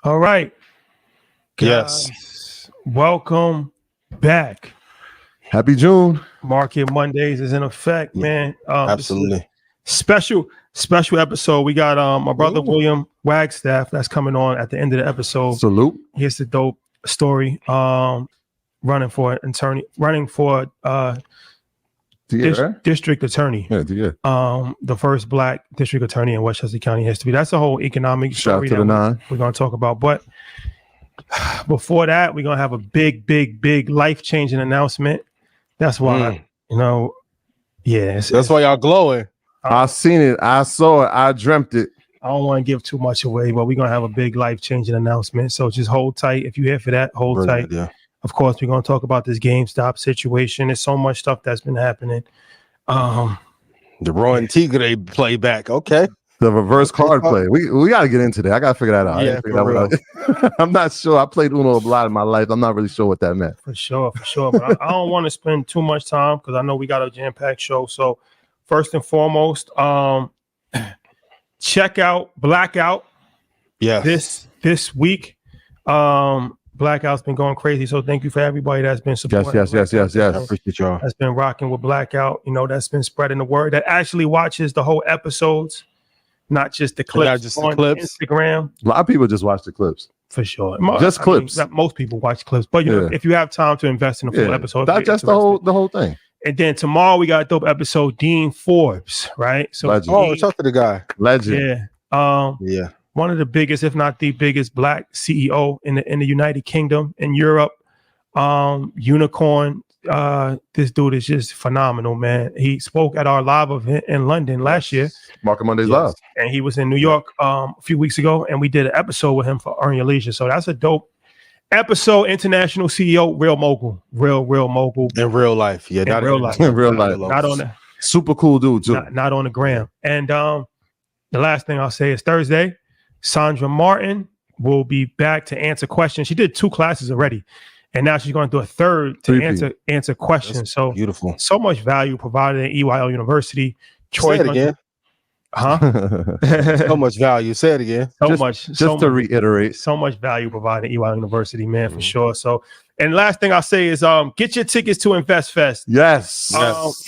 All right. Yes. Guys, welcome back. Happy June. Market Mondays is in effect, man. Absolutely. Special episode. We got my brother William Wagstaff that's coming on at the end of the episode. Salute. Here's the dope story. Running for district attorney. Yeah. The first black district attorney in Westchester County history. That's a whole economic story that we're going to talk about. But before that, we're going to have a big life-changing announcement. That's why, That's why y'all glowing. I seen it. I saw it. I dreamt it. I don't want to give too much away, but we're going to have a big life-changing announcement. So just hold tight. If you're here for that, hold tight. Yeah. Of course, we're going to talk about this GameStop situation. There's so much stuff that's been happening. The Roy Tigre playback. Okay. The reverse card play. We got to get into that. I got to figure that out. Yeah, I'm not sure. I played Uno a lot in my life. I'm not really sure what that meant. For sure. But I don't want to spend too much time because I know we got a jam-packed show. So first and foremost, check out Blackout. Yeah. This week. Blackout's been going crazy, so thank you for everybody that's been supporting. Yes. I appreciate y'all. That's been rocking with Blackout. That's been spreading the word. That actually watches the whole episodes, not just the clips. Not just on the clips. Instagram. A lot of people just watch the clips. For sure, just clips. Most people watch clips, but if you have time to invest in a full episode, digest the whole thing. And then tomorrow we got a dope episode. Dean Forbes, right? So Legend. Talk to the guy. Legend. Yeah. One of the biggest, if not the biggest, black CEO in the United Kingdom and Europe. Unicorn. This dude is just phenomenal, man. He spoke at our live event in London last year. Market Mondays Live. And he was in New York a few weeks ago, and we did an episode with him for Earn Your Leisure. So that's a dope episode. International CEO, real mogul. Real mogul. In real life. Yeah, in real life. In real life. Not on the super cool dude, too. Not on the gram. And the last thing I'll say is Thursday, Sandra Martin will be back to answer questions. She did 2 classes already, and now she's going to do a third to answer questions. That's so beautiful. So much value provided at EYL University. Say it again. So much value. Say it again. Just to reiterate, so much value provided at EYL University, man, for sure. So, and last thing I'll say is get your tickets to Invest Fest. Yes.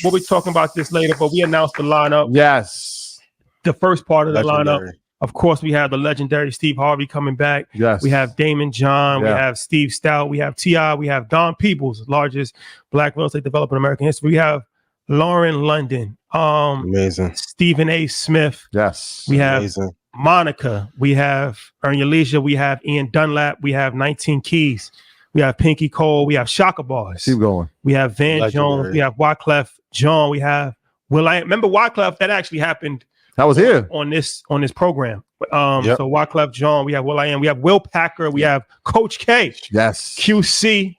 We'll be talking about this later, but we announced the lineup. Yes. The first part of the lineup. Of course, we have the legendary Steve Harvey coming back. Yes. We have Damon John. Yeah. We have Steve Stout. We have T.I. We have Don Peoples, largest black real estate developer in American history. We have Lauren London. Amazing. Stephen A. Smith. Yes. We have Monica. We have Earn Your Leisure. We have Ian Dunlap. We have 19 Keys. We have Pinky Cole. We have Shaka Bars. Keep going. We have Van Jones. We have Wyclef John. We have Will.i.am. Remember Wyclef? That actually happened. I was here on this program. So Wyclef John, we have Will.i.am, we have Will Packer, we have Coach K. Yes. QC,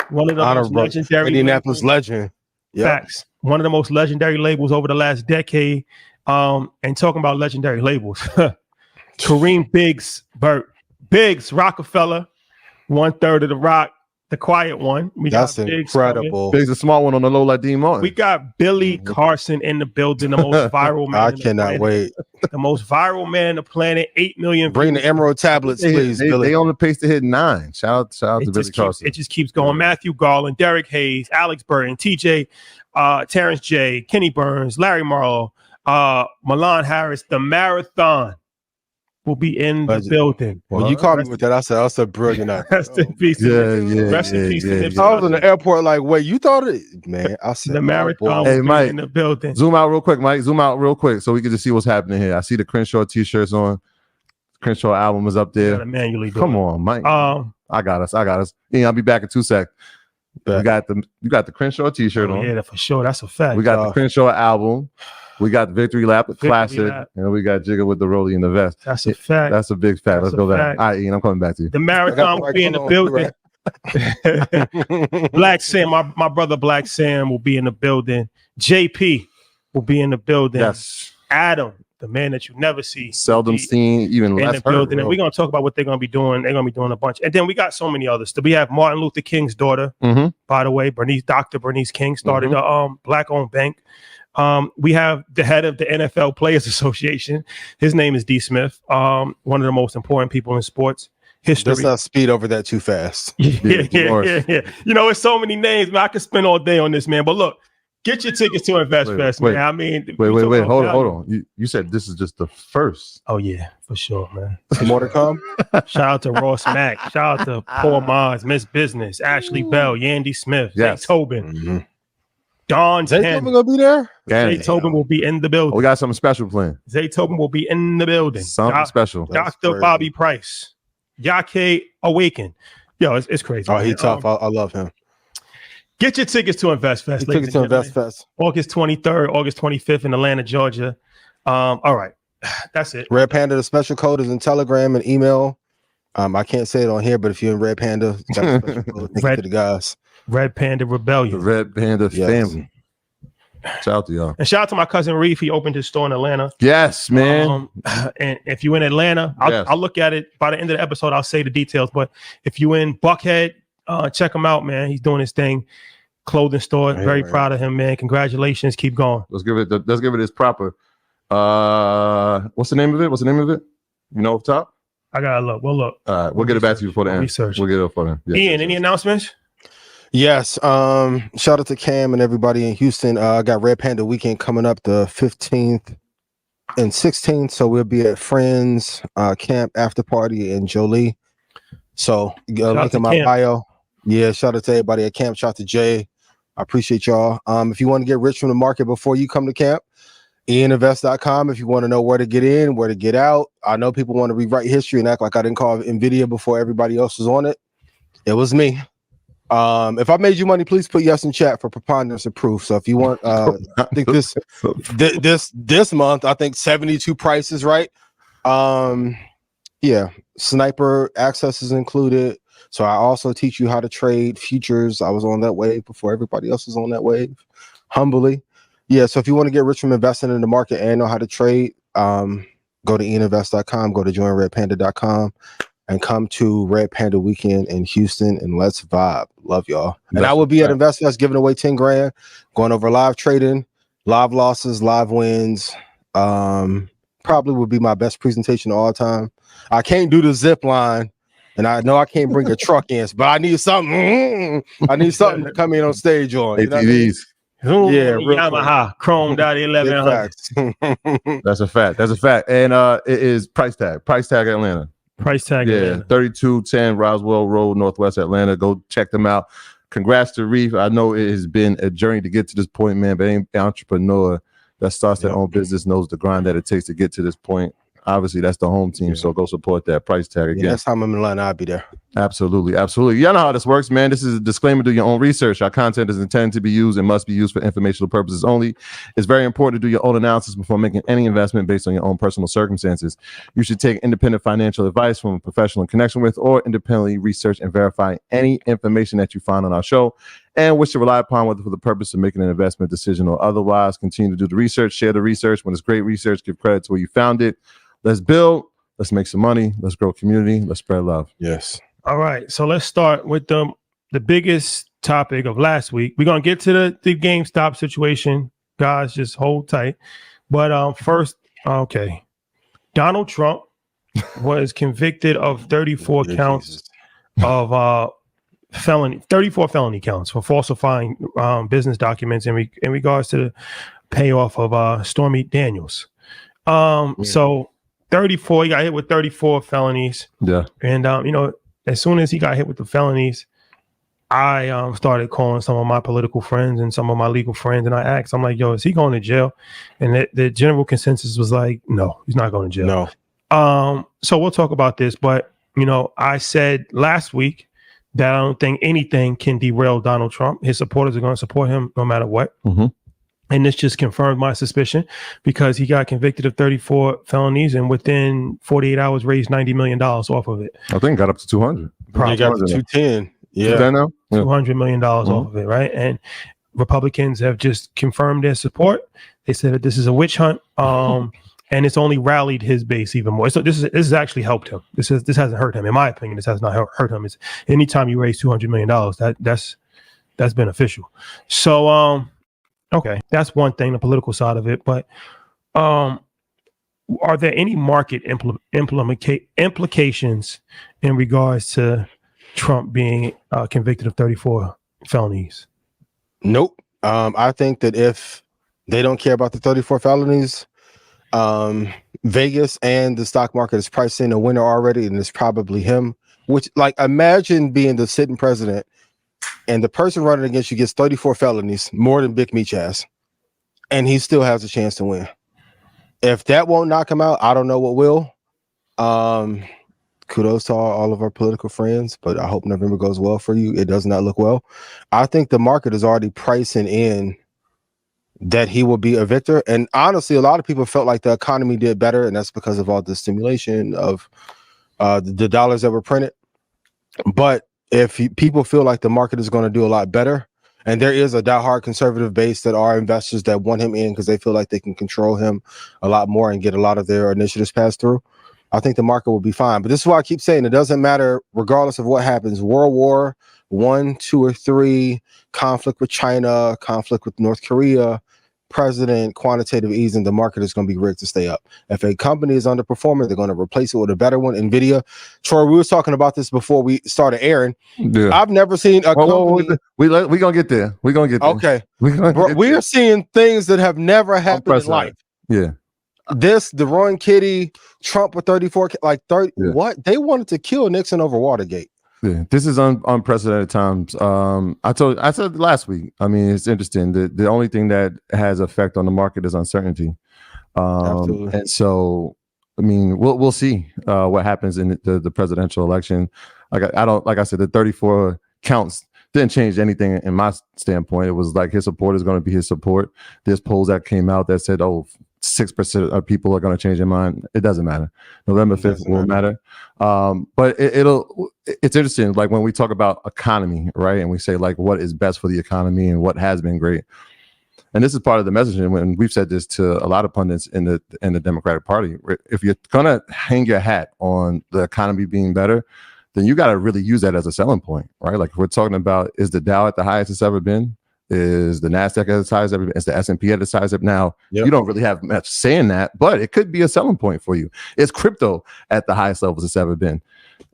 one of the most legendary Indianapolis legend. Facts. One of the most legendary labels over the last decade. And talking about legendary labels, Kareem Biggs, Rockefeller, 1/3 of the Rock. The quiet one. That's incredible. Big's a small one on the low like Dean Martin. We got Billy Carson in the building, the most viral man. I cannot wait. The most viral man on the planet. 8 million. Bring the Emerald tablets, please. They on the pace to hit 9. Shout out to Billy Carson. It just keeps going. Matthew Garland, Derek Hayes, Alex Burton, TJ, Terrence J, Kenny Burns, Larry Marlowe, Milan Harris. The marathon will be in the building. When you called me with that, I said brilliant. Rest in peace. Rest in peace. I was in the airport like, wait, you thought it? Man, I said the marathon hey, Mike, in the building. Zoom out real quick, Mike. Zoom out real quick so we can just see what's happening here. I see the Crenshaw t-shirts on. Crenshaw album is up there. Come on, Mike. I got us. Yeah, I'll be back in 2 seconds. You got the Crenshaw t-shirt on. Yeah, for sure. That's a fact. We got the Crenshaw album. We got the Victory Lap, classic, and we got Jigga with the rollie in the vest. That's a fact. That's a big fact. Let's go back. All right, Ian, I'm coming back to you. The marathon will be in the building. Black Sam, my brother Black Sam will be in the building. JP will be in the building. Yes. Adam, the man that you never see. Seldom seen, even less in the building. And we're going to talk about what they're going to be doing. They're going to be doing a bunch. And then we got so many others. We have Martin Luther King's daughter, by the way, Dr. Bernice King started a black-owned bank. We have the head of the NFL Players Association. His name is D. Smith, one of the most important people in sports. history. Let's not speed over that too fast. Yeah. You know, it's so many names, man. I could spend all day on this, man. But look, get your tickets to InvestFest, man. I mean, wait. Hold on. You said this is just the first. Oh yeah, for sure, man. More to come. Shout out to Ross Mack. Shout out to Paul Mons, Miss Business, Ashley Bell, Yandy Smith, Zay Tobin, Don Zay Tobin gonna be there. Zay Tobin will be in the building. We got something special planned. Zay Tobin will be in the building. Something special. Dr. Bobby Price, Yake Awaken. Yo, it's crazy. Oh, he's tough. I love him. Get your tickets to InvestFest. Tickets to InvestFest. August 23rd, August 25th in Atlanta, Georgia. All right. That's it. Red Panda, the special code is in Telegram and email. I can't say it on here, but if you're in Red Panda, got a special code. Thank you to the guys. Red Panda Rebellion. The Red Panda family. Shout out to y'all. And shout out to my cousin Reef. He opened his store in Atlanta. Yes, man. And if you're in Atlanta, I'll look at it by the end of the episode. I'll say the details. But if you're in Buckhead, check him out, man. He's doing his thing. Clothing store. Very proud of him, man. Congratulations. Keep going. Let's give it its proper. What's the name of it? You know, up top. I gotta look. We'll look. All right, we'll get it back to you before the end. Research. We'll get it for them. Yeah, Ian, any announcements? Yes. Shout out to Cam and everybody in Houston. I got Red Panda weekend coming up the 15th and 16th. So we'll be at Friends Camp After Party in Jolie. So link in my bio. Yeah, shout out to everybody at camp. Shout out to Jay. I appreciate y'all. If you want to get rich from the market before you come to camp, ianinvest.com. If you want to know where to get in, where to get out. I know people want to rewrite history and act like I didn't call Nvidia before everybody else was on it. It was me. If I made you money, please put yes in chat for preponderance of proof. So if you want, I think this month, I think 72 prices, right? Yeah, sniper access is included. So I also teach you how to trade futures. I was on that wave before everybody else was on that wave, humbly. Yeah, so if you want to get rich from investing in the market and know how to trade, go to ianinvest.com, go to joinredpanda.com, and come to Red Panda Weekend in Houston, and let's vibe. Love y'all. And I will be at InvestFest giving away 10 grand, going over live trading, live losses, live wins. Probably would be my best presentation of all time. I can't do the zip line. And I know I can't bring a truck in, but I need something. I need something to come in on stage on. You know ATVs. Yeah, Yamaha Chrome Dot 1100. That's a fact. And it is price tag Atlanta. Price tag. Yeah, Atlanta. 3210 Roswell Road, Northwest Atlanta. Go check them out. Congrats to Reef. I know it has been a journey to get to this point, man. But any entrepreneur that starts their own business knows the grind that it takes to get to this point. Obviously, that's the home team, so go support that. Price tag again. Next time I'm in Atlanta, I'll be there. Absolutely. You know how this works, man. This is a disclaimer. Do your own research. Our content is intended to be used and must be used for informational purposes only. It's very important to do your own analysis before making any investment based on your own personal circumstances. You should take independent financial advice from a professional in connection with, or independently research and verify any information that you find on our show, and which to rely upon, whether for the purpose of making an investment decision or otherwise. Continue to do the research, share the research. When it's great research, give credit to where you found it. Let's build. Let's make some money. Let's grow community. Let's spread love. Yes. All right. So let's start with the biggest topic of last week. We're going to get to the GameStop situation. Guys, just hold tight. But first, okay. Donald Trump was convicted of 34 counts of 34 felony counts for falsifying business documents in regards to the payoff of Stormy Daniels. So 34, he got hit with 34 felonies. Yeah. And, as soon as he got hit with the felonies, I started calling some of my political friends and some of my legal friends. And I asked, I'm like, yo, is he going to jail? And the general consensus was like, no, he's not going to jail. No. So we'll talk about this. But, I said last week that I don't think anything can derail Donald Trump. His supporters are going to support him no matter what. Mm-hmm. And this just confirmed my suspicion, because he got convicted of 34 felonies and within 48 hours raised $90 million off of it. I think got up to 200. Probably got to 210. Yeah. $200 million off of it, right? And Republicans have just confirmed their support. They said that this is a witch hunt, and it's only rallied his base even more. So this has actually helped him. This hasn't hurt him, in my opinion. This has not hurt him. It's anytime you raise $200 million, that's beneficial. So okay, that's one thing, the political side of it. But are there any market implications in regards to Trump being convicted of 34 felonies? Nope. I think that if they don't care about the 34 felonies, Vegas and the stock market is pricing a winner already, and it's probably him. Which, like, imagine being the sitting president and the person running against you gets 34 felonies, more than Big Meech has, and he still has a chance to win. If that won't knock him out, I don't know what will. Kudos to all of our political friends, but I hope November goes well for you. It does not look well. I think the market is already pricing in that he will be a victor. And honestly, a lot of people felt like the economy did better, and that's because of all the stimulation of the dollars that were printed. But if people feel like the market is going to do a lot better, and there is a diehard conservative base that are investors that want him in because they feel like they can control him a lot more and get a lot of their initiatives passed through, I think the market will be fine. But this is why I keep saying it doesn't matter, regardless of what happens. World War I, II, or III, conflict with China, conflict with North Korea, president, quantitative easing, the market is going to be rigged to stay up. If a company is underperforming, they're going to replace it with a better one. Nvidia, Troy, we were talking about this before we started airing. Yeah. I've never seen a company. We gonna get there. We gonna get there. Okay, we are seeing things that have never happened in life. Yeah. The Rowan Kitty, Trump with 34, like 30. Yeah. What? They wanted to kill Nixon over Watergate. Yeah, this is unprecedented times. I said last week. I mean, it's interesting. The only thing that has effect on the market is uncertainty. And so, I mean, we'll see what happens in the presidential election. Like I said, the 34 counts didn't change anything in my standpoint. It was like his support is going to be his support. There's polls that came out that said, 6% of people are going to change their mind. It doesn't matter. November 5th will matter. But it's interesting. Like when we talk about economy, right? And we say like what is best for the economy and what has been great. And this is part of the messaging when we've said this to a lot of pundits in the Democratic Party. If you're going to hang your hat on the economy being better, then you got to really use that as a selling point, right? Like if we're talking about, is the Dow at the highest it's ever been? Is the NASDAQ at its highest ever been? Is the S&P at its highest ever? Now, You don't really have much saying that, but it could be a selling point for you. Is crypto at the highest levels it's ever been?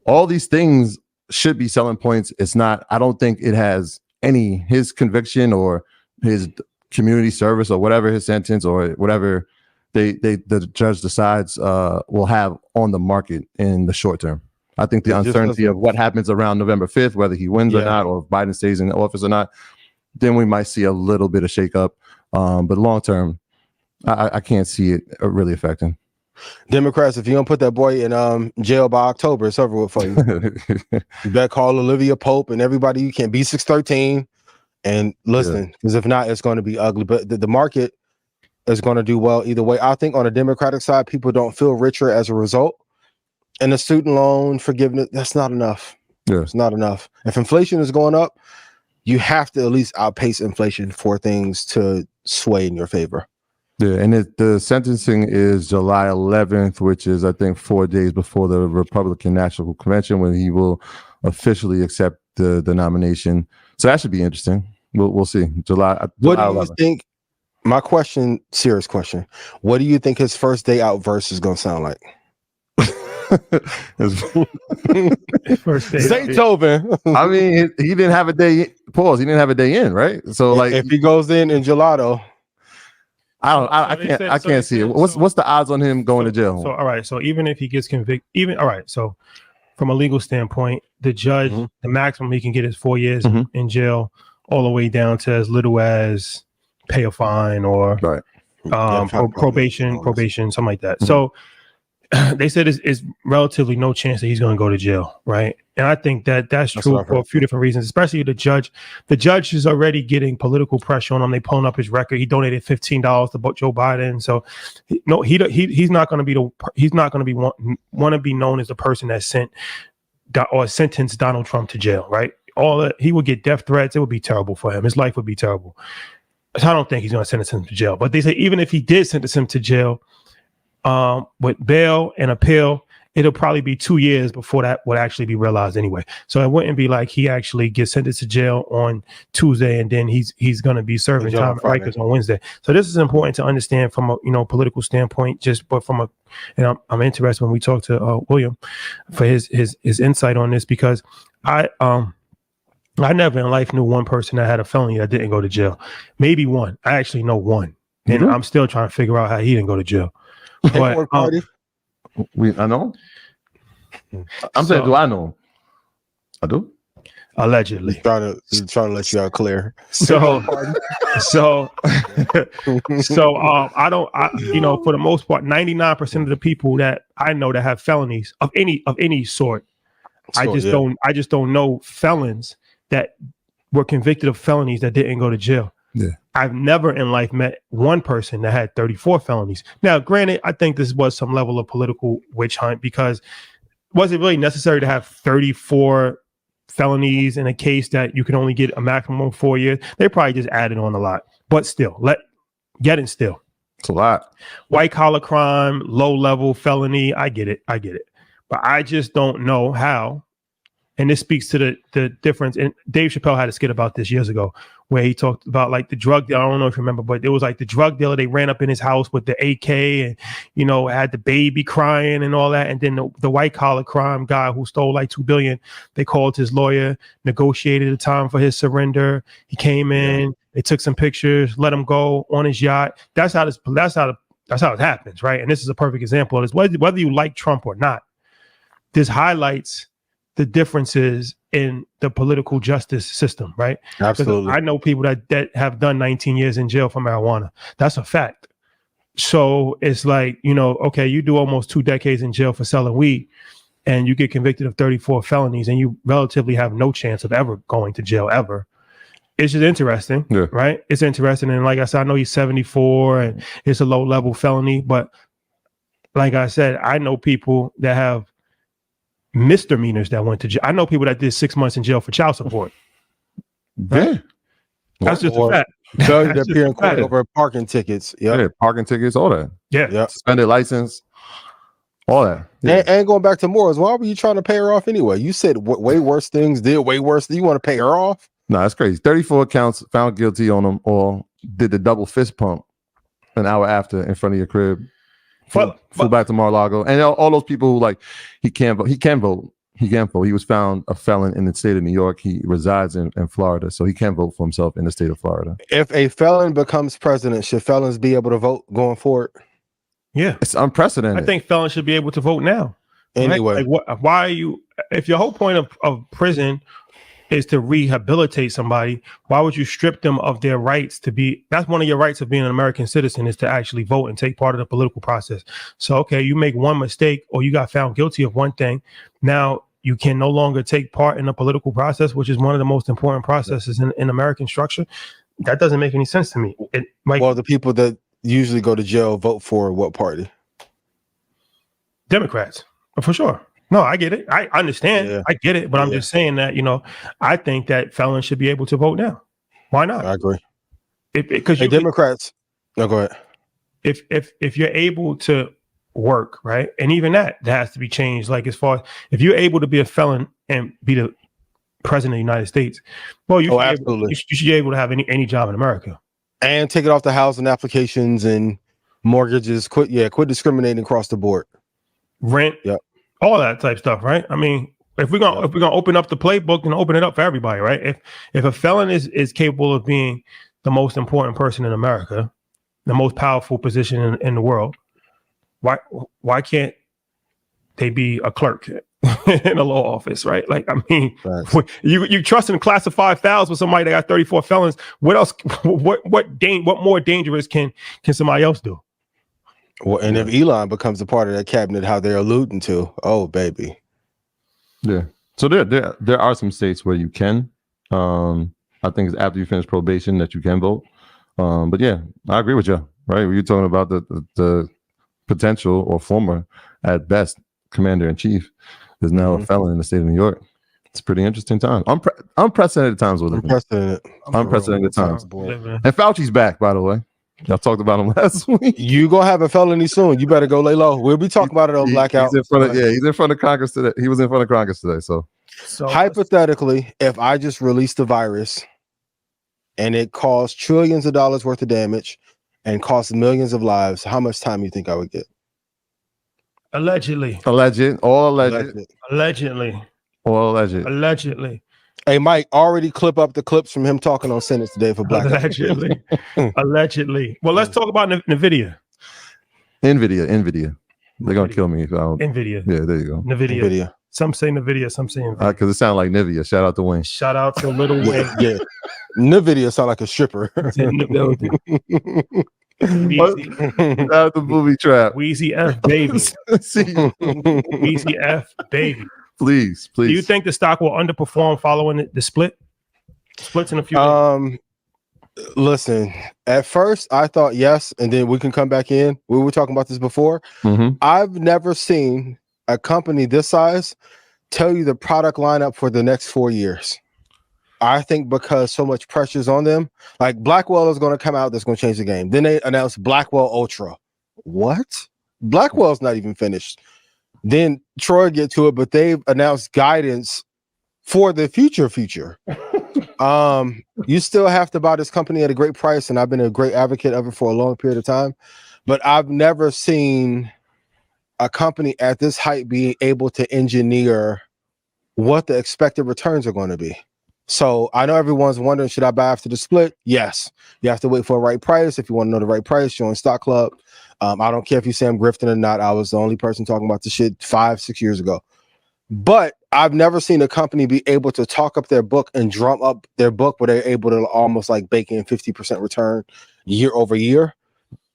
All these things should be selling points. It's not, I don't think it has his conviction or his community service or whatever his sentence or whatever the judge decides will have on the market in the short term. I think the uncertainty of what happens around November 5th, whether he wins or not, or if Biden stays in office or not, then we might see a little bit of shakeup. But long term, I can't see it really affecting. Democrats, if you don't put that boy in jail by October, it's over with for you. You better call Olivia Pope and everybody you can. B613 and listen, because if not, it's going to be ugly. But the market is going to do well either way. I think on the Democratic side, people don't feel richer as a result. And the student loan forgiveness, that's not enough. Yeah. It's not enough. If inflation is going up, you have to at least outpace inflation for things to sway in your favor. Yeah, and the sentencing is July 11th, which is, I think, 4 days before the Republican National Convention, when he will officially accept the nomination. So that should be interesting. We'll see. July what do you 11th. think? My question, serious question. What do you think his first day out verse is going to sound like? First day Zaytoven. I mean, he didn't have a day. Pause. He didn't have a day in, right? So, like, if he goes in gelato, I can't see it. What's the odds on him going to jail? So, all right. So, even if he gets convicted, So, from a legal standpoint, the judge, the maximum he can get is 4 years in jail, all the way down to as little as pay a fine or probation, something like that. So. They said it's relatively no chance that he's going to go to jail, right? And I think that's true for a few different reasons, especially the judge. The judge is already getting political pressure on him. They pulling up his record. He donated $15 to Joe Biden, so he's not going to want to be known as the person that sentenced Donald Trump to jail, right? He would get death threats. It would be terrible for him. His life would be terrible. So I don't think he's going to sentence him to jail. But they say even if he did sentence him to jail, with bail and appeal, it'll probably be 2 years before that would actually be realized anyway. So it wouldn't be like he actually gets sentenced to jail on Tuesday and then he's going to be serving time at Rikers on Wednesday. So this is important to understand from a political standpoint, but from a And I'm interested when we talk to William for his insight on this, because I never in life knew one person that had a felony that didn't go to jail. Maybe one. I actually know one, and I'm still trying to figure out how he didn't go to jail. But I know. I'm saying, do I know him? I do. Allegedly. He's trying to let you out clear. So I don't, you know, for the most part, 99% of the people that I know that have felonies of any sort, I just don't know felons that were convicted of felonies that didn't go to jail. Yeah. I've never in life met one person that had 34 felonies. Now, granted, I think this was some level of political witch hunt, because was it really necessary to have 34 felonies in a case that you can only get a maximum of 4 years? They probably just added on a lot, but still, it's a lot. White collar crime, low level felony. I get it, but I just don't know how. And this speaks to the difference. And Dave Chappelle had a skit about this years ago, where he talked about like the drug dealer. I don't know if you remember, but it was like the drug dealer. They ran up in his house with the AK and, you know, had the baby crying and all that. And then the white collar crime guy who stole like $2 billion, they called his lawyer, negotiated a time for his surrender. He came in, they took some pictures, let him go on his yacht. That's how it happens, right? And this is a perfect example of this. Whether you like Trump or not, this highlights the differences in the political justice system, right? Absolutely. I know people that have done 19 years in jail for marijuana. That's a fact. So it's like, you know, okay, you do almost 2 decades in jail for selling weed, and you get convicted of 34 felonies, and you relatively have no chance of ever going to jail ever. It's just interesting, right? It's interesting. And like I said, I know he's 74 and it's a low level felony, but like I said, I know people that have misdemeanors that went to jail. I know people that did 6 months in jail for child support. Right? Yeah. That's just a fact. Failure to appear in court over parking tickets. Yeah, parking tickets, all that. Yeah. Suspended license, all that. Yeah. And going back to Morris, why were you trying to pay her off anyway? You said way worse things, did way worse. You want to pay her off? No, that's crazy. 34 counts, found guilty on them, or did the double fist pump an hour after in front of your crib. Flew back to Mar-a-Lago, and all those people who like he can't vote. He can vote. He was found a felon in the state of New York. He resides in Florida, so he can't vote for himself in the state of Florida. If a felon becomes president, should felons be able to vote going forward? Yeah, it's unprecedented. I think felons should be able to vote now. Anyway, like why are you? If your whole point of prison is to rehabilitate somebody, why would you strip them of their rights to be? That's one of your rights of being an American citizen, is to actually vote and take part of the political process. So, okay, you make one mistake or you got found guilty of one thing. Now you can no longer take part in the political process, which is one of the most important processes in American structure. That doesn't make any sense to me. Well, the people that usually go to jail vote for what party? Democrats, for sure. No, I get it. I understand. Yeah. I get it. But I'm just saying that, you know, I think that felons should be able to vote now. Why not? I agree. Because Democrats. No, go ahead. If you're able to work, right, and even that has to be changed. Like, as far as if you're able to be a felon and be the president of the United States, well, you should be able to have any job in America and take it off the housing applications and mortgages. Quit discriminating across the board. Rent. Yep. All that type stuff, right? I mean, if we're gonna open up the playbook and open it up for everybody, right? If a felon is capable of being the most important person in America, the most powerful position in the world, why can't they be a clerk in a law office, right? Like, I mean, you trust in classified files with somebody that got 34 felons. What else? What more dangerous can somebody else do? Well, and if Elon becomes a part of that cabinet, how they're alluding to, oh baby, yeah. So there are some states where you can. I think it's after you finish probation that you can vote. But yeah, I agree with you. Right, you're talking about the potential or former, at best, commander in chief is now a felon in the state of New York. It's a pretty interesting time. Unprecedented times with it. Unprecedented times. And Fauci's back, by the way. Y'all talked about him last week. You gonna have a felony soon. You better go lay low. We'll be talking about it on Blackout. He's in front of Congress today. He was in front of Congress today. So hypothetically, if I just released the virus and it caused trillions of dollars worth of damage and cost millions of lives, how much time you think I would get? Allegedly. Alleged. All alleged. Allegedly. All alleged. Allegedly. Hey, Mike, already clip up the clips from him talking on Senate today for Black. Allegedly. Allegedly. Well, let's talk about Nvidia. Nvidia. They're gonna kill me if I don't. Nvidia. Yeah, there you go. Nvidia. Some say Nvidia, some say Nvidia. Because it sounds like Nivea. Shout out to Wayne. Shout out to Little Wayne. Yeah. Nvidia sound like a stripper. It's in the building. Shout out to Booby Trap. Weezy F baby. Weezy F baby. Please. Do you think the stock will underperform following the split? Splits in a few days? Listen, at first I thought yes, and then we can come back in. We were talking about this before. I've never seen a company this size tell you the product lineup for the next 4 years. I think because so much pressure is on them. Like Blackwell is going to come out that's going to change the game. Then they announced Blackwell Ultra. What? Blackwell's not even finished. Then Troy get to it, but they've announced guidance for the future. You still have to buy this company at a great price, and I've been a great advocate of it for a long period of time. But I've never seen a company at this height being able to engineer what the expected returns are going to be. So I know everyone's wondering, should I buy after the split? Yes. You have to wait for a right price. If you want to know the right price, join Stock Club. I don't care if you say I'm grifting or not. I was the only person talking about this shit 5-6 years ago. But I've never seen a company be able to talk up their book and drum up their book where they're able to almost like bake in 50% return year over year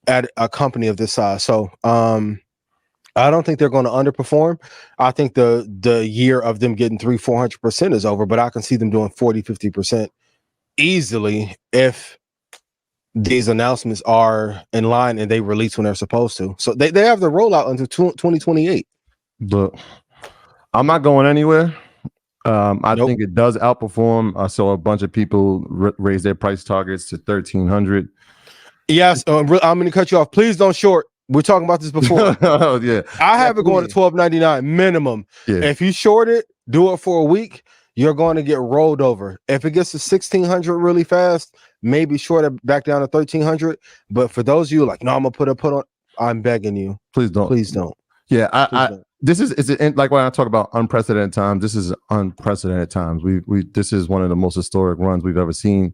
at a company of this size. So I don't think they're going to underperform. I think the year of them getting 300-400% is over, but I can see them doing 40-50% easily if these announcements are in line and they release when they're supposed to. So they have the rollout until 2028. Look, I'm not going anywhere. I think it does outperform. I saw a bunch of people raise their price targets to 1,300. Yes, I'm going to cut you off. Please don't short. We're talking about this before. Oh, yeah. I have it going to $12.99 minimum. Yeah. If you short it, do it for a week, you're going to get rolled over. If it gets to 1,600 really fast, maybe short it back down to 1,300. But for those of you like, no, I'm going to put on, I'm begging you. Please don't. Please don't. Yeah, this is like when I talk about unprecedented times. This is unprecedented times. This is one of the most historic runs we've ever seen.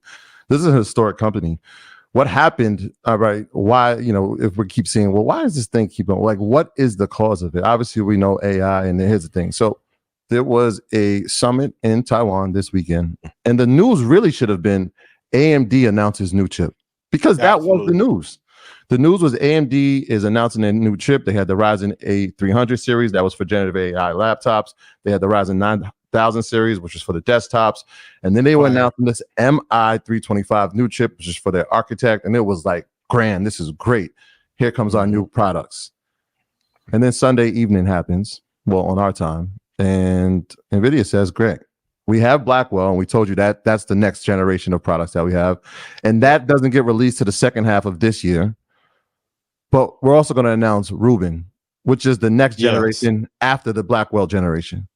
This is a historic company. What happened? All right. Why? If we keep saying, well, why does this thing keep on? Like, what is the cause of it? Obviously, we know AI, and here's the thing. So there was a summit in Taiwan this weekend, and the news really should have been AMD announces new chip, because that was the news. The news was AMD is announcing a new chip. They had the Ryzen A300 series that was for generative AI laptops. They had the Ryzen 9000 series, which is for the desktops. And then they were announcing this MI325 new chip, which is for their architect. And it was like, grand, this is great. Here comes our new products. And then Sunday evening happens, well, on our time. And Nvidia says, great. We have Blackwell, and we told you that that's the next generation of products that we have. And that doesn't get released to the second half of this year. But we're also going to announce Rubin, which is the next generation after the Blackwell generation.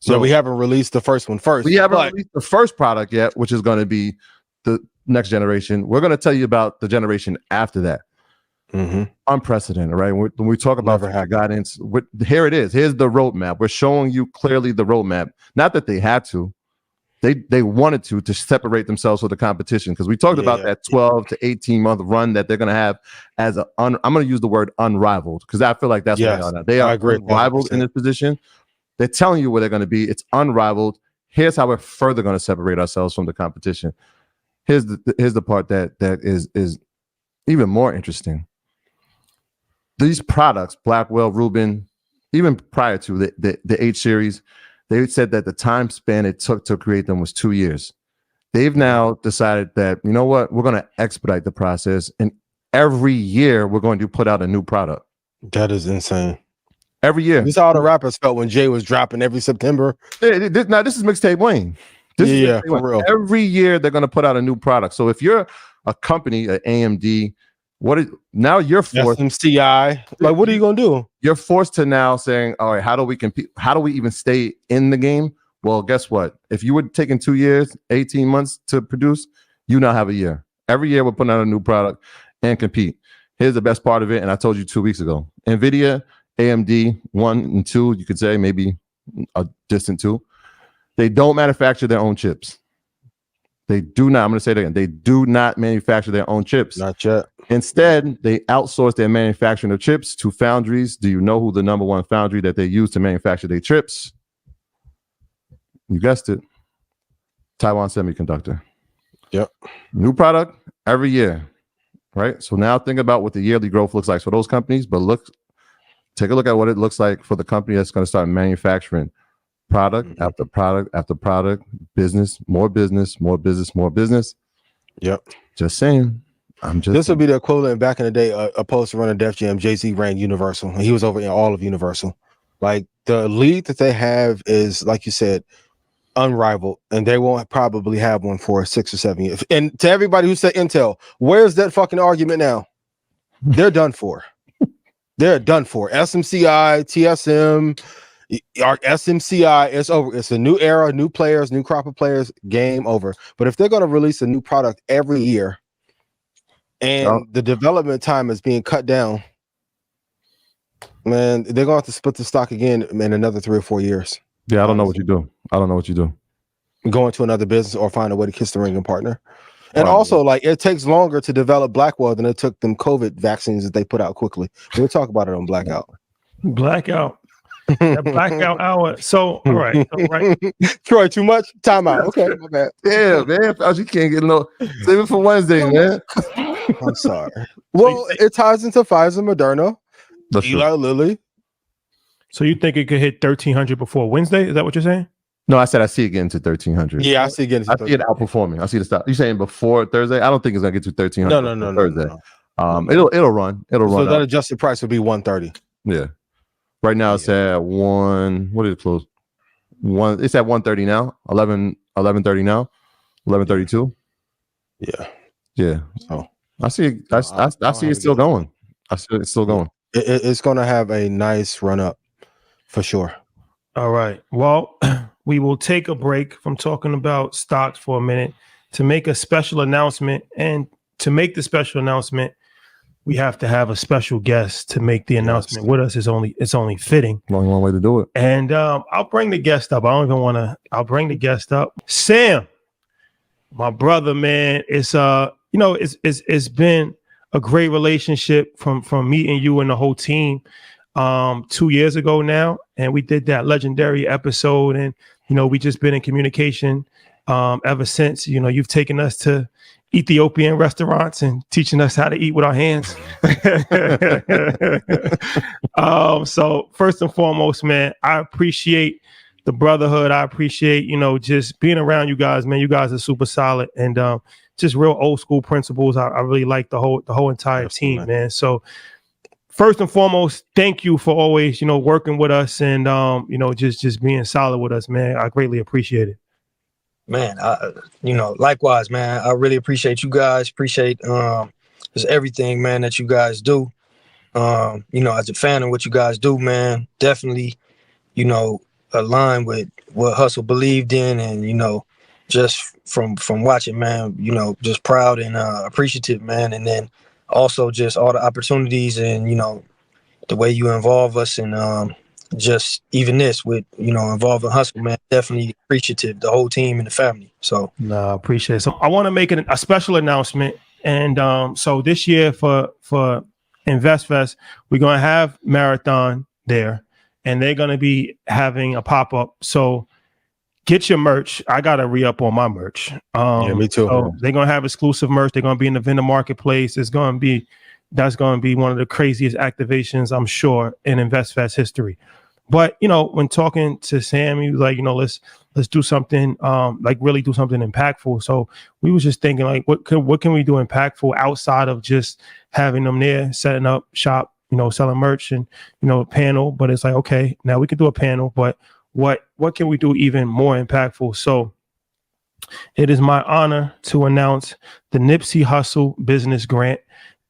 So we haven't released the first one first. We haven't released the first product yet, which is going to be the next generation. We're going to tell you about the generation after that. Unprecedented, right? When we talk about guidance, here it is. Here's the roadmap. We're showing you clearly the roadmap. Not that they had to. They wanted to separate themselves from the competition, because we talked about that 12 to 18 month run that they're going to have as I'm going to use the word unrivaled, because I feel like that's what they are now. They are unrivaled in this position. They're telling you where they're going to be. It's unrivaled. Here's how we're further going to separate ourselves from the competition. Here's the part that is even more interesting. These products, Blackwell, Rubin, even prior to the H series, they said that the time span it took to create them was 2 years. They've now decided that, you know what, we're going to expedite the process, and every year we're going to put out a new product. That is insane. Every year. This is how the rappers felt when Jay was dropping every September. Now this is Mixtape Wayne. For real. Every year they're going to put out a new product. So if you're a company, an AMD, now you're forced MCI. Like, what are you gonna do? You're forced to now saying, all right, how do we compete? How do we even stay in the game? Well, guess what? If you were taking 2 years, 18 months to produce, you now have a year. Every year we're putting out a new product and compete. Here's the best part of it, and I told you 2 weeks ago. Nvidia AMD 1 and 2, you could say, maybe a distant 2. They don't manufacture their own chips. They do not. I'm going to say it again. They do not manufacture their own chips. Not yet. Instead, they outsource their manufacturing of chips to foundries. Do you know who the number one foundry that they use to manufacture their chips? You guessed it. Taiwan Semiconductor. Yep. New product every year, right? So now think about what the yearly growth looks like for those companies, but take a look at what it looks like for the company that's going to start manufacturing product after product after product, business, more business, more business, more business. Yep. Just saying. This would be the equivalent back in the day, opposed to running Def Jam. Jay-Z ran Universal, and he was over in all of Universal. Like, the lead that they have is, like you said, unrivaled, and they won't probably have one for 6 or 7 years. And to everybody who said Intel, where's that fucking argument now? They're done for. They're done for. SMCI, TSM, our SMCI is over. It's a new era, new players, new crop of players, game over. But if they're going to release a new product every year and the development time is being cut down, man, they're going to have to split the stock again in another 3 or 4 years. Yeah, I don't know what you do. Go into another business or find a way to kiss the ring and partner. And also, like, it takes longer to develop Blackwell than it took them COVID vaccines that they put out quickly. We'll talk about it on Blackout. That blackout hour. So, all right. Troy, too much? Time out. Okay, my bad. Yeah, man. You can't get no. Save it for Wednesday, man. I'm sorry. Well, it ties into Pfizer, Moderna, Eli Lilly. So you think it could hit 1,300 before Wednesday? Is that what you're saying? No, I said I see it getting to 1,300. Yeah, I see it getting to 1,300. I see it outperforming. I see the stock. You saying before Thursday? I don't think it's gonna get to 1,300. No, Thursday. No. It'll run. So that adjusted price would be 130. Yeah. Right now it's at one. What did it close? It's at 130 now. 11:30 now. 11:32. Yeah. So I see it. I see it still going. I see it still going. It's going to have a nice run up for sure. All right. Well, we will take a break from talking about stocks for a minute to make a special announcement. And to make the special announcement, we have to have a special guest to make the announcement with us. It's only fitting. Long way to do it. And I'll bring the guest up. I'll bring the guest up. Sam, my brother, man. It's it's been a great relationship from meeting you and the whole team 2 years ago now. And we did that legendary episode. And, we just been in communication ever since. You've taken us to Ethiopian restaurants and teaching us how to eat with our hands. So first and foremost, man, I appreciate the brotherhood. I appreciate, just being around you guys, man. You guys are super solid and just real old school principles. I really like the whole entire team, man. So first and foremost, thank you for always, working with us and, just being solid with us, man. I greatly appreciate it. Man, likewise, man. I really appreciate you guys. Appreciate just everything, man, that you guys do. As a fan of what you guys do, man, definitely, align with what Hustle believed in, and just from watching, man, just proud and appreciative, man, and then also just all the opportunities and the way you involve us and just even this with involving Hustle, man, definitely appreciative, the whole team and the family. So I appreciate it. So I want to make a special announcement, and so this year for InvestFest, we're gonna have Marathon there, and they're gonna be having a pop-up. So get your merch. I gotta re-up on my merch. Me too. So they're gonna have exclusive merch. They're gonna be in the vendor marketplace. That's gonna be one of the craziest activations, I'm sure, in InvestFest history. But when talking to Sam, he was like, let's do something, really do something impactful. So we was just thinking, like, what can we do impactful outside of just having them there, setting up shop, selling merch and a panel. But it's like, okay, now we can do a panel, but what can we do even more impactful? So it is my honor to announce the Nipsey Hussle Business Grant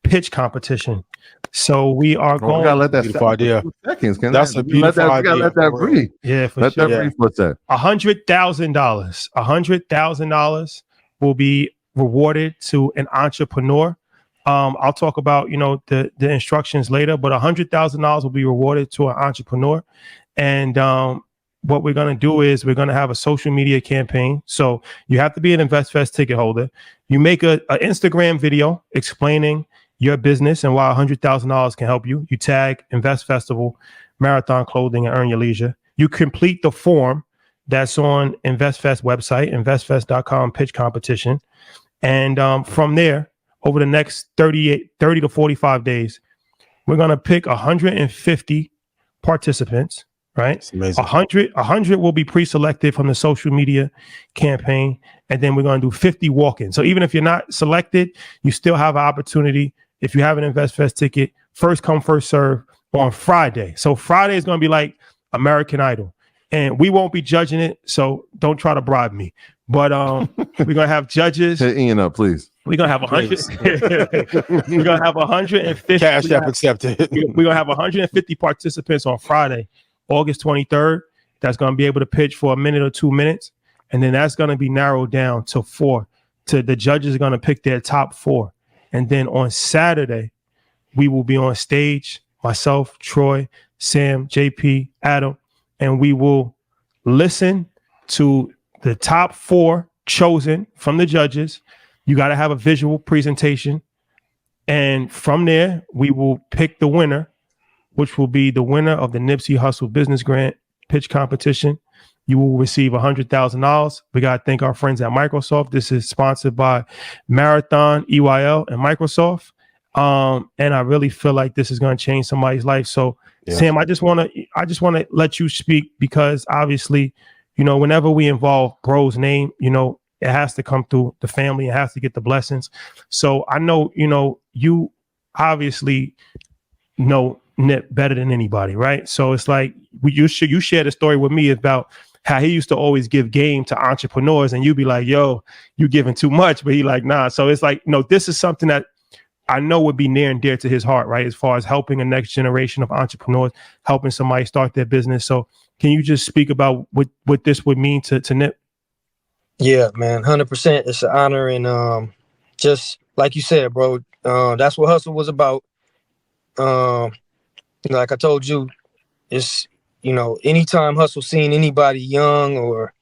Pitch Competition. So we are going. We gotta let that beautiful idea. Seconds, That's a beautiful idea. Let that breathe. Yeah, for let sure. That breathe. What's that? $100,000 will be rewarded to an entrepreneur I'll talk about, the instructions later, but $100,000 will be rewarded to an entrepreneur. And what we're going to do is we're going to have a social media campaign. So you have to be an InvestFest ticket holder. You make a Instagram video explaining your business and why $100,000 can help you. You tag Invest Festival, Marathon Clothing, and Earn Your Leisure. You complete the form that's on InvestFest website, investfest.com pitch competition. And from there, over the next 30 to 45 days, we're going to pick 150 participants, right? It's amazing. 100 will be pre-selected from the social media campaign. And then we're going to do 50 walk-ins. So even if you're not selected, you still have an opportunity. If you have an InvestFest ticket, first come, first serve on Friday. So Friday is going to be like American Idol. And we won't be judging it, so don't try to bribe me. But we're going to have judges. Hit Ian up, please. We're going to have 100. We're going to have 150. Cash App accepted. We're going to have 150 participants on Friday, August 23rd. That's going to be able to pitch for a minute or 2 minutes. And then that's going to be narrowed down to 4. The judges are going to pick their top 4. And then on Saturday, we will be on stage, myself, Troy, Sam, JP, Adam, and we will listen to the top 4 chosen from the judges. You got to have a visual presentation. And from there, we will pick the winner, which will be the winner of the Nipsey Hussle Business Grant Pitch Competition. You will receive $100,000. We got to thank our friends at Microsoft. This is sponsored by Marathon, EYL, and Microsoft. And I really feel like this is going to change somebody's life. So, yeah. Sam, I just want to let you speak, because obviously, whenever we involve bro's name, it has to come through the family. It has to get the blessings. So I know, you obviously know Nip better than anybody, right? So it's like you shared a story with me about how he used to always give game to entrepreneurs, and you'd be like, yo, you giving too much, but he like, nah. So it's like, this is something that I know would be near and dear to his heart, right? As far as helping a next generation of entrepreneurs, helping somebody start their business. So can you just speak about what this would mean to Nip? Yeah, man, 100%. It's an honor. And just like you said, bro, that's what Hustle was about. Like I told you, it's, anytime Hustle seen anybody young or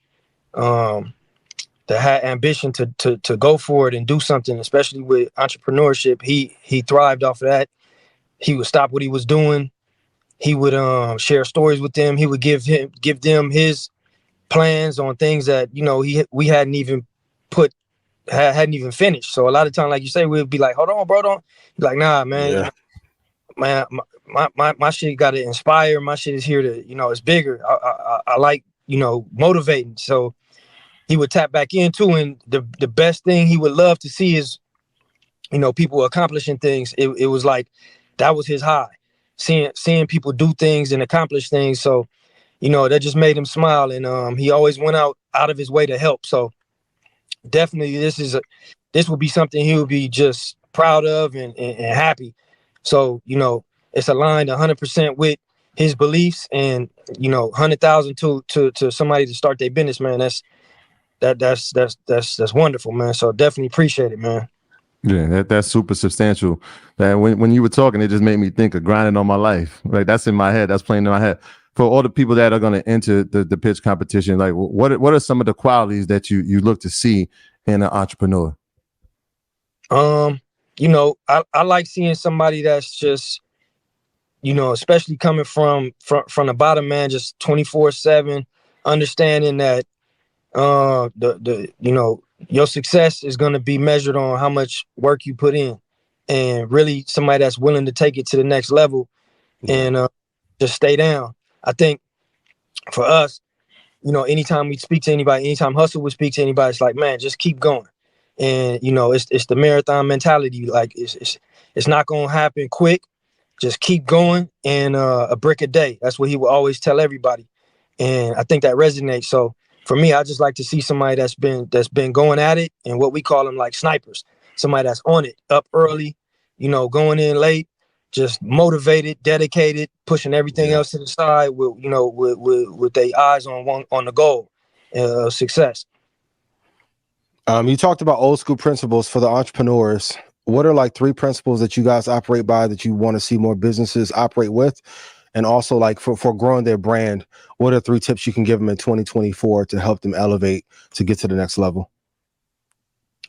that had ambition to go for it and do something, especially with entrepreneurship, he thrived off of that. He would stop what he was doing. He would share stories with them. He would give them his plans on things that we hadn't even finished. So a lot of time, like you say, we'd be like, hold on, bro, don't. Be like, nah, man, man, my shit got to inspire. My shit is here to, it's bigger. I like, motivating. So he would tap back into, and the best thing he would love to see is, people accomplishing things. It was like, that was his high, seeing people do things and accomplish things. So, that just made him smile. And he always went out of his way to help. So definitely this will be something he would be just proud of and happy. So, it's aligned 100% with his beliefs, and, 100,000 to somebody to start their business, man. That's wonderful, man. So definitely appreciate it, man. Yeah, that's super substantial. And when you were talking, it just made me think of grinding on my life. Like, that's in my head. That's playing in my head. For all the people that are going to enter the pitch competition, like, what are some of the qualities that you look to see in an entrepreneur? I like seeing somebody that's just, especially coming from the bottom, man, just 24/7, understanding that your success is going to be measured on how much work you put in, and really somebody that's willing to take it to the next level and just stay down. I think for us, anytime we speak to anybody, anytime Hustle would speak to anybody, it's like, man, just keep going. And, it's the marathon mentality. Like, it's not going to happen quick. Just keep going, and a brick a day. That's what he would always tell everybody. And I think that resonates. So for me, I just like to see somebody that's been going at it, and what we call them like snipers. Somebody that's on it, up early, going in late, just motivated, dedicated, pushing everything else to the side with their eyes on the goal of success. You talked about old school principles for the entrepreneurs. what are like 3 principles that you guys operate by that you want to see more businesses operate with? And also like for growing their brand, what are 3 tips you can give them in 2024 to help them elevate to get to the next level?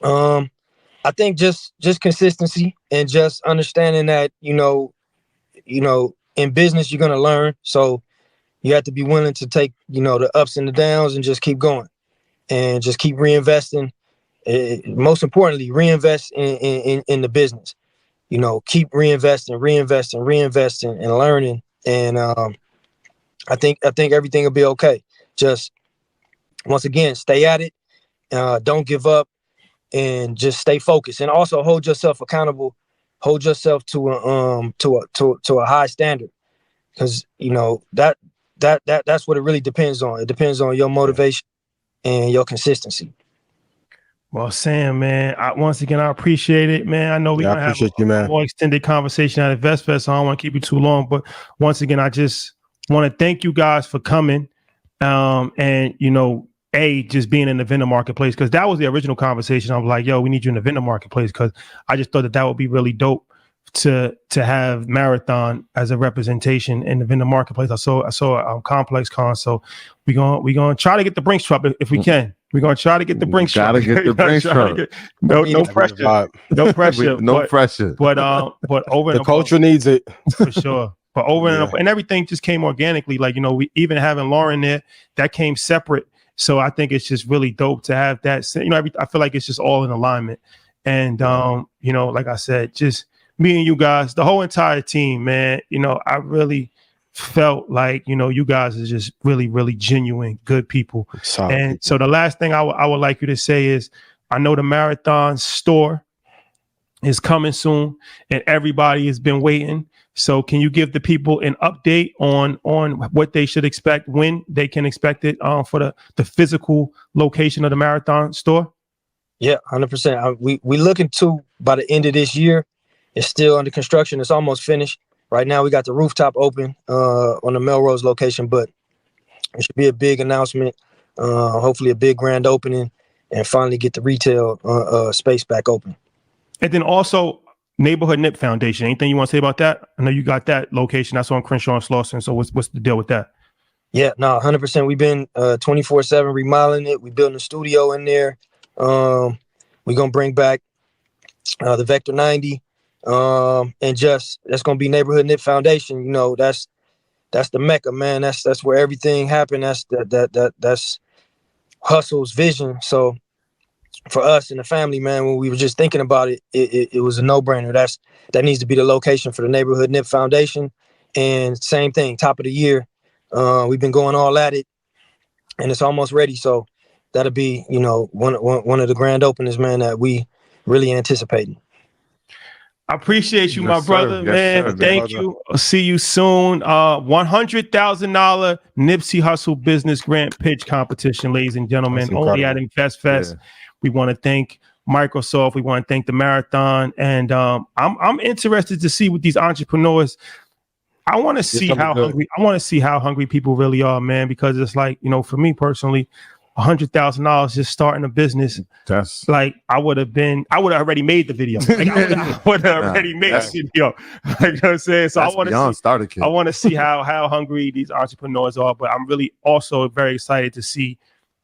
I think just consistency and just understanding that, you know, in business, you're going to learn. So you have to be willing to take, you know, the ups and the downs and just keep going and just keep reinvesting. Most importantly, reinvest in the business, you know, keep reinvesting and learning. And I think everything will be okay. Just once again, stay at it. Don't give up and just stay focused, and also hold yourself accountable. Hold yourself to a high standard, because you know that's what it really depends on. It depends on your motivation and your consistency. Well, Sam, man, once again, I appreciate it, man. I know we're going to have a more extended conversation at InvestFest, so I don't want to keep you too long. But once again, I just want to thank you guys for coming and, you know, just being in the vendor marketplace, because that was the original conversation. I was like, yo, we need you in the vendor marketplace, because I just thought that would be really dope to have Marathon as a representation in the vendor marketplace. I saw Complex Con, so we're gonna try to get the Brinks truck if we can. We're gonna try to get the Brinks truck. Gotta get the Brinks truck. No pressure. No pressure. No pressure. But over the culture needs it for sure. But over and everything just came organically. Like, you know, we even having Lauren there, that came separate. So I think it's just really dope to have that. You know, I feel like it's just all in alignment. And you know, like I said, just me and you guys, the whole entire team, man. You know, I really felt like, you know, you guys are just really, really genuine, good people. So the last thing I would like you to say is, I know the Marathon store is coming soon and everybody has been waiting. So can you give the people an update on what they should expect, when they can expect it for the physical location of the Marathon store? Yeah, 100%. We looking to by the end of this year. It's still under construction. It's almost finished. Right now, we got the rooftop open on the Melrose location, but it should be a big announcement, hopefully a big grand opening, and finally get the retail space back open. And then also Neighborhood Nip Foundation. Anything you want to say about that? I know you got that location. That's on Crenshaw and Slauson. So what's the deal with that? Yeah, no, 100%. We've been 24/7 remodeling it. We building a studio in there. We're going to bring back the Vector 90. And just that's gonna be Neighborhood Nip Foundation. You know, that's the Mecca, man. That's where everything happened. That's Hustle's vision. So for us and the family, man, when we were just thinking about it, it was a no-brainer. That needs to be the location for the Neighborhood Nip Foundation. And same thing, top of the year. We've been going all at it, and it's almost ready. So that'll be, you know, one of the grand openings, man, that we really anticipating. I appreciate you, my brother, man. Thank you. I'll see you soon. $100,000 Nipsey Hussle business grant pitch competition, ladies and gentlemen, only at InvestFest. Yeah. We want to thank Microsoft. We want to thank the Marathon, and I'm interested to see what these entrepreneurs. I want to see how hungry. I want to see how hungry people really are, man. Because it's like, you know, for me personally, $100,000 just starting a business. That's like I would have already made the video. Like, I would have already made the video. Like, you know what I'm saying? So I want to see how hungry these entrepreneurs are. But I'm really also very excited to see,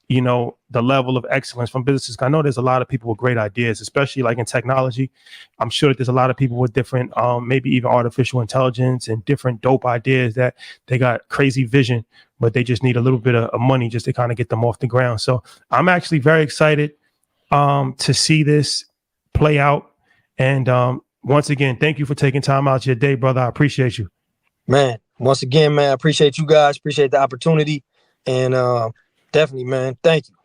you know, the level of excellence from businesses. I know there's a lot of people with great ideas, especially like in technology. I'm sure that there's a lot of people with different, maybe even artificial intelligence and different dope ideas that they got crazy vision, but they just need a little bit of money just to kind of get them off the ground. So I'm actually very excited to see this play out. And once again, thank you for taking time out of your day, brother. I appreciate you. Man, once again, man, I appreciate you guys. Appreciate the opportunity. And definitely, man, thank you.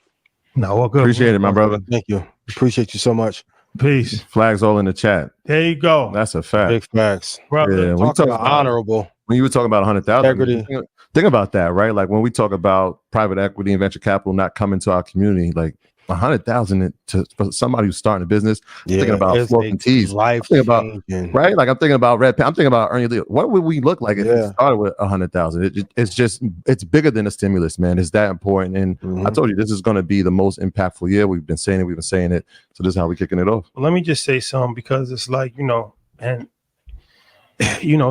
No, well, good. Appreciate it, my brother. Thank you. Appreciate you so much. Peace. Flags all in the chat. There you go. That's a fact. Big facts. Brother, yeah, when you talk about honorable. When you were talking about 100,000, think about that, right? Like when we talk about private equity and venture capital not coming to our community, like 100,000 for somebody who's starting a business. Thinking about Floor and Tees. Right? Like I'm thinking about Red Pen. I'm thinking about Ernie Lee. What would we look like if it started with 100,000? It's bigger than a stimulus, man. It's that important. And I told you this is going to be the most impactful year. We've been saying it. So this is how we're kicking it off. Well, let me just say something, because it's like, and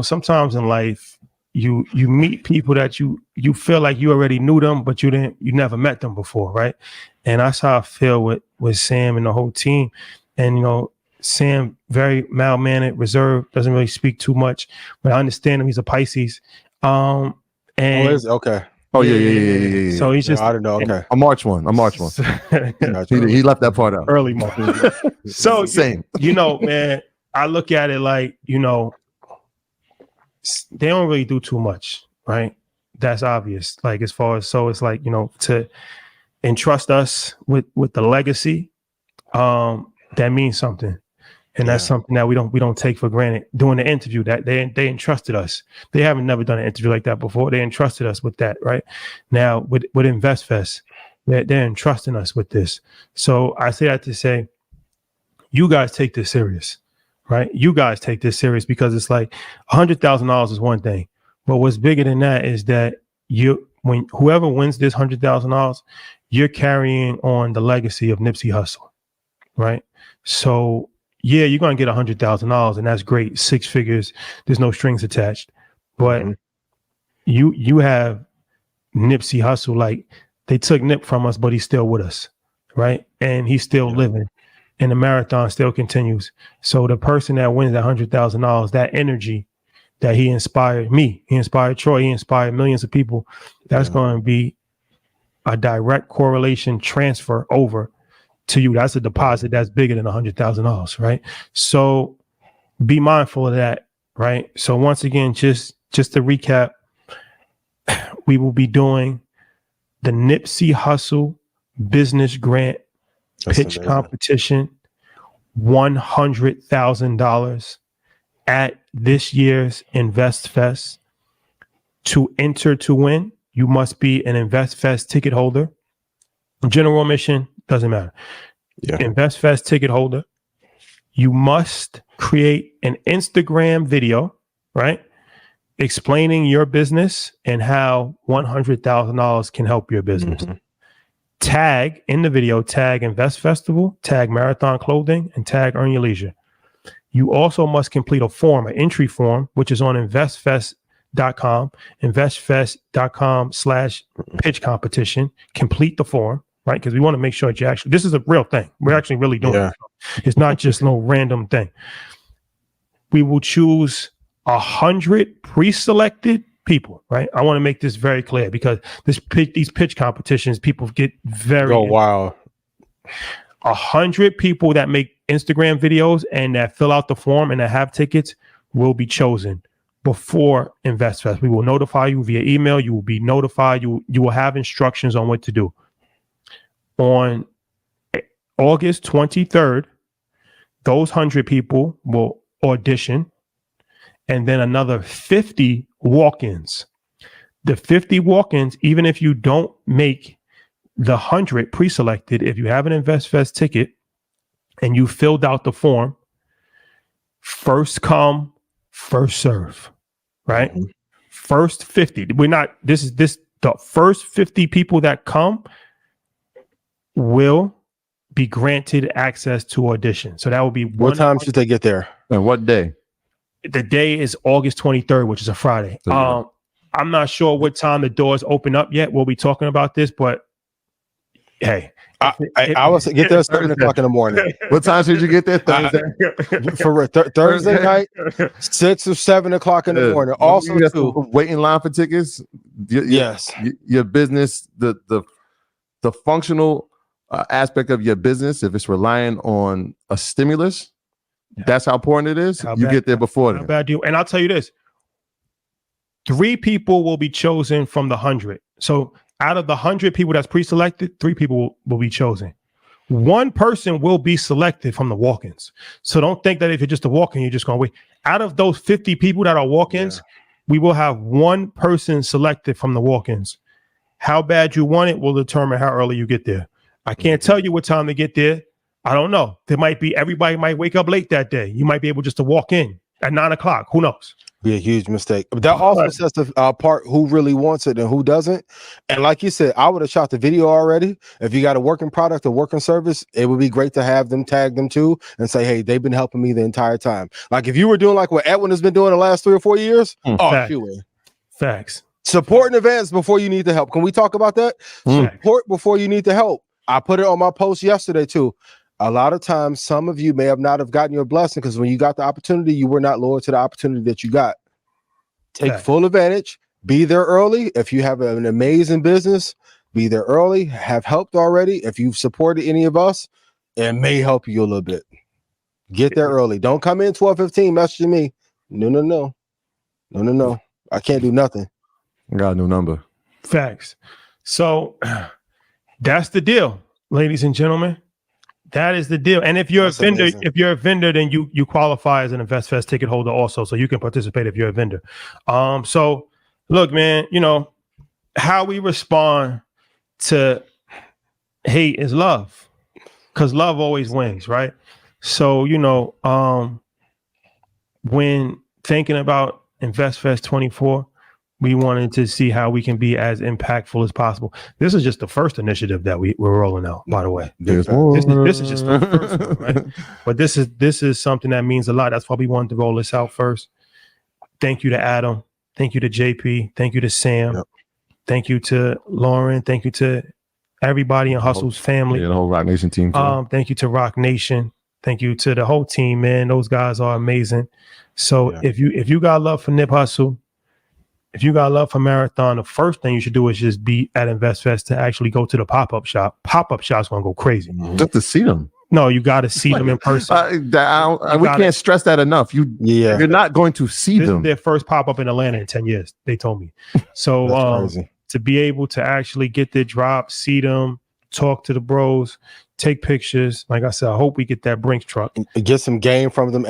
sometimes in life you meet people that you feel like you already knew them, but you never met them before, right? And that's how I feel with Sam and the whole team. And Sam, very mild-mannered, reserved, doesn't really speak too much, but I understand him. He's a Pisces. Okay. Oh yeah. So he's just, I don't know. Okay. A March one. He left that part out. Early March. So same. Man, I look at it like, they don't really do too much, right? That's obvious. Like as far as, so it's like, to entrust us with the legacy, that means something. And that's something that we don't take for granted. During the interview, that they entrusted us. They haven't never done an interview like that before. They entrusted us with that, right? Now with InvestFest, they're entrusting us with this. So I say that to say, you guys take this serious, right? You guys take this serious, because it's like $100,000 is one thing, but what's bigger than that is that when whoever wins this $100,000, you're carrying on the legacy of Nipsey Hussle, right? So yeah, you're gonna get $100,000, and that's great, 6 figures. There's no strings attached, but you have Nipsey Hussle. Like, they took Nip from us, but he's still with us, right? And he's still living, and the marathon still continues. So the person that wins that $100,000, that energy that he inspired me, he inspired Troy, he inspired millions of people. That's going to be a direct correlation transfer over to you. That's a deposit that's bigger than $100,000, right? So be mindful of that, right? So once again, just to recap, we will be doing the Nipsey Hussle Business Grant Pitch Competition, $100,000 at this year's InvestFest. To enter to win, you must be an InvestFest ticket holder. General admission, doesn't matter. InvestFest ticket holder. You must create an Instagram video, right? Explaining your business and how $100,000 can help your business. Tag in the video, tag Invest Festival, tag Marathon Clothing, and tag Earn Your Leisure. You also must complete a form, an entry form, which is on investfest.com, investfest.com/pitch competition. Complete the form, right? Because we want to make sure that this is a real thing. We're actually really doing it. It's not just no random thing. We will choose 100 pre-selected people, right? I want to make this very clear, because these pitch competitions, people get very wow. 100 people that make Instagram videos and that fill out the form and that have tickets will be chosen before InvestFest. We will notify you via email. You will be notified. You will have instructions on what to do. On August 23rd, those 100 people will audition, and then another 50 walk-ins. The 50 walk-ins, even if you don't make the 100 pre-selected, if you have an InvestFest ticket and you filled out the form, first come, first serve, right? First 50. The first 50 people that come will be granted access to audition. So that will be what time should they get there? And what day? The day is August 23rd, which is a Friday. I'm not sure what time the doors open up yet. We'll be talking about this, but hey, I was get there at 7 o'clock in the morning. What time should you get there? Thursday? For Thursday night, 6 or 7 o'clock in the morning. Also, wait in line for tickets. Yes, your business, the functional aspect of your business, if it's relying on a stimulus, that's how important it is. You get there before then. And I'll tell you this: 3 people will be chosen from the 100. So out of the 100 people that's pre-selected, 3 people will be chosen. 1 person will be selected from the walk-ins. So don't think that if you're just a walk-in, you're just going to wait. Out of those 50 people that are walk-ins, we will have one person selected from the walk-ins. How bad you want it will determine how early you get there. I can't tell you what time to get there. I don't know. Everybody might wake up late that day. You might be able just to walk in at 9 o'clock. Who knows? Be a huge mistake. But that also sets the part who really wants it and who doesn't. And like you said, I would have shot the video already. If you got a working product or working service, it would be great to have them tag them too and say, hey, they've been helping me the entire time. Like if you were doing like what Edwin has been doing the last 3 or 4 years, Facts. Support in advance before you need the help. Can we talk about that? Support before you need the help. I put it on my post yesterday too. A lot of times, some of you may have not have gotten your blessing because when you got the opportunity, you were not loyal to the opportunity that you got. Take full advantage. Be there early. If you have an amazing business, be there early. Have helped already. If you've supported any of us, it may help you a little bit. Get there early. Don't come in 12:15 messaging me. No. I can't do nothing. I got a new number. Facts. So that's the deal, ladies and gentlemen. That is the deal. And if you're That's a vendor, amazing. if you're a vendor, then you qualify as an InvestFest ticket holder also, so you can participate if you're a vendor. So look, man, you know how we respond to hate is love, because love always wins, right? So you know, when thinking about InvestFest 24. We wanted to see how we can be as impactful as possible. This is just the first initiative that we're rolling out, by the way. This is just the first one, right? But this is something that means a lot. That's why we wanted to roll this out first. Thank you to Adam. Thank you to JP. Thank you to Sam. Yep. Thank you to Lauren. Thank you to everybody in Hustle's family. Yeah, the whole Rock Nation team. Thank you to Rock Nation. Thank you to the whole team, man. Those guys are amazing. So if you got love for Nip Hustle, if you got love for Marathon, the first thing you should do is just be at InvestFest to actually go to the pop-up shop. Pop-up shop's gonna go crazy. Just to see them. No, you got to see them in person. We can't stress that enough. You're not going to see This them. is their first pop-up in Atlanta in 10 years, they told me. So to be able to actually get their drop, see them, talk to the bros, take pictures. Like I said, I hope we get that Brinks truck. Get some game from them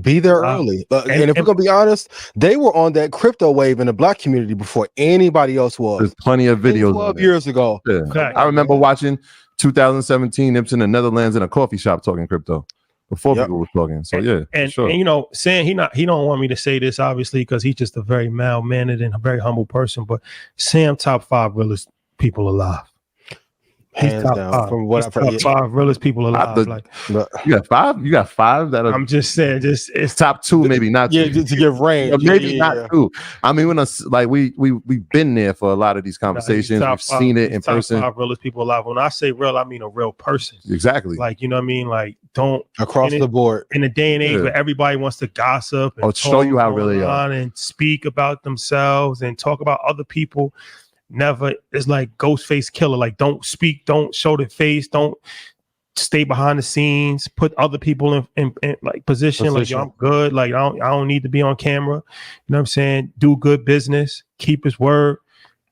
be there early. And if we're gonna be honest, they were on that crypto wave in the black community before anybody else was. There's plenty of videos. 12 years ago. Yeah. I remember watching 2017 Nips in the Netherlands in a coffee shop talking crypto before people were talking. So and you know, saying he don't want me to say this obviously because he's just a very mild-mannered and a very humble person. But Sam, top 5 realest people alive. Hands down, from what I've heard. Top 5 realest people alive. You got 5? You got 5 that are. I'm just saying, it's top 2, maybe not. Yeah, to give range. Maybe not 2. I mean, we've been there for a lot of these conversations. We've seen it in person. Top 5 realest people alive. When I say real, I mean a real person. Exactly. Like, you know what I mean? Like, don't across the board. In a day and age where everybody wants to gossip and show you how really are and speak about themselves and talk about other people. Never. It's like Ghostface Killer. Like, don't speak, don't show the face, don't stay behind the scenes, put other people in like position. Like, yo, I'm good. Like, I don't need to be on camera. You know what I'm saying? Do good business, keep his word.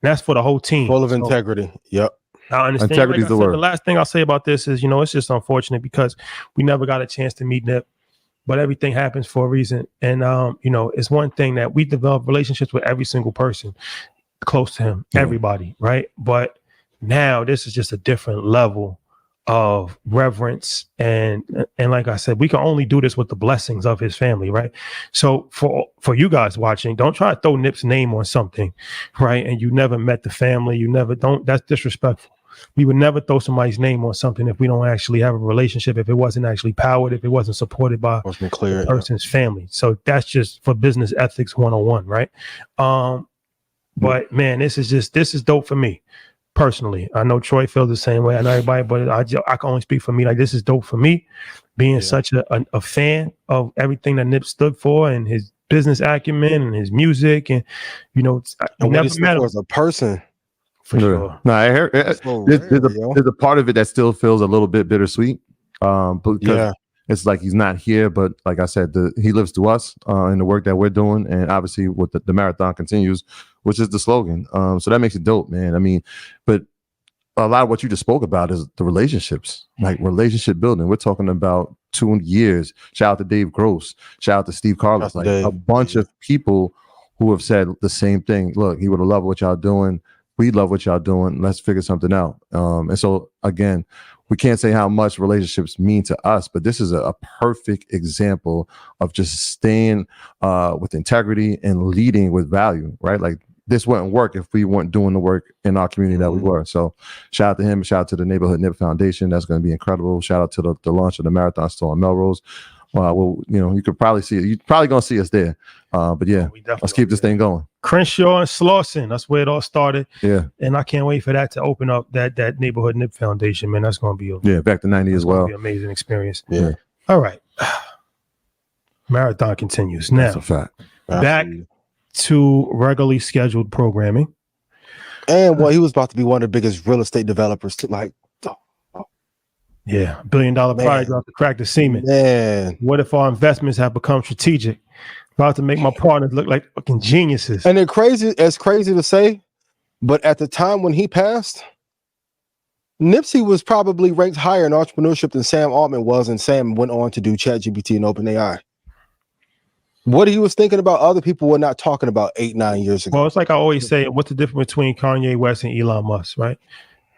And that's for the whole team. Full of integrity. Yep. I understand. Integrity is the word. The last thing I'll say about this is, you know, it's just unfortunate because we never got a chance to meet Nip, but everything happens for a reason. And you know, it's one thing that we develop relationships with every single person close to him, everybody, right? But now this is just a different level of reverence, and like I said, we can only do this with the blessings of his family, right? So for you guys watching, don't try to throw Nip's name on something, right? And you never met the family, that's disrespectful. We would never throw somebody's name on something if we don't actually have a relationship, if it wasn't actually powered, if it wasn't supported by the person's family. So that's just for business ethics 101, right? But man, this is dope for me personally. I know Troy feels the same way. I know everybody, but I can only speak for me. Like, this is dope for me, being such a fan of everything that Nip stood for and his business acumen and his music, and you know, I never met him as a person. for sure. No, I heard there's a part of it that still feels a little bit bittersweet. Because it's like he's not here, but like I said, he lives through us in the work that we're doing, and obviously with the marathon continues, which is the slogan. So that makes it dope, man. I mean, but a lot of what you just spoke about is the relationships, like relationship building. We're talking about 2 years. Shout out to Dave Gross. Shout out to Steve Carlos. Like a bunch of people who have said the same thing. Look, he would have loved what y'all doing. We love what y'all doing. Let's figure something out. And so again, we can't say how much relationships mean to us, but this is a perfect example of just staying with integrity and leading with value, right? Like this wouldn't work if we weren't doing the work in our community that we were. So shout out to him. Shout out to the Neighborhood Nip Foundation. That's going to be incredible. Shout out to the launch of the Marathon store in Melrose. Well, you could probably see it. You're probably going to see us there. But yeah, let's keep this thing going. Crenshaw and Slauson. That's where it all started. Yeah. And I can't wait for that to open up that Neighborhood Nip Foundation, man. That's going to be back to 90 as well. Be an amazing experience. Yeah. All right. Marathon continues. Now, that's a fact. Back to regularly scheduled programming. And he was about to be one of the biggest real estate developers too. Like, yeah, $1 billion project about to crack the semen. Man, what if our investments have become strategic? About to make my partners look like fucking geniuses. And it's crazy to say, but at the time when he passed, Nipsey was probably ranked higher in entrepreneurship than Sam Altman was, and Sam went on to do ChatGPT and OpenAI. What he was thinking about, other people were not talking about 8-9 years ago. Well, it's like I always say, what's the difference between Kanye West and Elon Musk, right?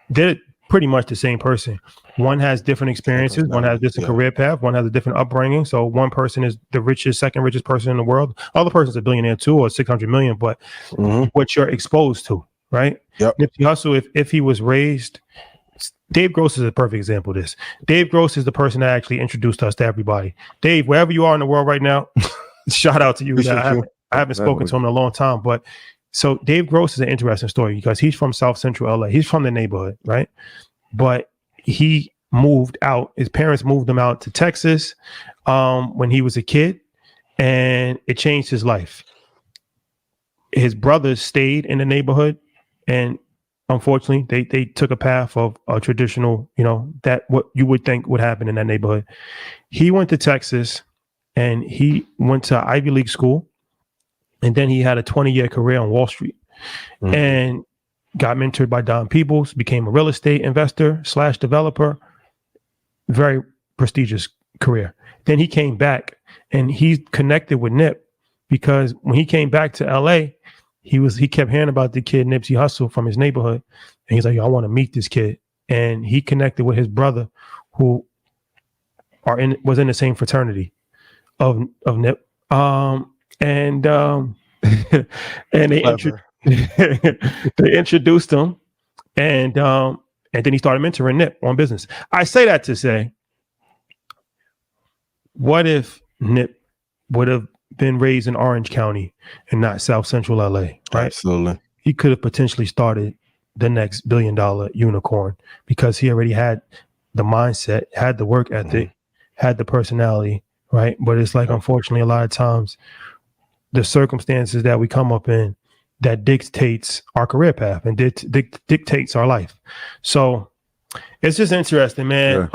They're pretty much the same person. One has different experiences, one has different career path, one has a different upbringing. So one person is the second richest person in the world. Other person's a billionaire too, or 600 million, but what you're exposed to, right? Yep. Nipsey Hussle, if he was raised, Dave Gross is a perfect example of this. Dave Gross is the person that actually introduced us to everybody. Dave, wherever you are in the world right now, shout out to you. I haven't spoken to him in a long time, but so Dave Gross is an interesting story because he's from South Central LA. He's from the neighborhood, right? But he moved out. His parents moved him out to Texas when he was a kid, and it changed his life. His brothers stayed in the neighborhood, and unfortunately, they took a path of a traditional, that what you would think would happen in that neighborhood. He went to Texas, and he went to Ivy League school. And then he had a 20-year career on Wall Street and got mentored by Don Peebles, became a real estate investor / developer. Very prestigious career. Then he came back and he connected with Nip because when he came back to LA, he kept hearing about the kid Nipsey Hussle from his neighborhood. And he's like, I want to meet this kid. And he connected with his brother who was in the same fraternity of Nip. And they introduced him, and then he started mentoring Nip on business. I say that to say, what if Nip would have been raised in Orange County and not South Central LA? Right? Absolutely. He could have potentially started the next $1 billion unicorn because he already had the mindset, had the work ethic, had the personality, right? But it's like, unfortunately, a lot of times, the circumstances that we come up in that dictates our career path and dictates our life. So it's just interesting, man.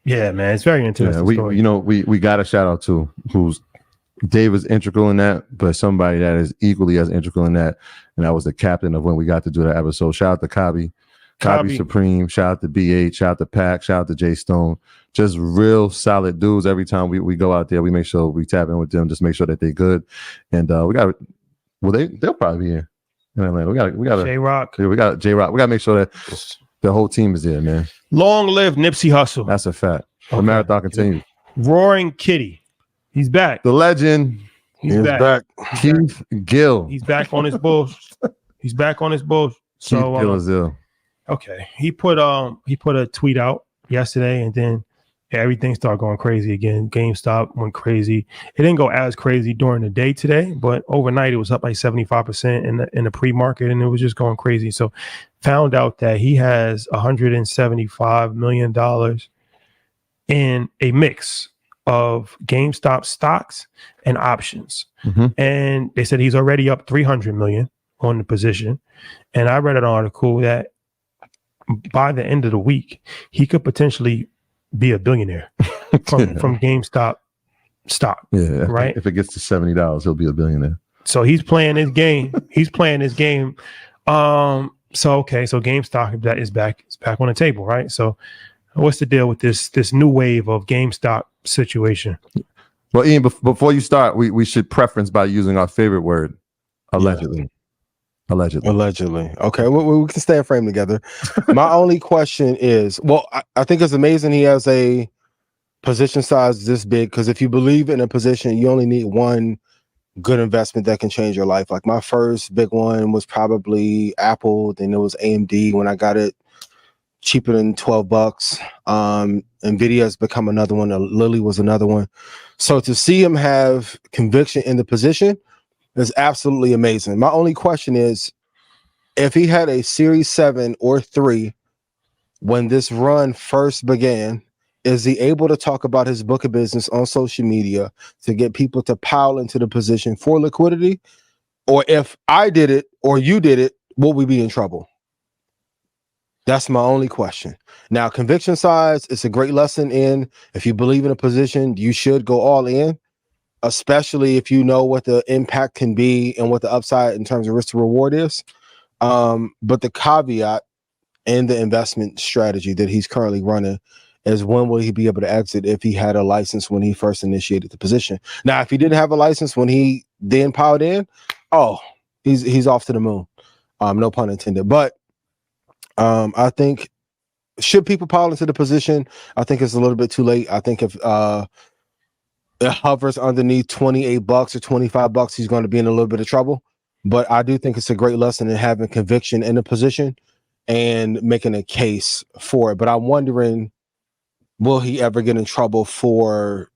Yeah, man, it's very interesting. We got a shout out to who's Dave is integral in that, but somebody that is equally as integral in that, and that was the captain of when we got to do that episode. Shout out to Cobby Supreme. Shout out to BH. Shout out to Pac. Shout out to Jay Stone. Just real solid dudes. Every time we go out there, we make sure we tap in with them, just make sure that they're good. And they'll probably be here in Atlanta. We got J-Rock. We got J-Rock. We got to make sure that the whole team is there, man. Long live Nipsey Hussle. That's a fact. The marathon continues. Roaring Kitty. He's back. The legend. He's back. Keith Gill. He's back on his bull. He's back on his bull. So Keith Gill is ill. Okay. He put a tweet out yesterday, and then everything started going crazy again. GameStop went crazy. It didn't go as crazy during the day today, but overnight it was up like 75% in the pre-market, and it was just going crazy. So found out that he has $175 million in a mix of GameStop stocks and options. And they said he's already up 300 million on the position. And I read an article that by the end of the week, he could potentially be a billionaire from GameStop stock. Yeah, right. If it gets to $70, he'll be a billionaire. So he's playing his game. So GameStop that is back. It's back on the table, right? So what's the deal with this new wave of GameStop situation? Well, Ian, before you start, we should preference by using our favorite word, allegedly. Yeah. Allegedly. Okay, we can stay in frame together. My only question is, well, I think it's amazing he has a position size this big, because if you believe in a position, you only need one good investment that can change your life. Like my first big one was probably Apple, then it was AMD when I got it cheaper than $12. Nvidia has become another one. Lilly was another one. So to see him have conviction in the position is absolutely amazing. My only question is, if he had a Series 7 or 3 when this run first began, is he able to talk about his book of business on social media to get people to pile into the position for liquidity? Or if I did it or you did it, will we be in trouble? That's my only question. Now, conviction size is a great lesson in, if you believe in a position, you should go all in, especially if you know what the impact can be and what the upside in terms of risk to reward is. But the caveat in the investment strategy that he's currently running is, when will he be able to exit if he had a license when he first initiated the position? Now, if he didn't have a license when he then piled in, he's off to the moon. No pun intended. But I think, should people pile into the position, I think it's a little bit too late. I think if it hovers underneath $28 or $25, he's going to be in a little bit of trouble. But I do think it's a great lesson in having conviction in a position and making a case for it. But I'm wondering, will he ever get in trouble for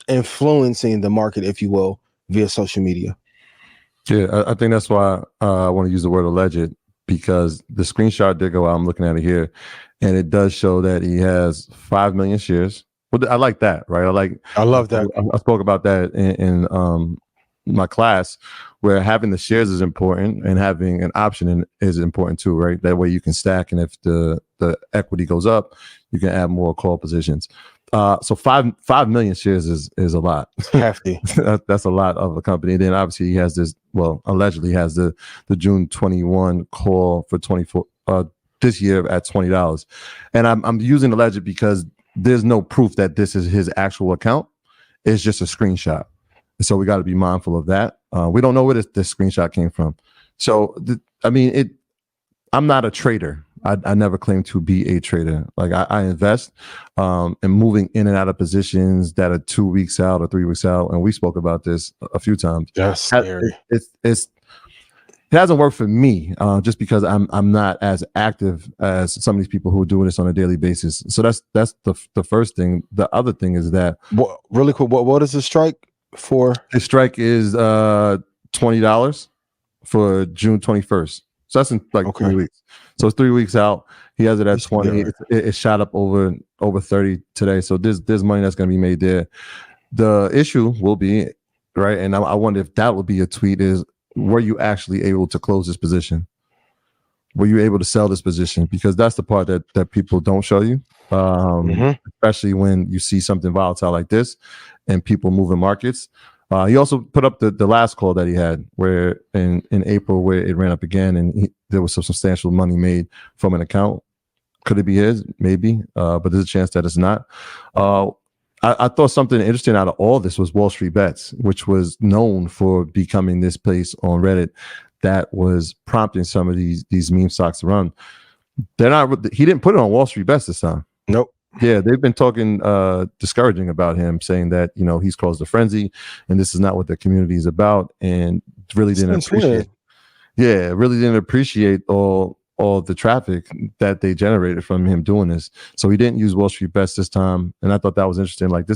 influencing the market, if you will, via social media? Yeah, I think that's why I want to use the word alleged, because the screenshot did go out. I'm looking at it here, and it does show that he has 5 million shares. Well, I like that, right? I love that. I spoke about that in my class, where having the shares is important and having an option is important too, right? That way you can stack, and if the equity goes up, you can add more call positions. So 5 million shares is a lot. Hefty. That's a lot of a company. And then obviously he has this, well, allegedly has the June 21 call for 24 this year at $20. And I'm using alleged because there's no proof that this is his actual account. It's just a screenshot. So we got to be mindful of that. We don't know where this screenshot came from. So I'm not a trader. I never claimed to be a trader. Like I invest in moving in and out of positions that are 2 weeks out or 3 weeks out. And we spoke about this a few times. That's scary. It hasn't worked for me just because I'm not as active as some of these people who are doing this on a daily basis. So that's the first thing. The other thing is that, really quick, what is the strike for? The strike is $20 for June 21st. So that's in 3 weeks. So it's 3 weeks out. He has it at 20. It shot up over 30 today. So there's money that's going to be made there. The issue will be, right, and I wonder if that would be a tweet, is, were you actually able to close this position? Were you able to sell this position? Because that's the part that people don't show you, especially when you see something volatile like this and people moving markets. He also put up the last call that he had, where in April, where it ran up again, and there was some substantial money made from an account. Could it be his? Maybe, but there's a chance that it's not. I thought something interesting out of all this was Wall Street Bets, which was known for becoming this place on Reddit that was prompting some of these meme stocks to run. They're not. He didn't put it on Wall Street Bets this time. Nope. Yeah, they've been talking discouraging about him, saying that he's caused a frenzy, and this is not what the community is about, and really didn't appreciate. Yeah, really didn't appreciate all the traffic that they generated from him doing this. So he didn't use Wall Street Bets this time, and I thought that was interesting. Like,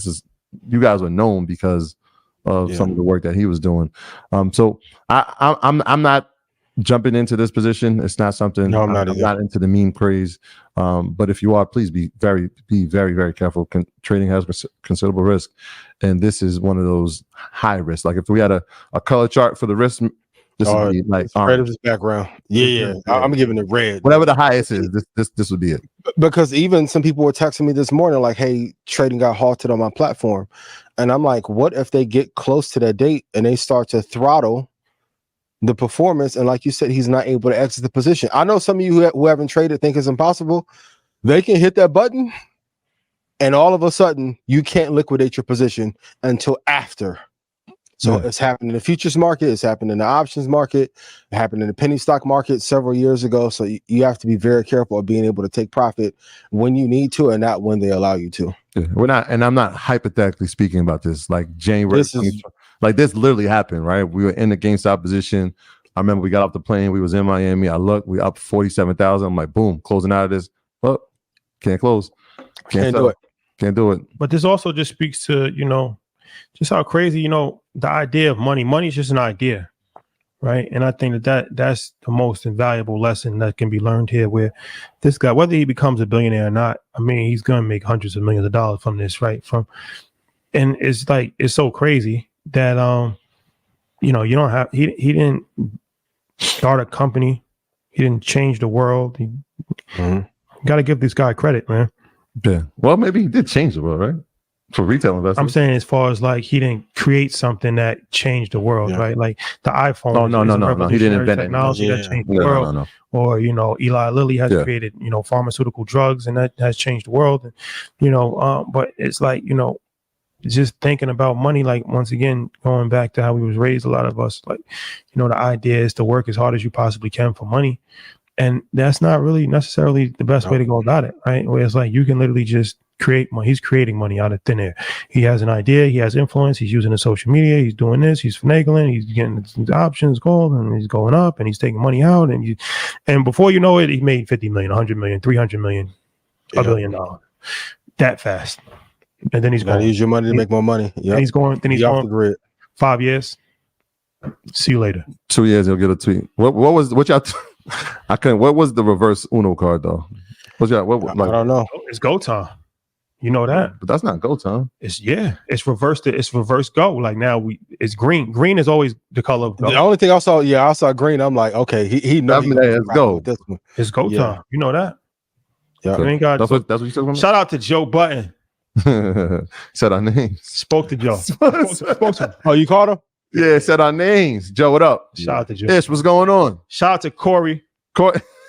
you guys were known because of some of the work that he was doing. So I'm not jumping into this position. It's not something. No, I'm not into the meme craze. But if you are, please be very, very careful. Trading has considerable risk, and this is one of those high risk. Like if we had a color chart for the risk, this would be like red of his background. Yeah. I'm giving it red. Whatever the highest is, this would be it. Because even some people were texting me this morning, like, "Hey, trading got halted on my platform," and I'm like, "What if they get close to that date and they start to throttle the performance?" And like you said, he's not able to exit the position. I know some of you who haven't traded think it's impossible. They can hit that button and all of a sudden you can't liquidate your position until after. So it's happened in the futures market, it's happened in the options market, it happened in the penny stock market several years ago. So you have to be very careful of being able to take profit when you need to and not when they allow you to. Yeah, we're not, and I'm not hypothetically speaking about this. Like January, like this literally happened, right? We were in the GameStop position. I remember we got off the plane, we was in Miami. I looked, we up 47,000. I'm like, boom, closing out of this. Oh, can't close. Can't do it. Can't do it. But this also just speaks to, just how crazy, the idea of money. Money is just an idea, right? And I think that's the most invaluable lesson that can be learned here, where this guy, whether he becomes a billionaire or not, I mean, he's going to make hundreds of millions of dollars from this, right? And it's like, it's so crazy that, you don't have, he didn't start a company. He didn't change the world. You got to give this guy credit, man. Yeah. Well, maybe he did change the world, right? For retail investors. I'm saying as far as like he didn't create something that changed the world, right? Like the iPhone. Oh, no. He didn't invent technology that changed the world. No. Or, Eli Lilly has created, pharmaceutical drugs, and that has changed the world. And, but it's like, just thinking about money, like once again, going back to how we was raised, a lot of us, like, the idea is to work as hard as you possibly can for money. And that's not really necessarily the best way to go about it, right? Where it's like you can literally just create money. He's creating money out of thin air. He has an idea, he has influence, he's using the social media, he's doing this, he's finagling, he's getting options gold, and he's going up, and he's taking money out, and before you know it, he made 50 million, 100 million, 300 million, $1 billion that fast. And then he's going to use your money to make more money. Yeah, he's going. Then he's off going. The grid. 5 years. See you later. 2 years, he'll get a tweet. What was what y'all? I couldn't. What was the reverse Uno card though? What's y'all? I don't know. It's go time. You know that, but that's not go time. It's reversed. It's reverse go. Like now it's green. Green is always the color of go. The only thing I saw green. I'm like, okay, he knows. Let's go. It's go time. You know that. Yeah, you ain't got. That's what you said. Shout out to Joe Button. Said our names. Spoke to Joe. spoke to him. Oh, you called him? Yeah, said our names. Joe, what up? Shout out to Joe. Ish, what's going on? Shout out to Corey.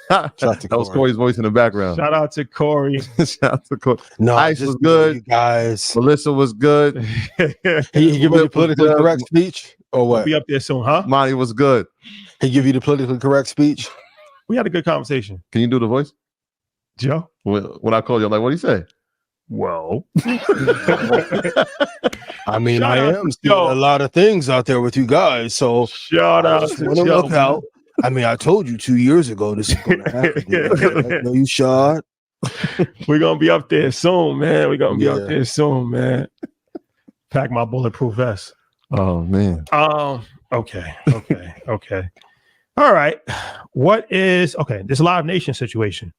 That was Corey's voice in the background. Shout out to Corey. Shout out to Corey. No, Ice was good. You guys. Melissa was good. He give you the politically correct speech or what? We'll be up there soon, huh? Monty was good. He give you the politically correct speech. We had a good conversation. Can you do the voice? Joe? When I called you, I'm like, what do you say? Well, I mean, I am seeing a lot of things out there with you guys. So shout out to Joe. Look out. I mean, I told you 2 years ago this is going to happen. No, you shot. We're going to be up there soon, man. We're going to be up there soon, man. Pack my bulletproof vest. Oh, man. Okay. All right. This Live Nation situation.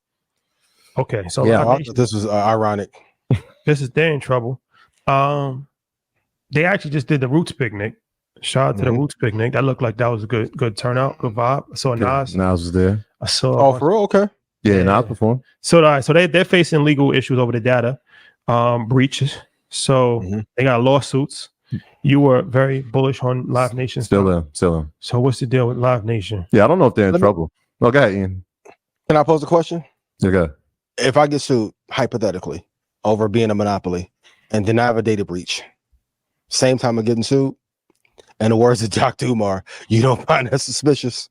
Okay, so this was ironic. They're in trouble. They actually just did the Roots picnic. Shout out to the Roots picnic. That looked like that was a good turnout, good vibe. I saw Nas. Nas was there. I saw. Oh, for real? Okay. Yeah, Nas performed. So they're facing legal issues over the data breaches. So they got lawsuits. You were very bullish on Live Nation. Still am. So what's the deal with Live Nation? Yeah, I don't know if they're in trouble. Okay, Ian. Can I pose a question? Okay. If I get sued, hypothetically, over being a monopoly, and then I have a data breach, same time of getting sued, and the words of Jock Dumar, you don't find that suspicious?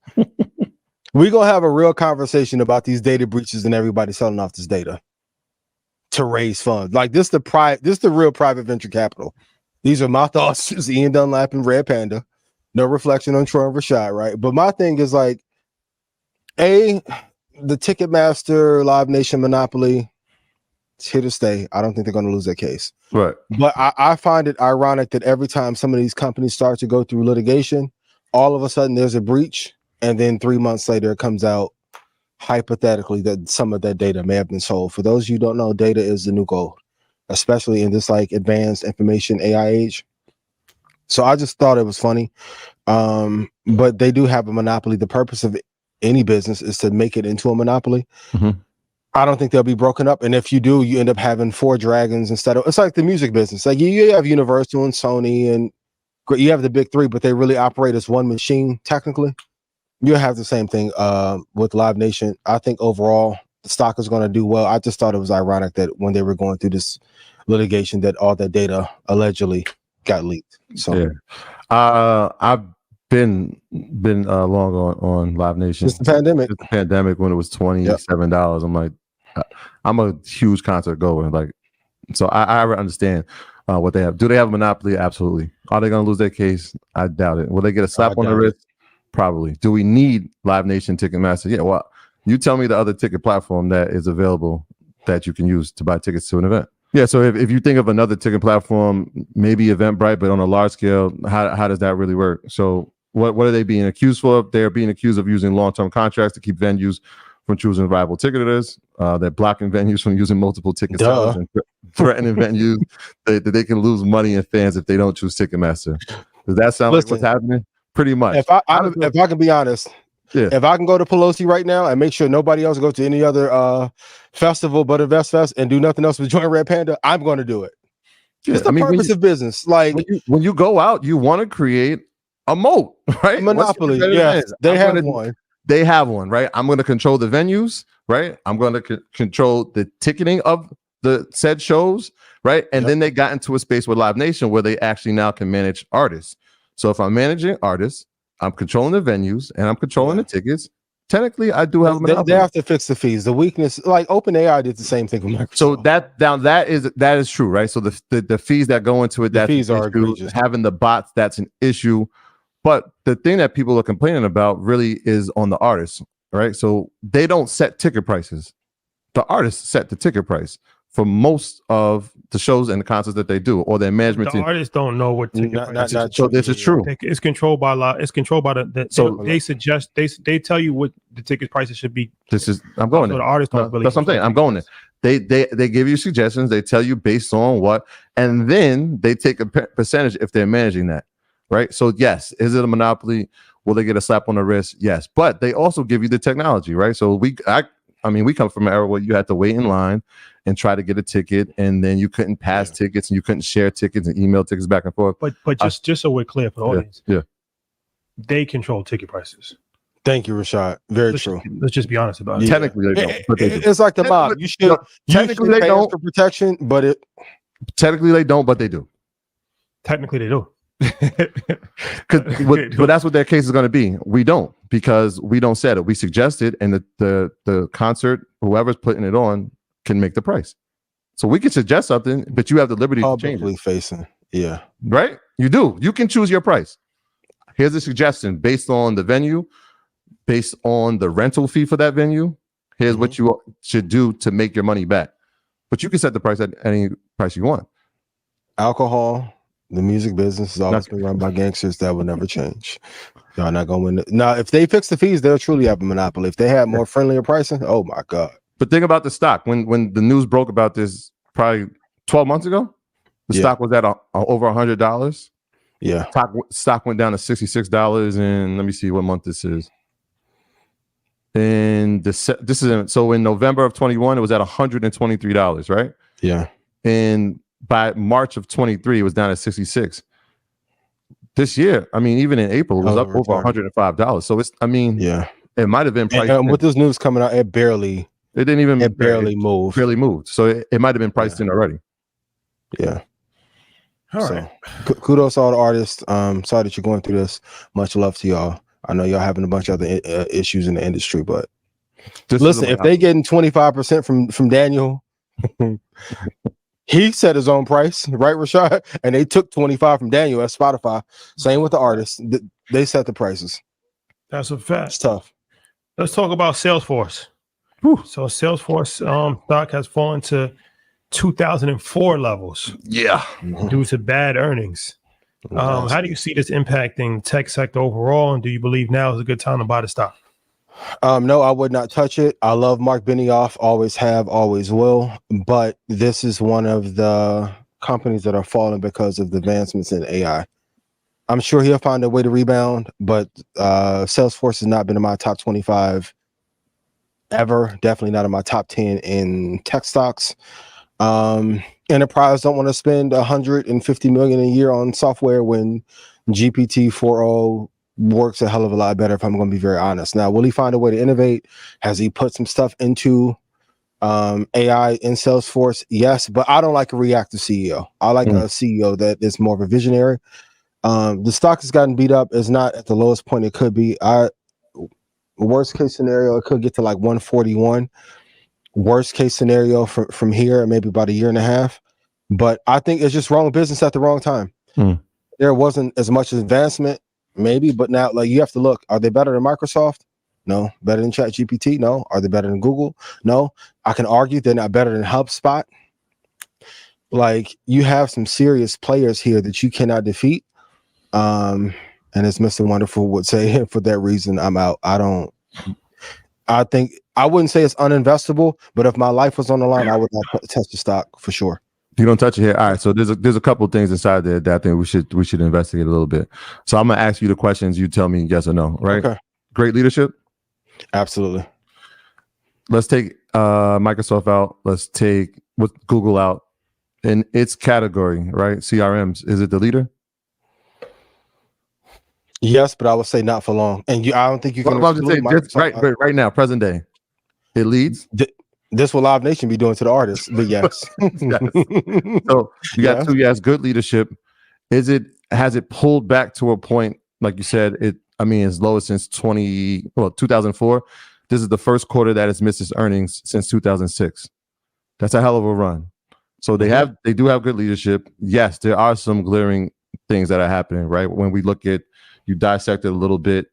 We're going to have a real conversation about these data breaches and everybody selling off this data to raise funds. Like this the real private venture capital. These are my thoughts as Ian Dunlap and Red Panda. No reflection on Troy and Rashad, right? But my thing is like, the Ticketmaster, Live Nation monopoly, it's here to stay. I don't think they're going to lose that case. Right. But I find it ironic that every time some of these companies start to go through litigation, all of a sudden there's a breach. And then 3 months later, it comes out hypothetically that some of that data may have been sold. For those of you who don't know, data is the new gold, especially in this like advanced information AI age. So I just thought it was funny. But they do have a monopoly. The purpose of any business is to make it into a monopoly. I don't think they'll be broken up. And if you do, you end up having 4 dragons instead of, it's like the music business. Like you have Universal and Sony and you have the big 3, but they really operate as one machine technically. You'll have the same thing with Live Nation. I think overall the stock is going to do well. I just thought it was ironic that when they were going through this litigation, that all that data allegedly got leaked. So, yeah. I've been long on Live Nation since the pandemic. Since the pandemic, when it was $27. I'm like, I'm a huge concert goer. Like, so I understand what they have. Do they have a monopoly? Absolutely. Are they going to lose their case? I doubt it. Will they get a slap on the wrist? Probably. Do we need Live Nation, Ticketmaster? Yeah. Well, you tell me the other ticket platform that is available that you can use to buy tickets to an event. Yeah. So if you think of another ticket platform, maybe Eventbrite, but on a large scale, how does that really work? So what are they being accused for? They're being accused of using long-term contracts to keep venues from choosing viable ticketters. They're blocking venues from using multiple ticket sellers and threatening venues that they can lose money and fans if they don't choose Ticketmaster. Does that sound like what's happening? Pretty much. If I can be honest, if I can go to Pelosi right now and make sure nobody else goes to any other festival but InvestFest and do nothing else but join Red Panda, I'm going to do it. It's the purpose of business. Like when you go out, you want to create a moat, right? A monopoly. Yes, they have one. They have one, right? I'm going to control the venues, right? I'm going to control the ticketing of the said shows, right? And then they got into a space with Live Nation where they actually now can manage artists. So if I'm managing artists, I'm controlling the venues and I'm controlling the tickets. Technically, I do have a monopoly. They have to fix the fees. The weakness, like OpenAI did the same thing with Microsoft. So that is true, right? So the fees that go into it, that fees are egregious. Having the bots, that's an issue. But the thing that people are complaining about really is on the artists, right? So they don't set ticket prices. The artists set the ticket price for most of the shows and the concerts that they do, or their management team. Artists don't know what ticket price is. So this is true. It's controlled by law. It's controlled by the so they suggest they tell you what the ticket prices should be. I'm going there. The artists don't really. That's what I'm saying. I'm going there. They give you suggestions. They tell you based on what, and then they take a percentage if they're managing that. Right. So, yes, is it a monopoly? Will they get a slap on the wrist? Yes. But they also give you the technology. Right. So we come from an era where you had to wait in line and try to get a ticket, and then you couldn't pass tickets and you couldn't share tickets and email tickets back and forth. But just so we're clear for the audience, they control ticket prices. Thank you, Rashad. Very true. Let's just be honest about it. Technically, they don't. But they do. It's like the mob. You should technically they don't for protection, but technically they don't, but they do. Technically, they do. But that's what their case is going to be. We don't, because we don't set it. We suggest it, and the concert, whoever's putting it on, can make the price. So we can suggest something, but you have the liberty to change it. Facing, right. You do. You can choose your price. Here's a suggestion based on the venue, based on the rental fee for that venue. Here's what you should do to make your money back. But you can set the price at any price you want. Alcohol. The music business has always been run by gangsters. That will never change. Y'all not gonna win. Now, if they fix the fees, they'll truly have a monopoly. If they had more friendlier pricing, oh my god. But think about the stock. When the news broke about this, probably 12 months ago, the stock was at over $100. Yeah, stock went down to $66. And let me see what month this is. And so in November of 21, it was at $123, right? Yeah, and by March of 23, it was down at 66. This year, I mean, even in April, it was up over $105. So it might have been priced. And with this news coming out, it barely moved. Barely moved. So it might have been priced in already. Yeah. All right. Kudos to all the artists. Sorry that you're going through this. Much love to y'all. I know y'all having a bunch of other issues in the industry, but listen, if they getting 25% from Daniel. He set his own price, right, Rashad? And they took 25 from Daniel at Spotify. Same with the artists. They set the prices. That's a fact. It's tough. Let's talk about Salesforce. Whew. So Salesforce stock has fallen to 2004 levels. Yeah. Due to bad earnings. How do you see this impacting tech sector overall? And do you believe now is a good time to buy the stock? No, I would not touch it. I love Mark Benioff, always have, always will. But this is one of the companies that are falling because of the advancements in AI. I'm sure he'll find a way to rebound, but Salesforce has not been in my top 25 ever. Definitely not in my top 10 in tech stocks. Enterprise don't want to spend $150 million a year on software when GPT-4o works a hell of a lot better, if I'm going to be very honest. Now, will he find a way to innovate? Has he put some stuff into AI in Salesforce, yes, but I don't like a reactive CEO. I like a CEO that is more of a visionary. The stock has gotten beat up. It's not at the lowest point it could be. Worst case scenario, it could get to like 141. Worst case scenario from here, maybe about a year and a half. But I think it's just wrong business at the wrong time. There wasn't as much advancement, maybe, but now like you have to look. Are they better than Microsoft? No. Better than ChatGPT? No. Are they better than Google? No. I can argue they're not better than HubSpot. Like you have some serious players here that you cannot defeat. And as Mr. Wonderful would say, for that reason, I'm out. I think I wouldn't say it's uninvestable, but if my life was on the line, I would not touch the stock for sure. You don't touch it here. All right. So there's a couple of things inside there that I think we should investigate a little bit. So I'm gonna ask you the questions. You tell me yes or no. Right. Okay. Great leadership. Absolutely. Let's take Microsoft out. Let's take Google out in its category. Right. CRMs. Is it the leader? Yes, but I would say not for long. And I don't think you can. Right now, present day, it leads. This will Live Nation be doing to the artists, but yes. Yes. So you got two yes, good leadership. Has it pulled back to a point, like you said, as low as since 2004. This is the first quarter that it's missed its earnings since 2006. That's a hell of a run. So they do have good leadership. Yes, there are some glaring things that are happening, right? When we look at, you dissect it a little bit.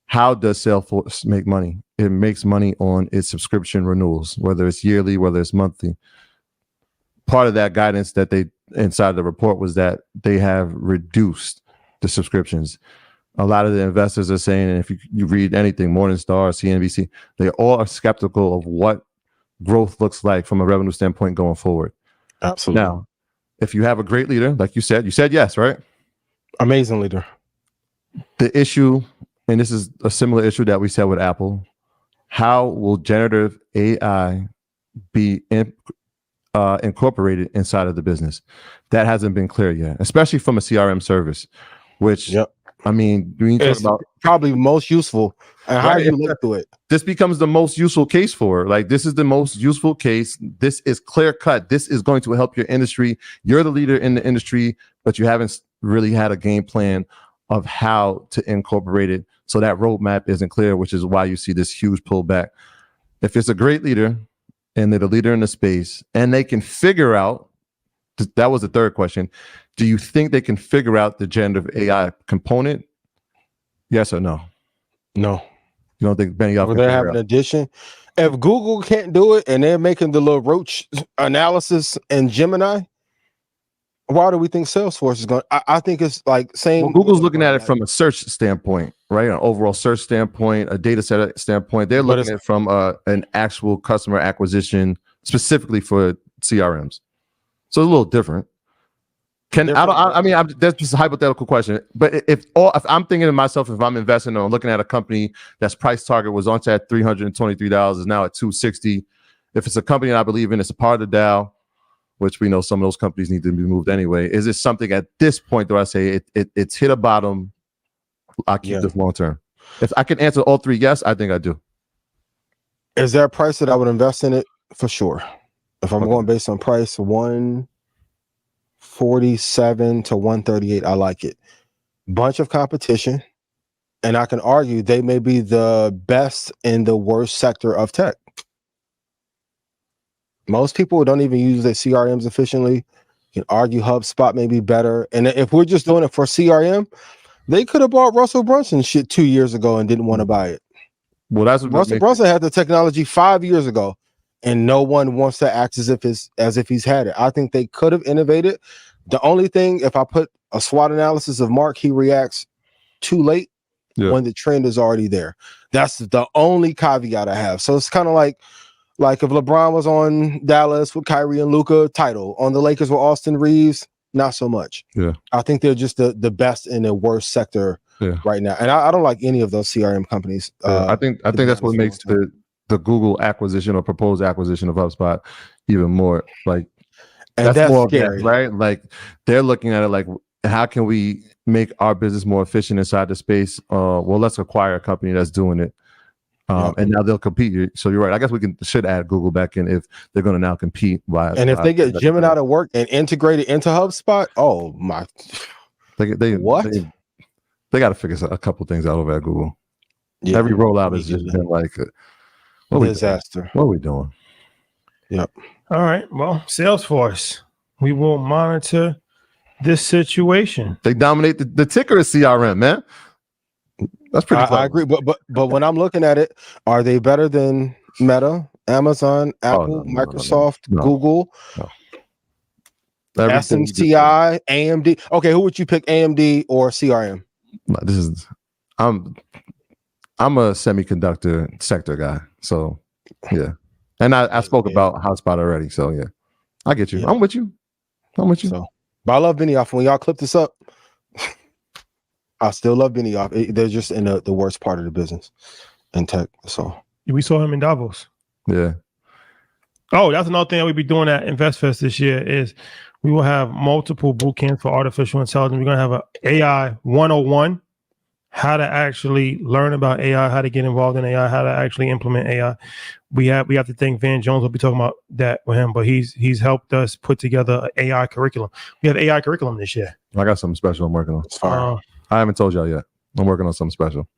How does Salesforce make money? It makes money on its subscription renewals, whether it's yearly, whether it's monthly. Part of that guidance that they inside the report was that they have reduced the subscriptions. A lot of the investors are saying, and if you read anything, Morningstar, CNBC, they all are skeptical of what growth looks like from a revenue standpoint going forward. Absolutely. Now, if you have a great leader, like you said yes, right? Amazing leader. The issue, and this is a similar issue that we said with Apple, how will generative AI be incorporated inside of the business? That hasn't been clear yet, especially from a CRM service, which, we talk about probably most useful. And how do you look to it? This becomes the most useful case for her. Like, this is the most useful case. This is clear cut. This is going to help your industry. You're the leader in the industry, but you haven't really had a game plan of how to incorporate it. So that roadmap isn't clear, which is why you see this huge pullback. If it's a great leader and they're the leader in the space and they can figure out, that was the third question. Do you think they can figure out the generative AI component? Yes or no? No. You don't think Benny? They have an addition. If Google can't do it and they're making the little roach analysis in Gemini, why do we think Salesforce is going? I think it's like same. Well, Google's looking at it from a search standpoint, right? An overall search standpoint, a data set standpoint. They're looking at it from an actual customer acquisition, specifically for CRMs. So it's a little different. That's just a hypothetical question. But if I'm thinking to myself, if I'm investing or looking at a company that's price target was once at $323, is now at $260. If it's a company that I believe in, it's a part of the Dow, which we know some of those companies need to be moved anyway. Is it something at this point do I say it's hit a bottom? I'll keep this long term. If I can answer all three yes, I think I do. Is there a price that I would invest in it? For sure. If I'm going based on price, 147 to 138, I like it. Bunch of competition. And I can argue they may be the best in the worst sector of tech. Most people don't even use their CRMs efficiently. You can argue HubSpot may be better. And if we're just doing it for CRM, they could have bought Russell Brunson shit 2 years ago and didn't want to buy it. Well, that's what Russell Brunson had the technology 5 years ago, and no one wants to act as if he's had it. I think they could have innovated. The only thing, if I put a SWOT analysis of Mark, he reacts too late when the trend is already there. That's the only caveat I have. So it's kind of like if LeBron was on Dallas with Kyrie and Luka, title. On the Lakers with Austin Reeves, not so much. Yeah, I think they're just the best in the worst sector right now. And I don't like any of those CRM companies. I think that's what makes the Google acquisition or proposed acquisition of HubSpot even more like. And that's more scary, right? Like they're looking at it like, how can we make our business more efficient inside the space? Well, let's acquire a company that's doing it. And now they'll compete. So you're right. I guess should add Google back in if they're going to now compete. If they get Gemini to work and integrate it into HubSpot, oh my! What? They got to figure a couple things out over at Google. Yeah, every rollout has just been like a disaster. What are we doing? Yep. All right. Well, Salesforce, we will monitor this situation. They dominate the ticker is CRM, man. That's pretty. I agree, but when I'm looking at it, are they better than Meta, Amazon, Apple, Microsoft, Google, SMCI, AMD? Okay, who would you pick, AMD or CRM? I'm a semiconductor sector guy, so yeah. And I spoke about HotSpot already, so yeah, I get you. Yeah. I'm with you. So, but I love Benioff. When y'all clip this up, I still love Benioff. They're just in the worst part of the business in tech. So we saw him in Davos. Yeah. Oh, that's another thing that we'll be doing at InvestFest this year is we will have multiple boot camps for artificial intelligence. We're going to have an AI 101, how to actually learn about AI, how to get involved in AI, how to actually implement AI. We have to thank Van Jones. We'll be talking about that with him, but he's helped us put together an AI curriculum. We have AI curriculum this year. I got something special I'm working on. I haven't told y'all yet. I'm working on something special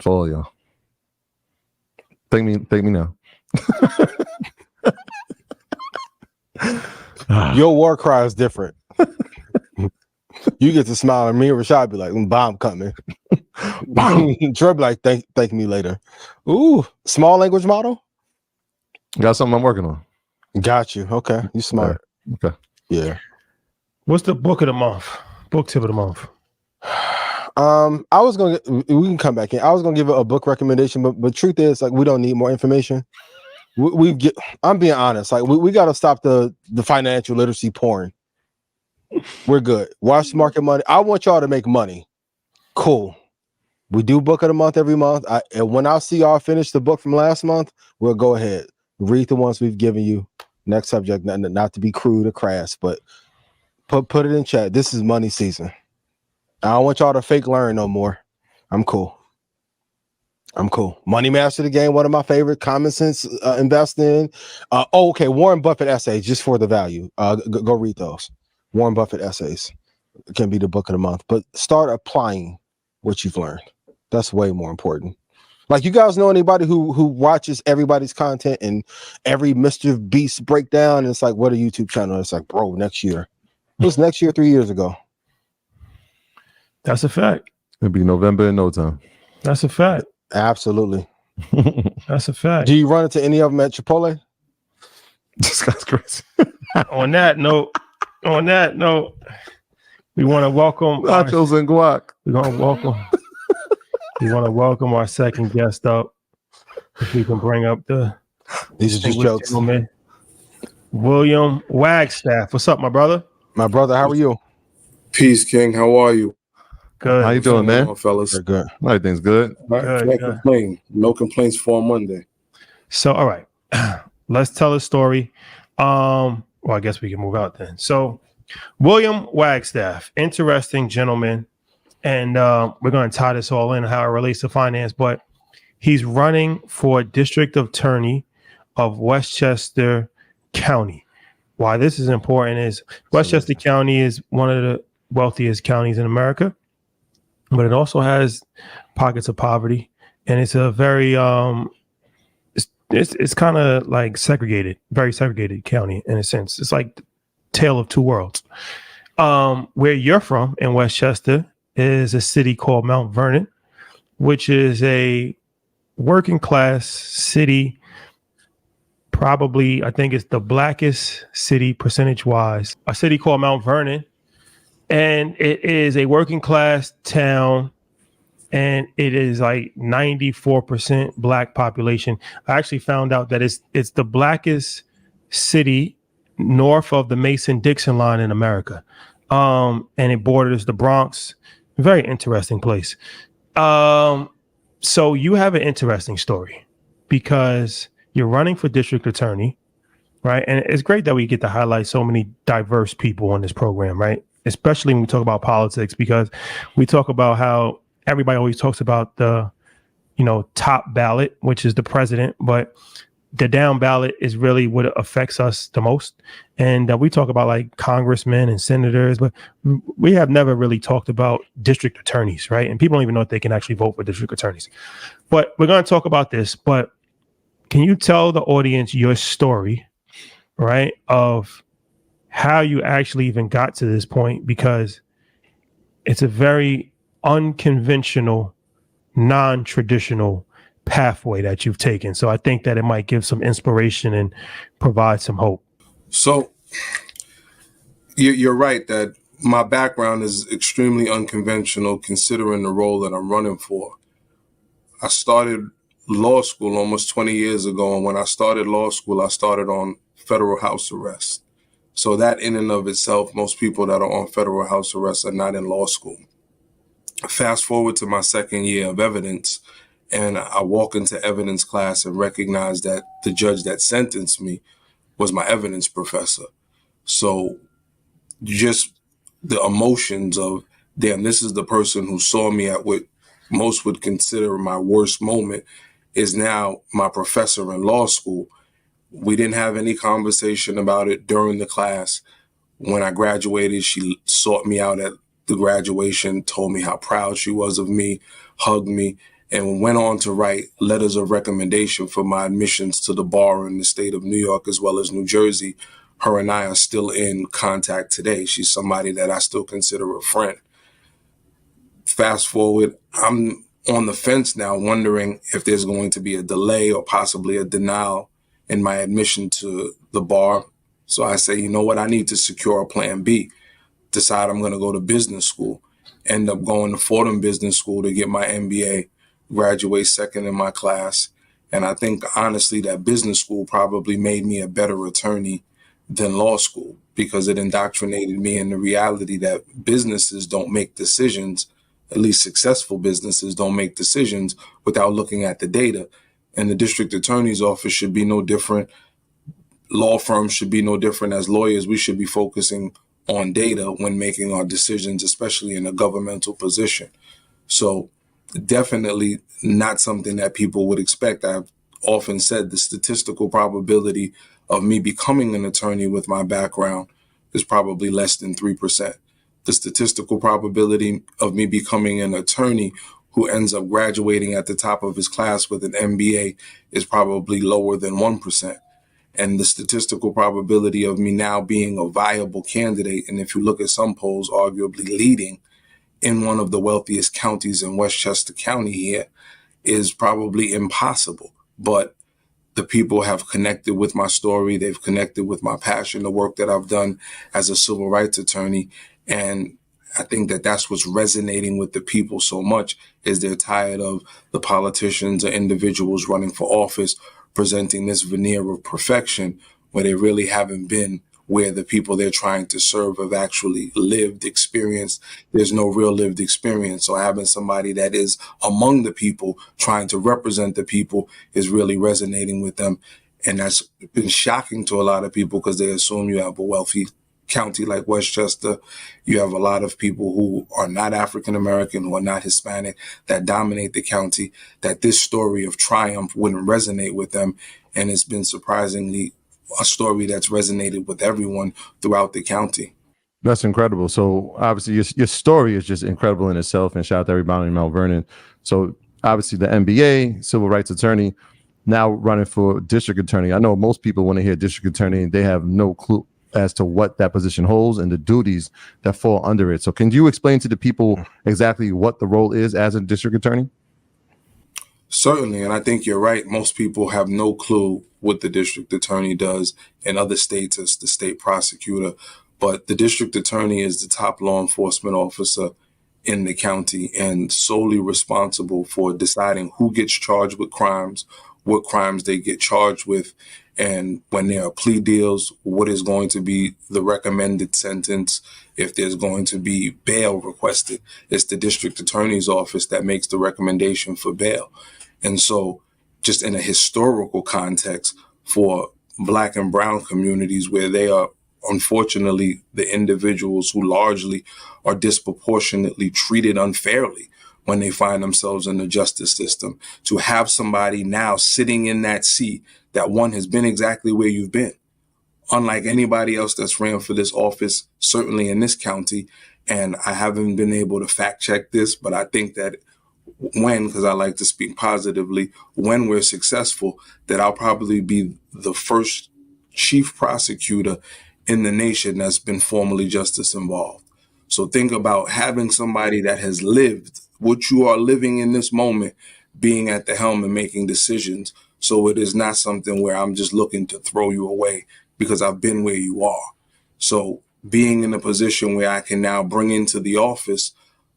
for all y'all. Thank me now. Your war cry is different. You get to smile, and me and Rashad be like, "Bomb coming." Trey be like, "Thank me later." Ooh, small language model. Got something I'm working on. Got you. Okay, you smart. Okay. Yeah. What's the book of the month? Book tip of the month. I was gonna we can come back in. I was gonna give a book recommendation, but truth is, like, we don't need more information. I'm being honest. Like, we got to stop the financial literacy porn. We're good. Watch Market Money. I want y'all to make money. Cool. We do book of the month every month. And when I see y'all finish the book from last month, we'll go ahead, read the ones we've given you. Next subject, not to be crude or crass, but put it in chat. This is money season. I don't want y'all to fake learn no more. I'm cool. Money Master the Game, one of my favorite. Common Sense Investing. Okay, Warren Buffett essays, just for the value. Go read those. Warren Buffett essays can be the book of the month, but start applying what you've learned. That's way more important. Like, you guys know anybody who watches everybody's content and every Mr. Beast breakdown, and it's like, what a YouTube channel? It's like, bro, next year. It was next year, 3 years ago. That's a fact. It'll be November in no time. That's a fact. Absolutely. That's a fact. Do you run into any of them at Chipotle? This guy's crazy. On that note, we want to welcome nachos and guac. We want to welcome our second guest up. If we can bring up these are just jokes. Gentleman, William Wagstaff. What's up, my brother? My brother, how are you? Peace, King. How are you? Good. How you doing, man? Fellas? Good. Everything's good. Can't complain. No complaints for a Monday. So, all right, let's tell a story. Well, I guess we can move out then. So, William Wagstaff, interesting gentleman, and we're going to tie this all in how it relates to finance. But he's running for district attorney of Westchester County. Why this is important is Westchester County is one of the wealthiest counties in America, but it also has pockets of poverty, and it's a very it's kind of like segregated, very segregated county in a sense. It's like the tale of two worlds. Where you're from in Westchester is a city called Mount Vernon, which is a working class city. Probably, I think it's the blackest city percentage wise. A city called Mount Vernon, and it is a working class town, and it is like 94% black population. I actually found out that it's the blackest city north of the Mason-Dixon line in America, and it borders the Bronx. Very interesting place. So you have an interesting story because you're running for district attorney, right? And it's great that we get to highlight so many diverse people on this program, right? Especially when we talk about politics, because we talk about how everybody always talks about the top ballot, which is the president, but the down ballot is really what affects us the most. And we talk about like congressmen and senators, but we have never really talked about district attorneys, right? And people don't even know if they can actually vote for district attorneys. But we're going to talk about this. But can you tell the audience your story, right, of how you actually even got to this point? Because it's a very unconventional, non-traditional pathway that you've taken. So I think that it might give some inspiration and provide some hope. So you're right that my background is extremely unconventional considering the role that I'm running for. I started law school almost 20 years ago. And when I started law school, I started on federal house arrest. So that in and of itself, most people that are on federal house arrest are not in law school. Fast forward to my second year of evidence, and I walk into evidence class and recognize that the judge that sentenced me was my evidence professor. So just the emotions of, damn, this is the person who saw me at what most would consider my worst moment is now my professor in law school. We didn't have any conversation about it during the class. When I graduated, she sought me out at the graduation, told me how proud she was of me, hugged me, and went on to write letters of recommendation for my admissions to the bar in the state of New York as well as New Jersey. Her and I are still in contact today. She's somebody that I still consider a friend. Fast forward, I'm on the fence now, wondering if there's going to be a delay or possibly a denial in my admission to the bar. So I say, you know what, I need to secure a plan B. Decide I'm going to go to business school. End up going to Fordham Business School to get my MBA, graduate second in my class. And I think, honestly, that business school probably made me a better attorney than law school because it indoctrinated me in the reality that businesses don't make decisions, at least successful businesses don't make decisions without looking at the data. And the district attorney's office should be no different. Law firms should be no different. As lawyers, we should be focusing on data when making our decisions, especially in a governmental position. So definitely not something that people would expect. I've often said the statistical probability of me becoming an attorney with my background is probably less than 3%. The statistical probability of me becoming an attorney who ends up graduating at the top of his class with an MBA is probably lower than 1%. And the statistical probability of me now being a viable candidate, and if you look at some polls, arguably leading in one of the wealthiest counties in Westchester County here, is probably impossible. But the people have connected with my story. They've connected with my passion, the work that I've done as a civil rights attorney. And I think that that's what's resonating with the people so much, is they're tired of the politicians or individuals running for office presenting this veneer of perfection where they really haven't been where the people they're trying to serve have actually lived, experienced. There's no real lived experience. So having somebody that is among the people, trying to represent the people, is really resonating with them. And that's been shocking to a lot of people because they assume you have a wealthy county like Westchester. You have a lot of people who are not African-American, who are not Hispanic, that dominate the county, that this story of triumph wouldn't resonate with them. And it's been surprisingly a story that's resonated with everyone throughout the county. That's incredible. So obviously your story is just incredible in itself, and shout out to everybody in Mount Vernon. So obviously the MBA, civil rights attorney, now running for district attorney. I know most people, when they hear district attorney, they have no clue as to what that position holds and the duties that fall under it. So can you explain to the people exactly what the role is as a district attorney? Certainly. And I think you're right. Most people have no clue what the district attorney does. In other states, it's the state prosecutor. But the district attorney is the top law enforcement officer in the county and solely responsible for deciding who gets charged with crimes, what crimes they get charged with, and when there are plea deals, what is going to be the recommended sentence. If there's going to be bail requested, it's the district attorney's office that makes the recommendation for bail. And so just in a historical context for Black and brown communities where they are unfortunately the individuals who largely are disproportionately treated unfairly when they find themselves in the justice system. To have somebody now sitting in that seat that one has been exactly where you've been, unlike anybody else that's ran for this office, certainly in this county. And I haven't been able to fact check this, but I think that because I like to speak positively, when we're successful, that I'll probably be the first chief prosecutor in the nation that's been formally justice involved. So think about having somebody that has lived what you are living in this moment, being at the helm and making decisions. So it is not something where I'm just looking to throw you away because I've been where you are. So being in a position where I can now bring into the office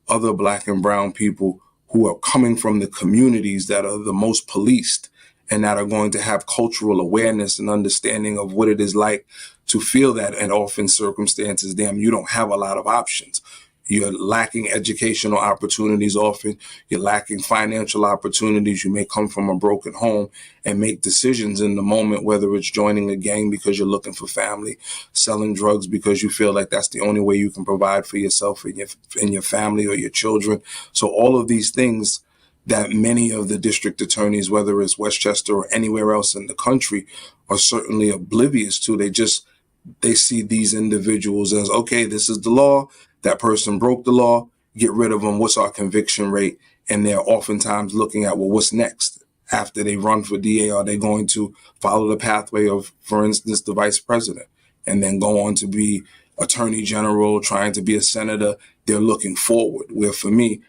other Black and brown people who are coming from the communities that are the most policed and that are going to have cultural awareness and understanding of what it is like to feel that in often circumstances, damn, you don't have a lot of options. You're lacking educational opportunities often. You're lacking financial opportunities. You may come from a broken home and make decisions in the moment, whether it's joining a gang because you're looking for family, selling drugs because you feel like that's the only way you can provide for yourself and your family or your children. So all of these things that many of the district attorneys, whether it's Westchester or anywhere else in the country, are certainly oblivious to. They see these individuals as, okay, this is the law. That person broke the law, get rid of them. What's our conviction rate? And they're oftentimes looking at, well, what's next? After they run for DA, are they going to follow the pathway of, for instance, the vice president and then go on to be attorney general, trying to be a senator? They're looking forward. Where for me,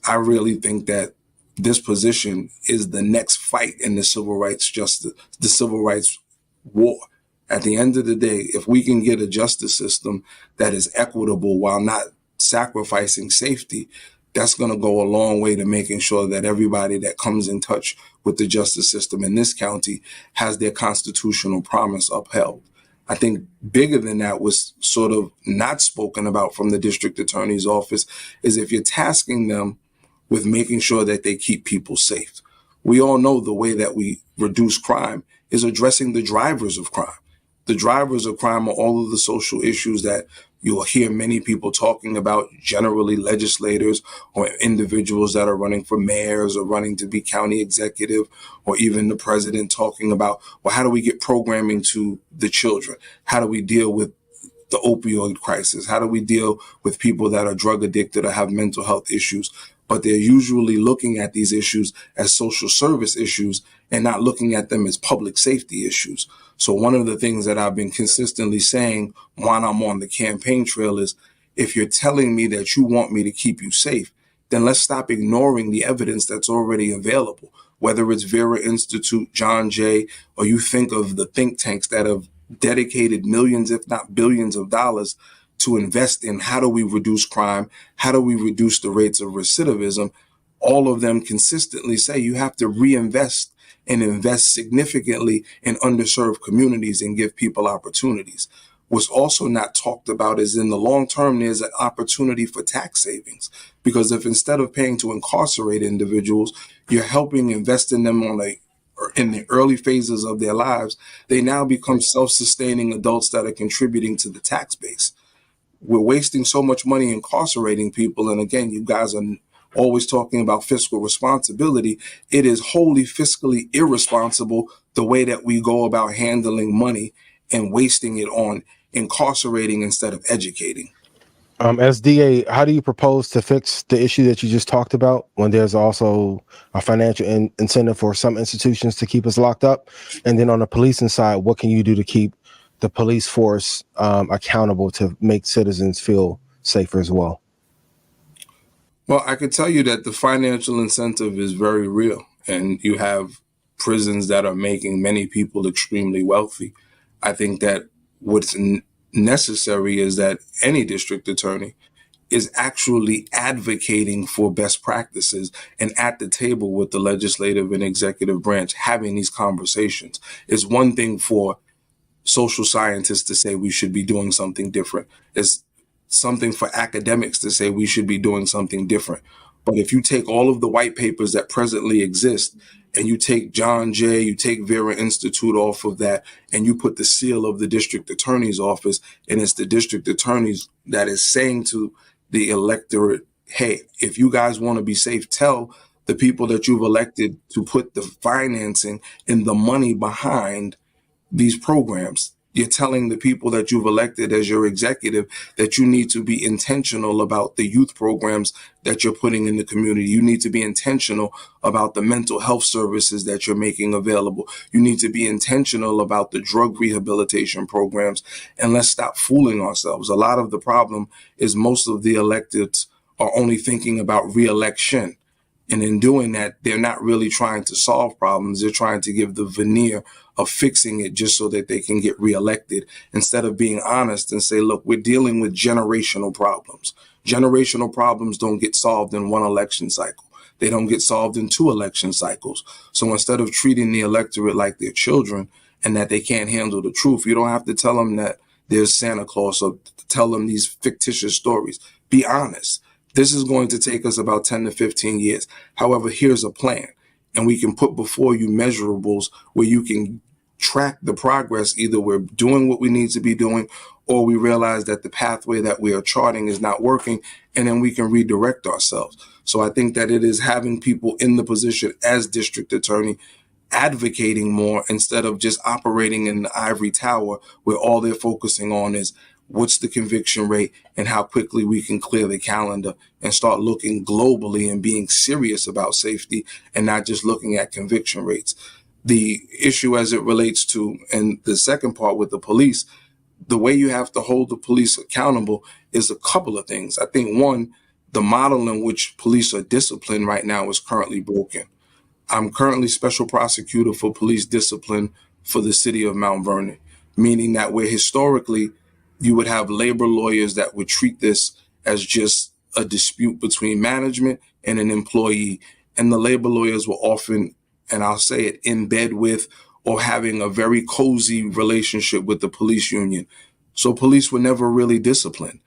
I really think that this position is the next fight in the civil rights war. At the end of the day, if we can get a justice system that is equitable while not sacrificing safety, that's going to go a long way to making sure that everybody that comes in touch with the justice system in this county has their constitutional promise upheld. I think bigger than that was sort of not spoken about from the district attorney's office is if you're tasking them with making sure that they keep people safe. We all know the way that we reduce crime is addressing the drivers of crime. The drivers of crime are all of the social issues that you'll hear many people talking about, generally legislators or individuals that are running for mayors or running to be county executive, or even the president talking about, well, how do we get programming to the children? How do we deal with the opioid crisis? How do we deal with people that are drug addicted or have mental health issues? But they're usually looking at these issues as social service issues and not looking at them as public safety issues. So one of the things that I've been consistently saying while I'm on the campaign trail is, if you're telling me that you want me to keep you safe, then let's stop ignoring the evidence that's already available. Whether it's Vera Institute, John Jay, or you think of the think tanks that have dedicated millions, if not billions of dollars to invest in how do we reduce crime, how do we reduce the rates of recidivism, all of them consistently say you have to reinvest and invest significantly in underserved communities and give people opportunities. What's also not talked about is in the long term, there's an opportunity for tax savings. Because if instead of paying to incarcerate individuals, you're helping invest in them in the early phases of their lives, they now become self-sustaining adults that are contributing to the tax base. We're wasting so much money incarcerating people. And again, you guys are always talking about fiscal responsibility. It is wholly fiscally irresponsible the way that we go about handling money and wasting it on incarcerating instead of educating. As DA, how do you propose to fix the issue that you just talked about when there's also a financial incentive for some institutions to keep us locked up? And then on the policing side, what can you do to keep the police force accountable to make citizens feel safer as well? Well, I could tell you that the financial incentive is very real, and you have prisons that are making many people extremely wealthy. I think that what's necessary is that any district attorney is actually advocating for best practices and at the table with the legislative and executive branch having these conversations. It's one thing for social scientists to say we should be doing something different. It's something for academics to say we should be doing something different. But if you take all of the white papers that presently exist and you take John Jay, you take Vera Institute off of that, and you put the seal of the district attorney's office, and it's the district attorneys that is saying to the electorate, hey, if you guys want to be safe, tell the people that you've elected to put the financing and the money behind these programs. You're telling the people that you've elected as your executive that you need to be intentional about the youth programs that you're putting in the community. You need to be intentional about the mental health services that you're making available. You need to be intentional about the drug rehabilitation programs. And let's stop fooling ourselves. A lot of the problem is most of the electeds are only thinking about re-election. And in doing that, they're not really trying to solve problems. They're trying to give the veneer of fixing it just so that they can get reelected, instead of being honest and say, look, we're dealing with generational problems. Generational problems don't get solved in one election cycle. They don't get solved in 2 election cycles. So instead of treating the electorate like they're children and that they can't handle the truth, you don't have to tell them that there's Santa Claus or tell them these fictitious stories. Be honest. This is going to take us about 10 to 15 years. However, here's a plan. And we can put before you measurables where you can track the progress. Either we're doing what we need to be doing, or we realize that the pathway that we are charting is not working, and then we can redirect ourselves. So I think that it is having people in the position as district attorney advocating more instead of just operating in the ivory tower where all they're focusing on is what's the conviction rate and how quickly we can clear the calendar, and start looking globally and being serious about safety and not just looking at conviction rates. The issue as it relates to, and the second part with the police, the way you have to hold the police accountable is a couple of things. I think one, the model in which police are disciplined right now is currently broken. I'm currently special prosecutor for police discipline for the city of Mount Vernon, meaning that where historically you would have labor lawyers that would treat this as just a dispute between management and an employee. And the labor lawyers were often, and I'll say it, in bed with or having a very cozy relationship with the police union. So police were never really disciplined.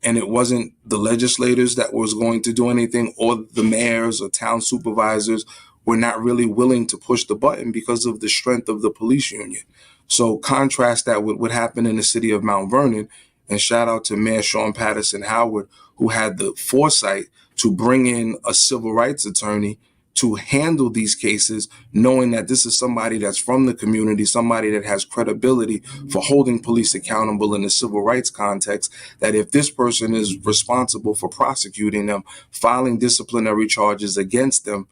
And it wasn't the legislators that was going to do anything, or the mayors or town supervisors were not really willing to push the button because of the strength of the police union. So contrast that with what happened in the city of Mount Vernon, and shout out to Mayor Sean Patterson Howard, who had the foresight to bring in a civil rights attorney to handle these cases, knowing that this is somebody that's from the community, somebody that has credibility for holding police accountable in the civil rights context, that if this person is responsible for prosecuting them, filing disciplinary charges against them,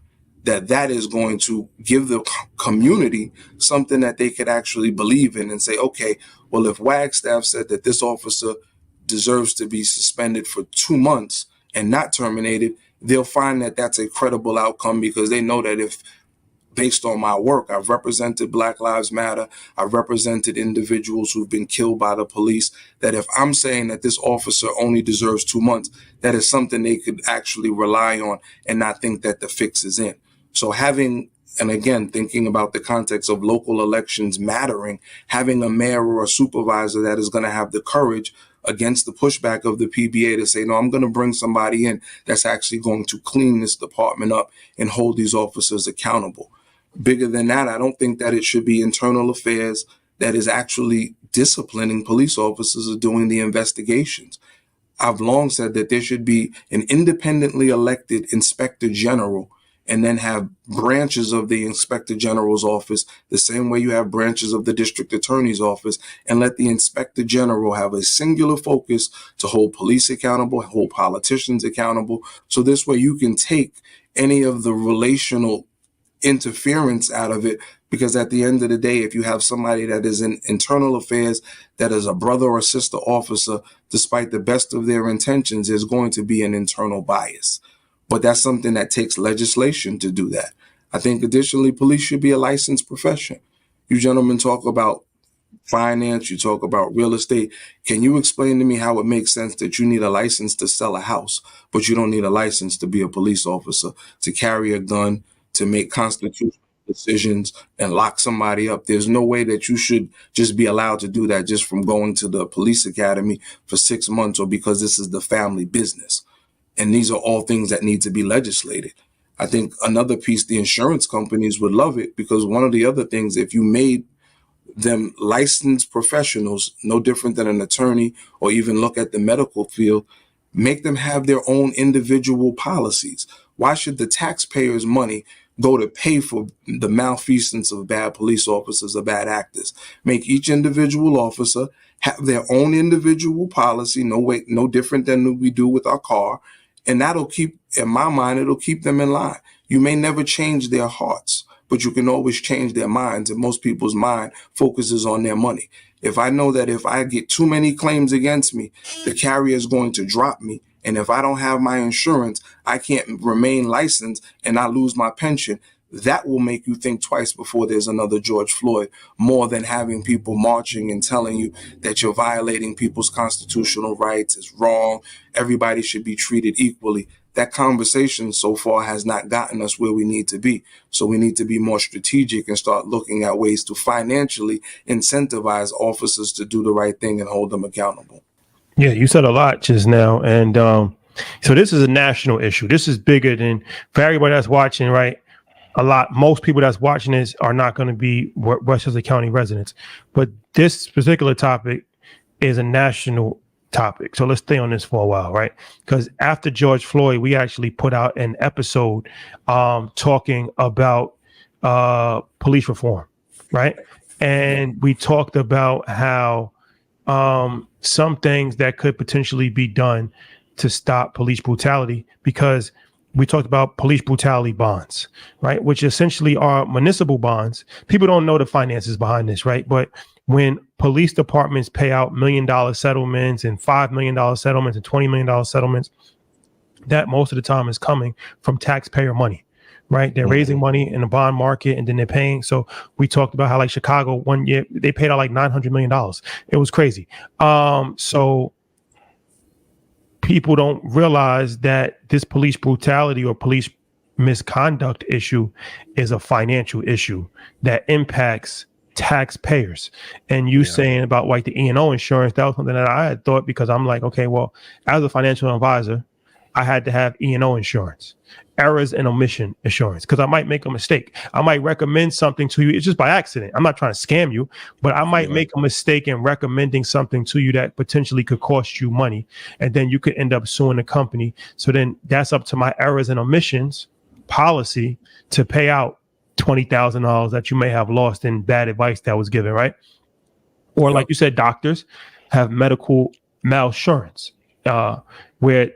that is going to give the community something that they could actually believe in and say, okay, well, if Wagstaff said that this officer deserves to be suspended for 2 months and not terminated, they'll find that that's a credible outcome, because they know that if, based on my work, I've represented Black Lives Matter, I've represented individuals who've been killed by the police, that if I'm saying that this officer only deserves 2 months, that is something they could actually rely on and not think that the fix is in. So having, and again, thinking about the context of local elections mattering, having a mayor or a supervisor that is going to have the courage against the pushback of the PBA to say, no, I'm going to bring somebody in that's actually going to clean this department up and hold these officers accountable. Bigger than that, I don't think that it should be internal affairs that is actually disciplining police officers or doing the investigations. I've long said that there should be an independently elected inspector general, and then have branches of the inspector general's office the same way you have branches of the district attorney's office, and let the inspector general have a singular focus to hold police accountable, hold politicians accountable. So this way you can take any of the relational interference out of it, because at the end of the day, if you have somebody that is in internal affairs, that is a brother or sister officer, despite the best of their intentions, there's going to be an internal bias. But that's something that takes legislation to do that. I think additionally, police should be a licensed profession. You gentlemen talk about finance, you talk about real estate. Can you explain to me how it makes sense that you need a license to sell a house, but you don't need a license to be a police officer, to carry a gun, to make constitutional decisions and lock somebody up? There's no way that you should just be allowed to do that just from going to the police academy for 6 months, or because this is the family business. And these are all things that need to be legislated. I think another piece, the insurance companies would love it, because one of the other things, if you made them licensed professionals, no different than an attorney, or even look at the medical field, Make them have their own individual policies. Why should the taxpayers' money go to pay for the malfeasance of bad police officers or bad actors? Make each individual officer have their own individual policy, no different than we do with our car. And that'll keep, in my mind, it'll keep them in line. You may never change their hearts, but you can always change their minds. And most people's mind focuses on their money. If I know that if I get too many claims against me, the carrier is going to drop me. And if I don't have my insurance, I can't remain licensed and I lose my pension. That will make you think twice before there's another George Floyd, more than having people marching and telling you that you're violating people's constitutional rights. It's wrong. Everybody should be treated equally. That conversation so far has not gotten us where we need to be. So we need to be more strategic and start looking at ways to financially incentivize officers to do the right thing and hold them accountable. Yeah, you said a lot just now. And so this is a national issue. This is bigger than, for everybody that's watching, right? Most people that's watching this are not going to be Westchester County residents. But this particular topic is a national topic. So let's stay on this for a while, right? Because after George Floyd, we actually put out an episode talking about police reform, right? And we talked about how some things that could potentially be done to stop police brutality, because we talked about police brutality bonds, right? Which essentially are municipal bonds. People don't know the finances behind this, right? But when police departments pay out $1 million settlements and $5 million settlements and $20 million settlements, that most of the time is coming from taxpayer money, right? They're raising money in the bond market and then they're paying. So we talked about how like Chicago one year, they paid out like $900 million. It was crazy. So people don't realize that this police brutality or police misconduct issue is a financial issue that impacts taxpayers. And you saying about like the E&O insurance, that was something that I had thought, because I'm like, okay, well, as a financial advisor, I had to have E&O insurance, errors and omission insurance, because I might make a mistake. I might recommend something to you. It's just by accident. I'm not trying to scam you, but I might make a mistake in recommending something to you that potentially could cost you money. And then you could end up suing the company. So then that's up to my errors and omissions policy to pay out $20,000 that you may have lost in bad advice that was given, right? Or like you said, doctors have medical malsurance, where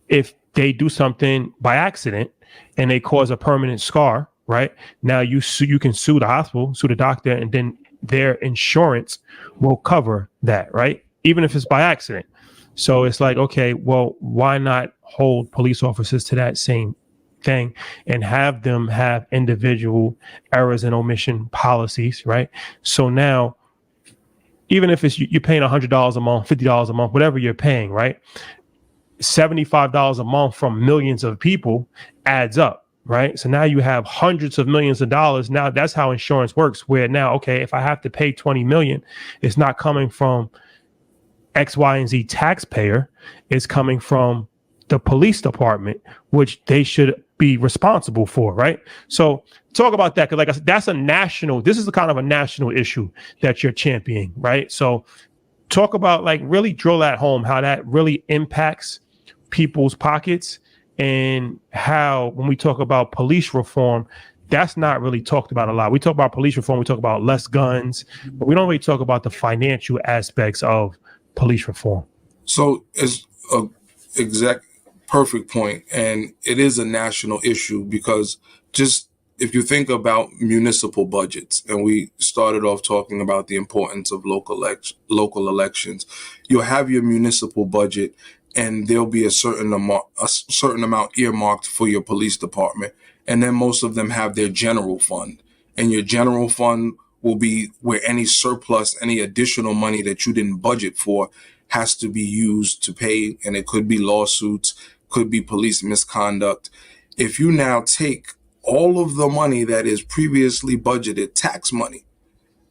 if they do something by accident and they cause a permanent scar, right? Now you can sue the hospital, sue the doctor, and then their insurance will cover that, right? Even if it's by accident. So it's like, okay, well, why not hold police officers to that same thing and have them have individual errors and omission policies, right? So now, even if it's you're paying $100 a month, $50 a month, whatever you're paying, right? $75 a month from millions of people adds up, right? So now you have hundreds of millions of dollars. Now that's how insurance works, where now, okay, if I have to pay 20 million, it's not coming from X, Y, and Z taxpayer. It's coming from the police department, which they should be responsible for, right? So talk about that, because like I said, this is a kind of a national issue that you're championing, right? So talk about, like, really drill that home, how that really impacts people's pockets, and how when we talk about police reform, that's not really talked about a lot. We talk about police reform, we talk about less guns, but we don't really talk about the financial aspects of police reform. So it's a perfect point, and it is a national issue, because just if you think about municipal budgets, and we started off talking about the importance of local elections, you'll have your municipal budget, and there'll be a certain amount earmarked for your police department, and then most of them have their general fund, and your general fund will be where any surplus, any additional money that you didn't budget for has to be used to pay, and it could be lawsuits, could be police misconduct. If you now take all of the money that is previously budgeted, tax money,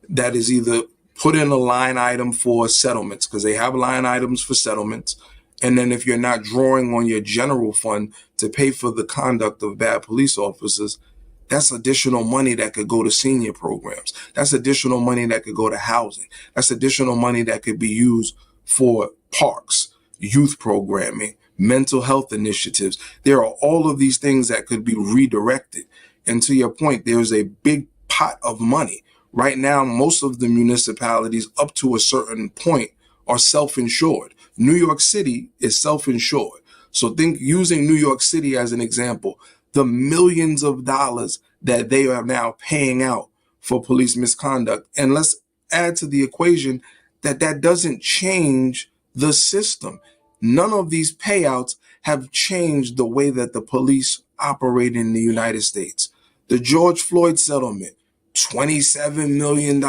that is either put in a line item for settlements, because they have line items for settlements, and then if you're not drawing on your general fund to pay for the conduct of bad police officers, that's additional money that could go to senior programs. That's additional money that could go to housing. That's additional money that could be used for parks, youth programming, mental health initiatives. There are all of these things that could be redirected. And to your point, there's a big pot of money. Right now, most of the municipalities up to a certain point are self-insured. New York City is self-insured. So think, using New York City as an example, the millions of dollars that they are now paying out for police misconduct. And let's add to the equation that that doesn't change the system. None of these payouts have changed the way that the police operate in the United States. The George Floyd settlement, $27 million,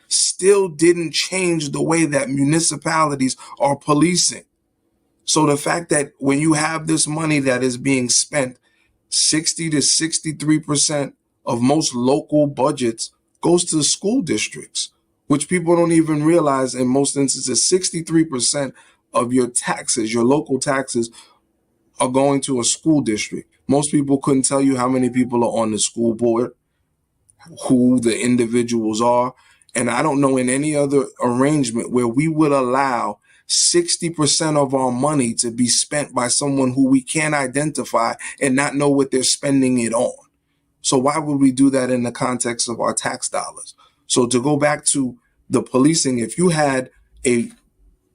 still didn't change the way that municipalities are policing. So the fact that when you have this money that is being spent, 60 to 63% of most local budgets goes to the school districts, which people don't even realize. In most instances, 63% of your taxes, your local taxes, are going to a school district. Most people couldn't tell you how many people are on the school board, who the individuals are. And I don't know in any other arrangement where we would allow 60% of our money to be spent by someone who we can't identify and not know what they're spending it on. So why would we do that in the context of our tax dollars? So to go back to the policing, if you had a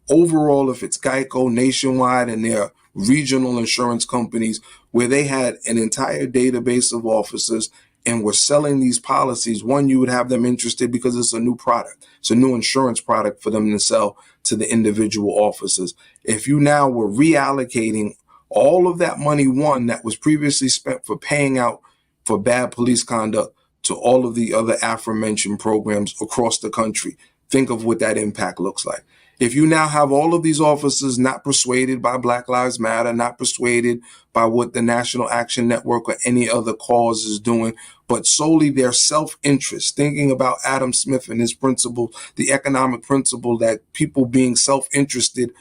overall, if it's Geico, Nationwide, and their regional insurance companies, where they had an entire database of officers and were selling these policies, one, you would have them interested because it's a new product. It's a new insurance product for them to sell to the individual officers. If you now were reallocating all of that money, one, that was previously spent for paying out for bad police conduct, to all of the other aforementioned programs across the country, think of what that impact looks like. If you now have all of these officers not persuaded by Black Lives Matter, not persuaded by what the National Action Network or any other cause is doing, but solely their self-interest, thinking about Adam Smith and his principle, the economic principle that people being self-interested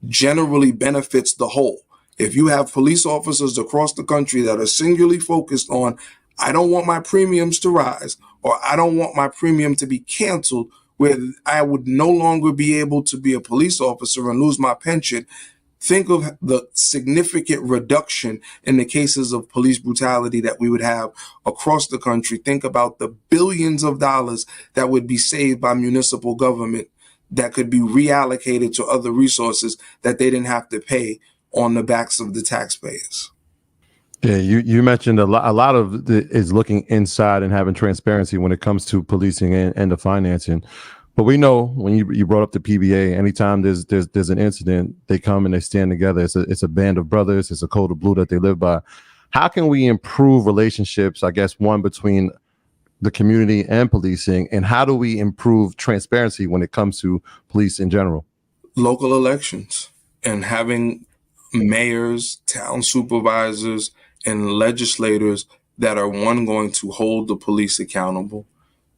generally benefits the whole. If you have police officers across the country that are singularly focused on, I don't want my premiums to rise, or I don't want my premium to be canceled, where I would no longer be able to be a police officer and lose my pension, think of the significant reduction in the cases of police brutality that we would have across the country. Think about the billions of dollars that would be saved by municipal government that could be reallocated to other resources that they didn't have to pay on the backs of the taxpayers. Yeah, you mentioned a lot of it is looking inside and having transparency when it comes to policing and the financing. But we know, when you brought up the PBA, anytime there's an incident, they come and they stand together. It's a band of brothers. It's a code of blue that they live by. How can we improve relationships, I guess, one, between the community and policing, and how do we improve transparency when it comes to police in general? Local elections and having mayors, town supervisors, and legislators that are, one, going to hold the police accountable,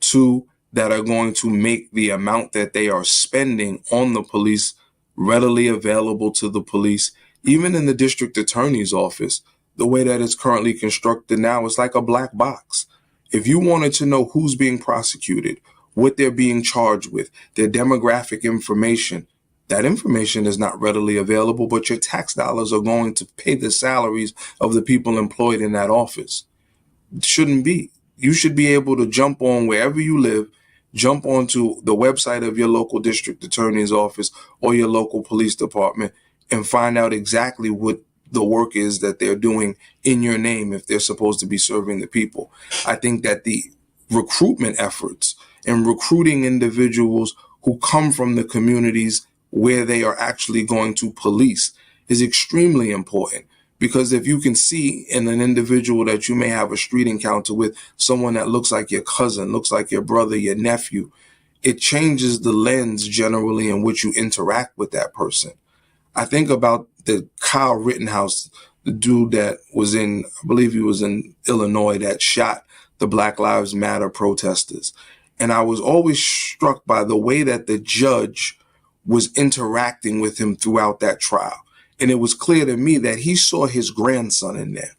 two, that are going to make the amount that they are spending on the police readily available to the police. Even in the district attorney's office, the way that it's currently constructed now, is like a black box. If you wanted to know who's being prosecuted, what they're being charged with, their demographic information, that information is not readily available, but your tax dollars are going to pay the salaries of the people employed in that office. It shouldn't be. You should be able to jump on wherever you live, jump onto the website of your local district attorney's office or your local police department and find out exactly what the work is that they're doing in your name if they're supposed to be serving the people. I think that the recruitment efforts and recruiting individuals who come from the communities where they are actually going to police is extremely important. Because if you can see in an individual that you may have a street encounter with, someone that looks like your cousin, looks like your brother, your nephew, it changes the lens generally in which you interact with that person. I think about the Kyle Rittenhouse, the dude that was in, I believe he was in Illinois, that shot the Black Lives Matter protesters. And I was always struck by the way that the judge was interacting with him throughout that trial. And it was clear to me that he saw his grandson in there.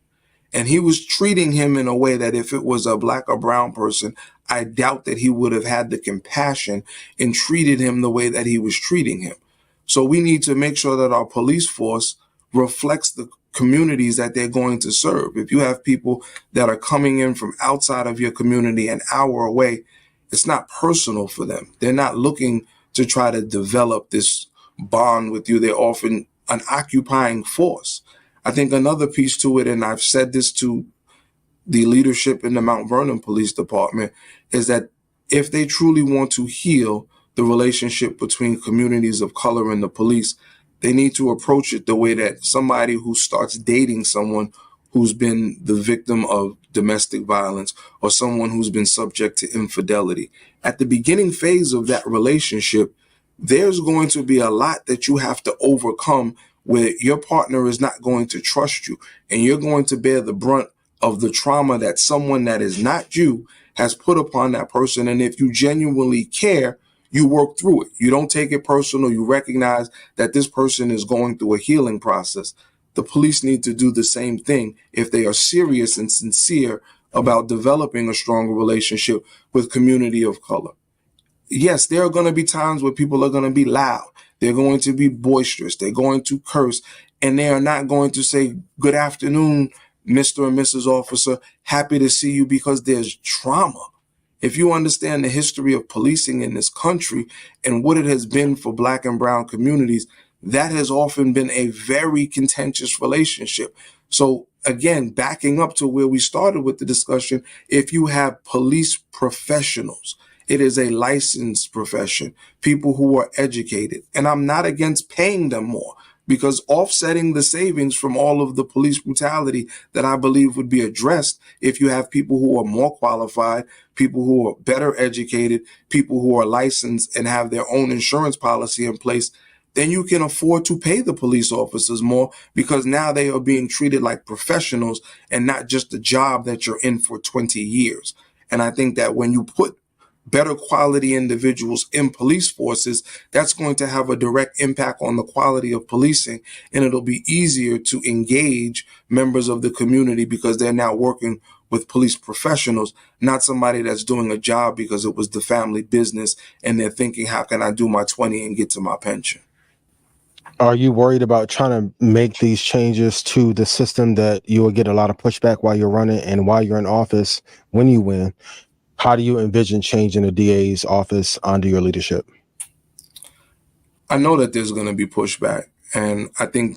And he was treating him in a way that if it was a black or brown person, I doubt that he would have had the compassion and treated him the way that he was treating him. So we need to make sure that our police force reflects the communities that they're going to serve. If you have people that are coming in from outside of your community an hour away, it's not personal for them. They're not looking to try to develop this bond with you. They're often an occupying force. I think another piece to it, and I've said this to the leadership in the Mount Vernon Police Department, is that if they truly want to heal the relationship between communities of color and the police, they need to approach it the way that somebody who starts dating someone who's been the victim of domestic violence or someone who's been subject to infidelity. At the beginning phase of that relationship, there's going to be a lot that you have to overcome where your partner is not going to trust you, and you're going to bear the brunt of the trauma that someone that is not you has put upon that person. And if you genuinely care, you work through it. You don't take it personal. You recognize that this person is going through a healing process. The police need to do the same thing if they are serious and sincere about developing a stronger relationship with community of color. Yes, there are going to be times where people are going to be loud. They're going to be boisterous. They're going to curse, and they are not going to say, "Good afternoon, Mr. and Mrs. Officer, happy to see you," because there's trauma. If you understand the history of policing in this country and what it has been for Black and brown communities, that has often been a very contentious relationship. So again, backing up to where we started with the discussion, if you have police professionals, it is a licensed profession, people who are educated. And I'm not against paying them more, because offsetting the savings from all of the police brutality that I believe would be addressed if you have people who are more qualified, people who are better educated, people who are licensed and have their own insurance policy in place, then you can afford to pay the police officers more, because now they are being treated like professionals and not just a job that you're in for 20 years. And I think that when you put better quality individuals in police forces, that's going to have a direct impact on the quality of policing, and it'll be easier to engage members of the community because they're now working with police professionals, not somebody that's doing a job because it was the family business and they're thinking, how can I do my 20 and get to my pension? Are you worried about trying to make these changes to the system that you will get a lot of pushback while you're running and while you're in office when you win? How do you envision changing the DA's office under your leadership? I know that there's going to be pushback. And I think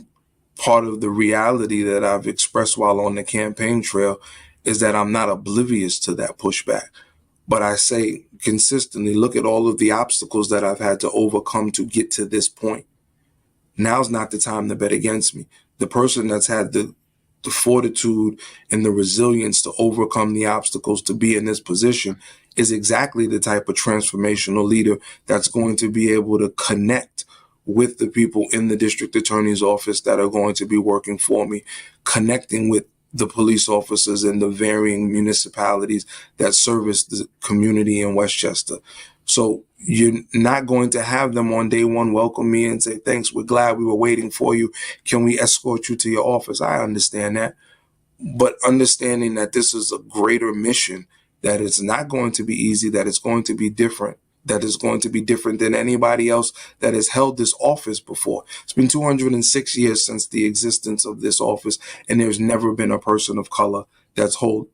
part of the reality that I've expressed while on the campaign trail is that I'm not oblivious to that pushback. But I say consistently, look at all of the obstacles that I've had to overcome to get to this point. Now's not the time to bet against me. The person that's had the fortitude and the resilience to overcome the obstacles to be in this position is exactly the type of transformational leader that's going to be able to connect with the people in the district attorney's office that are going to be working for me, connecting with the police officers in the varying municipalities that service the community in Westchester. So you're not going to have them on day one welcome me and say, "Thanks, we're glad we were waiting for you. Can we escort you to your office?" I understand that. But understanding that this is a greater mission, that it's not going to be easy, that it's going to be different, that is going to be different than anybody else that has held this office before. It's been 206 years since the existence of this office, and there's never been a person of color that's held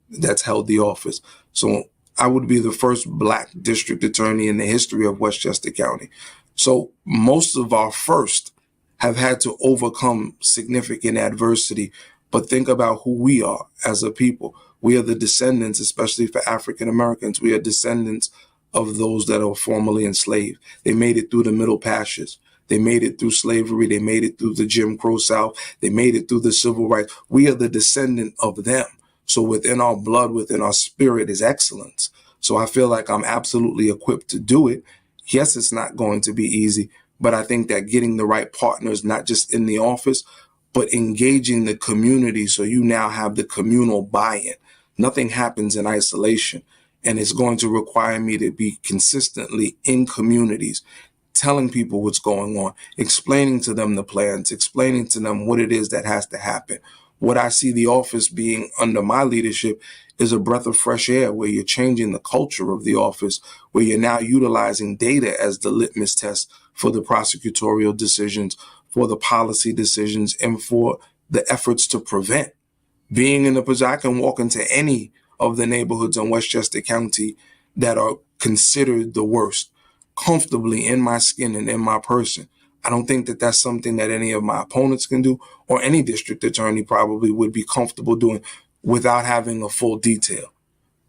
the office. So I would be the first Black district attorney in the history of Westchester County. So most of our first have had to overcome significant adversity. But think about who we are as a people. We are the descendants, especially for African Americans, we are descendants of those that are formerly enslaved. They made it through the Middle Passage. They made it through slavery. They made it through the Jim Crow South. They made it through the civil rights. We are the descendant of them. So within our blood, within our spirit is excellence. So I feel like I'm absolutely equipped to do it. Yes, it's not going to be easy, but I think that getting the right partners, not just in the office, but engaging the community, so you now have the communal buy-in. Nothing happens in isolation, and it's going to require me to be consistently in communities, telling people what's going on, explaining to them the plans, explaining to them what it is that has to happen, what I see the office being under my leadership is a breath of fresh air, where you're changing the culture of the office, where you're now utilizing data as the litmus test for the prosecutorial decisions, for the policy decisions, and for the efforts to prevent. Being in the position, I can walk into any of the neighborhoods in Westchester County that are considered the worst, comfortably in my skin and in my person. I don't think that that's something that any of my opponents can do, or any district attorney probably would be comfortable doing without having a full detail.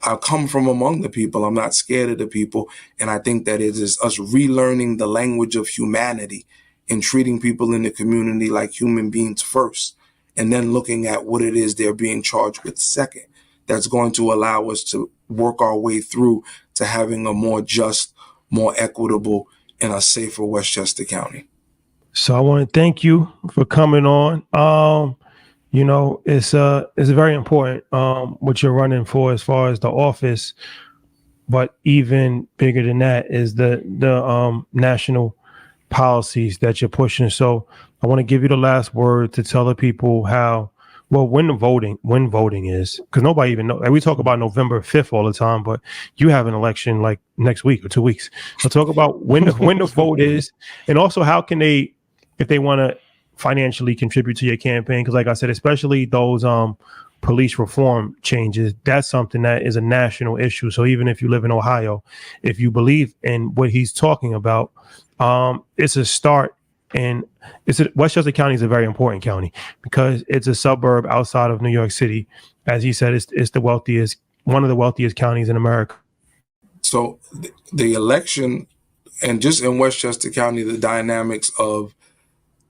I come from among the people. I'm not scared of the people. And I think that it is us relearning the language of humanity and treating people in the community like human beings first, and then looking at what it is they're being charged with second. That's going to allow us to work our way through to having a more just, more equitable, and a safer Westchester County. So I want to thank you for coming on. It's very important what you're running for as far as the office, but even bigger than that is the national policies that you're pushing. So I want to give you the last word to tell the people when voting is, because nobody even knows. We talk about November 5th all the time, but you have an election like next week or 2 weeks. So talk about when the vote is, and also how can they, if they want to financially contribute to your campaign, because like I said, especially those police reform changes, that's something that is a national issue. So even if you live in Ohio, if you believe in what he's talking about, it's a start. And Westchester County is a very important county because it's a suburb outside of New York City. As he said, it's the wealthiest, one of the wealthiest counties in America. So the election, and just in Westchester County, the dynamics of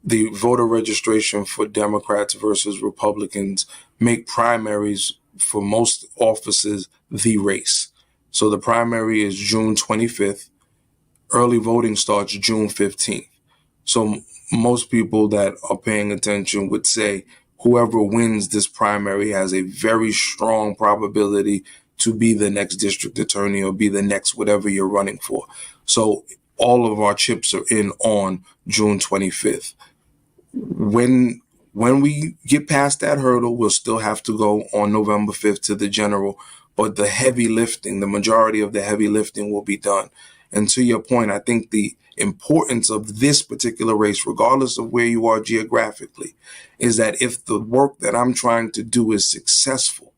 the voter registration for Democrats versus Republicans make primaries for most offices the race. So the primary is June 25th. Early voting starts June 15th. So most people that are paying attention would say whoever wins this primary has a very strong probability to be the next district attorney or be the next whatever you're running for. So all of our chips are in on June 25th. When we get past that hurdle, we'll still have to go on November 5th to the general, but the heavy lifting, the majority of the heavy lifting will be done. And to your point, I think the importance of this particular race, regardless of where you are geographically, is that if the work that I'm trying to do is successful,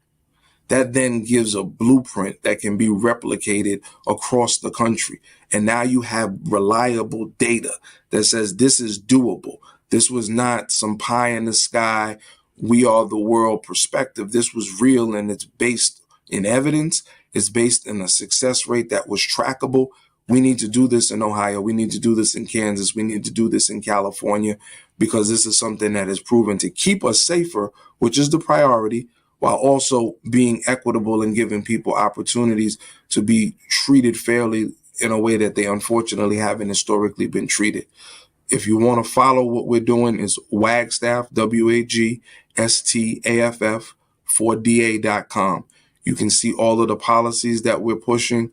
that then gives a blueprint that can be replicated across the country. And now you have reliable data that says this is doable. This was not some pie in the sky, we are the world perspective. This was real, and it's based in evidence. It's based in a success rate that was trackable. We need to do this in Ohio. We need to do this in Kansas. We need to do this in California, because this is something that is proven to keep us safer, which is the priority, while also being equitable and giving people opportunities to be treated fairly in a way that they unfortunately haven't historically been treated. If you want to follow what we're doing, is Wagstaff, WAGSTAFF 4DA.com. You can see all of the policies that we're pushing,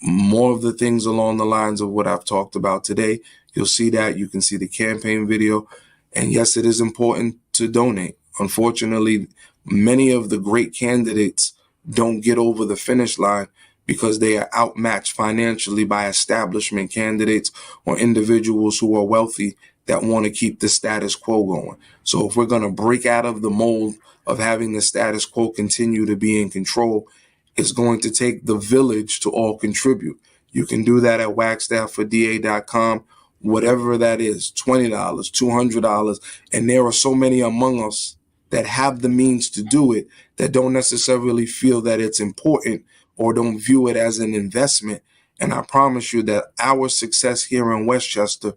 more of the things along the lines of what I've talked about today. You'll see that. You can see the campaign video. And yes, it is important to donate. Unfortunately, many of the great candidates don't get over the finish line because they are outmatched financially by establishment candidates or individuals who are wealthy that want to keep the status quo going. So if we're going to break out of the mold of having the status quo continue to be in control, it's going to take the village to all contribute. You can do that at wagstaff4da.com, whatever that is, $20, $200. And there are so many among us that have the means to do it that don't necessarily feel that it's important or don't view it as an investment. And I promise you that our success here in Westchester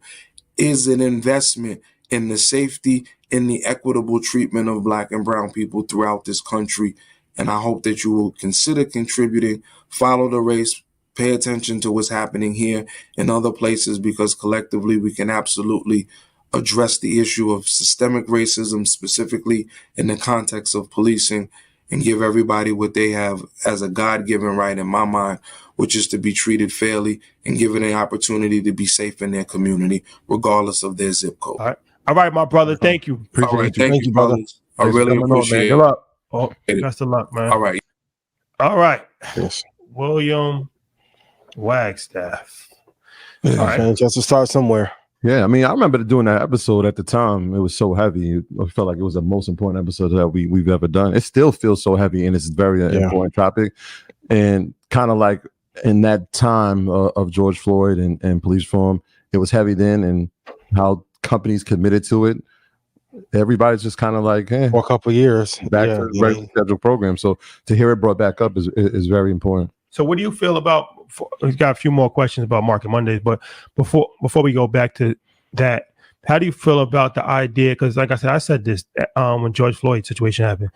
is an investment in the safety and the equitable treatment of Black and brown people throughout this country. And I hope that you will consider contributing, follow the race, pay attention to what's happening here and other places, because collectively we can absolutely address the issue of systemic racism, specifically in the context of policing, and give everybody what they have as a God-given right, in my mind, which is to be treated fairly and given an opportunity to be safe in their community, regardless of their zip code. All right, my brother. Thank you. All right, thank you, brother. I really appreciate it. Oh, best of luck, man. All right. All right. Yes. William Wagstaff. All right. Just to start somewhere. Yeah, I mean, I remember doing that episode at the time. It was so heavy. I felt like it was the most important episode that we've ever done. It still feels so heavy, and it's a very important topic. And kind of like in that time of George Floyd and police reform, it was heavy then, and how companies committed to it. Everybody's just kind of like, for a couple of years back to the regular scheduled program. So to hear it brought back up is very important. So what do you feel about? We've got a few more questions about Market Mondays, but before we go back to that, how do you feel about the idea? Because like I said this when George Floyd situation happened,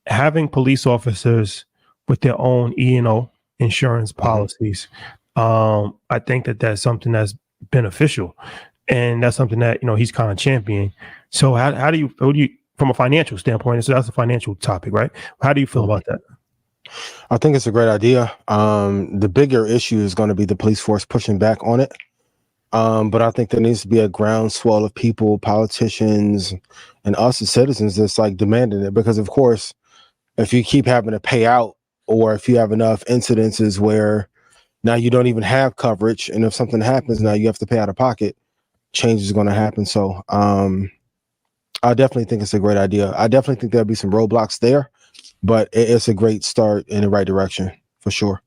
having police officers with their own E&O insurance policies. I think that's something that's beneficial, and that's something that he's kind of championing. So how do you from a financial standpoint? So that's a financial topic, right? How do you feel about that? I think it's a great idea. The bigger issue is going to be the police force pushing back on it. But I think there needs to be a groundswell of people, politicians, and us as citizens that's like demanding it. Because of course, if you keep having to pay out, or if you have enough incidences where now you don't even have coverage, and if something happens, now you have to pay out of pocket, change is going to happen. So I definitely think it's a great idea. I definitely think there'll be some roadblocks there, but it's a great start in the right direction for sure.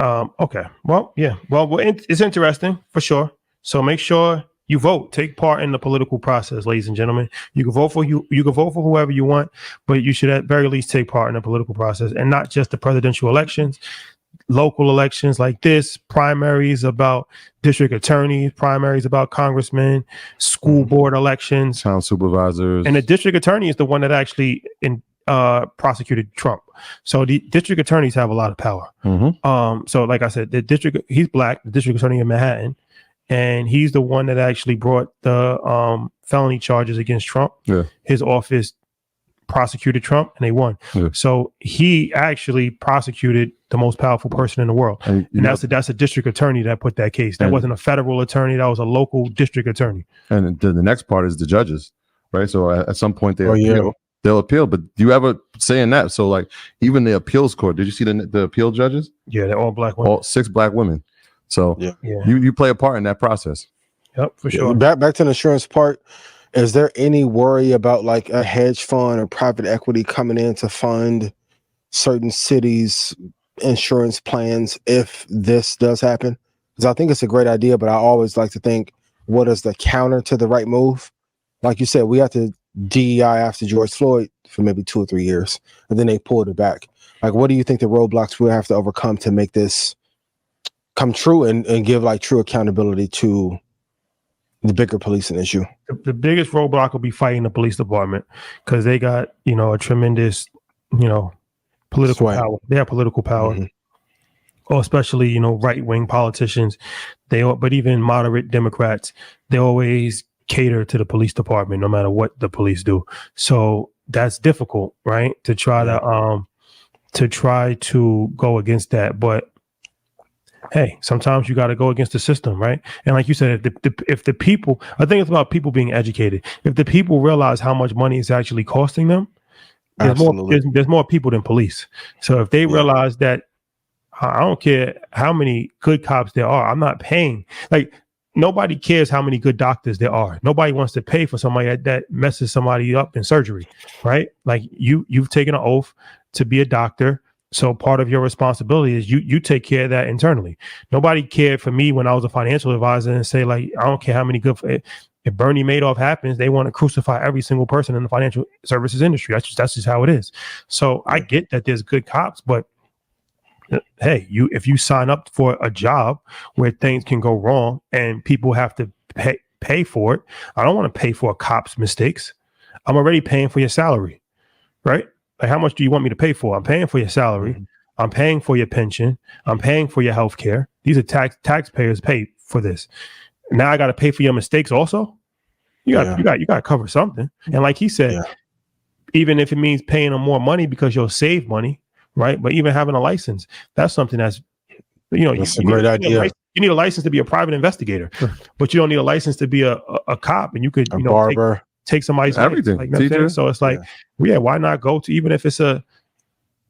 Okay. Well, yeah. Well, it's interesting for sure. So make sure you vote. Take part in the political process, ladies and gentlemen. You can vote for you can vote for whoever you want, but you should at very least take part in the political process, and not just the presidential elections, local elections like this, primaries about district attorneys, primaries about congressmen, school board elections, town supervisors. And the district attorney is the one that actually prosecuted Trump. So the district attorneys have a lot of power. So like I said, he's black, the district attorney in Manhattan, and he's the one that actually brought the felony charges against Trump. Yeah. His office prosecuted Trump, and they won. Yeah. So he actually prosecuted the most powerful person in the world, and that's a district attorney that put that case. That wasn't a federal attorney; that was a local district attorney. And the next part is the judges, right? So at some point they'll appeal. But do you ever saying that? So like even the appeals court, did you see the appeal judges? Yeah, they're all black women. All 6 black women. So you play a part in that process. Yep, for sure. Back to the insurance part. Is there any worry about like a hedge fund or private equity coming in to fund certain cities' insurance plans if this does happen? Because I think it's a great idea, but I always like to think, what is the counter to the right move? Like you said, we had to DEI after George Floyd for maybe 2 or 3 years, and then they pulled it back. Like, what do you think the roadblocks we'll have to overcome to make this come true and give like true accountability to the bigger policing issue? The biggest roadblock will be fighting the police department, because they got, a tremendous, political power. They have political power. Or especially, right-wing politicians. But even moderate Democrats, they always cater to the police department no matter what the police do. So that's difficult, right? To try to go against that. But hey, sometimes you got to go against the system, right? And like you said, if the people, I think it's about people being educated. If the people realize how much money is actually costing them, there's more people than police. So if they realize that, I don't care how many good cops there are, I'm not paying. Like, nobody cares how many good doctors there are. Nobody wants to pay for somebody that messes somebody up in surgery, right? Like you've taken an oath to be a doctor. So part of your responsibility is you take care of that internally. Nobody cared for me when I was a financial advisor and say, like, I don't care how many good. If Bernie Madoff happens, they want to crucify every single person in the financial services industry. That's just how it is. So I get that there's good cops, but hey, if you sign up for a job where things can go wrong and people have to pay for it, I don't want to pay for a cop's mistakes. I'm already paying for your salary, right? Like, how much do you want me to pay for? I'm paying for your salary. I'm paying for your pension. I'm paying for your health care. These are taxpayers pay for this. Now I got to pay for your mistakes also. You got to cover something. And like he said, even if it means paying them more money because you'll save money, right? But even having a license, that's something that's, that's a great idea. You need a license to be a private investigator, but you don't need a license to be a cop. And you could, barber. take somebody's everything. life. Like, teacher. So it's like, yeah, why not go to, even if it's a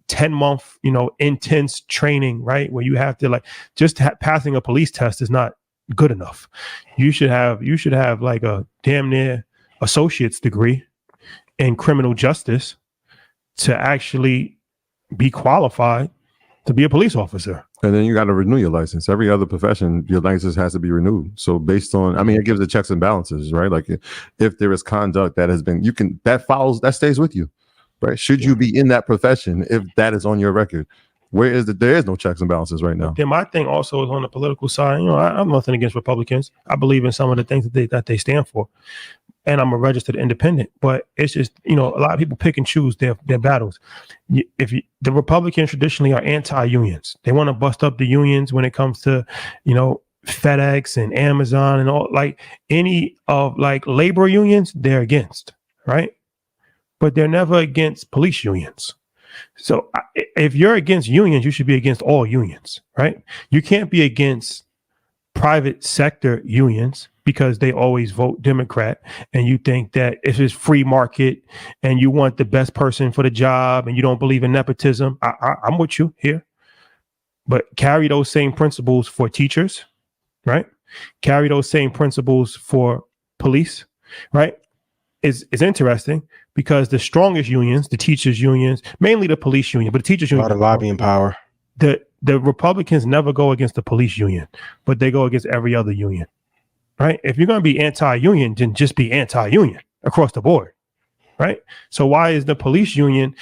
10-month, intense training, right? Where you have to like just passing a police test is not good enough. You should have like a damn near associate's degree in criminal justice to actually be qualified to be a police officer. And then you got to renew your license. Every other profession, your license has to be renewed. So based on, it gives the checks and balances, right? Like if there is conduct that has been, that stays with you, right? Should you be in that profession if that is on your record? There is no checks and balances right now. Then my thing also is on the political side. I'm nothing against Republicans. I believe in some of the things that they stand for. And I'm a registered independent, but it's just, a lot of people pick and choose their battles. The Republicans traditionally are anti-unions. They want to bust up the unions when it comes to, FedEx and Amazon and all, like any of like labor unions, they're against, right? But they're never against police unions. So if you're against unions, you should be against all unions, right? You can't be against private sector unions because they always vote Democrat, and you think that if it's free market and you want the best person for the job and you don't believe in nepotism, I'm with you here. But carry those same principles for teachers, right? Carry those same principles for police, right? It's interesting because the strongest unions, the teachers unions, mainly the police union, but the teachers union, a lot of lobbying power. The Republicans never go against the police union, but they go against every other union, right? If you're going to be anti-union, then just be anti-union across the board, right? So why is the police union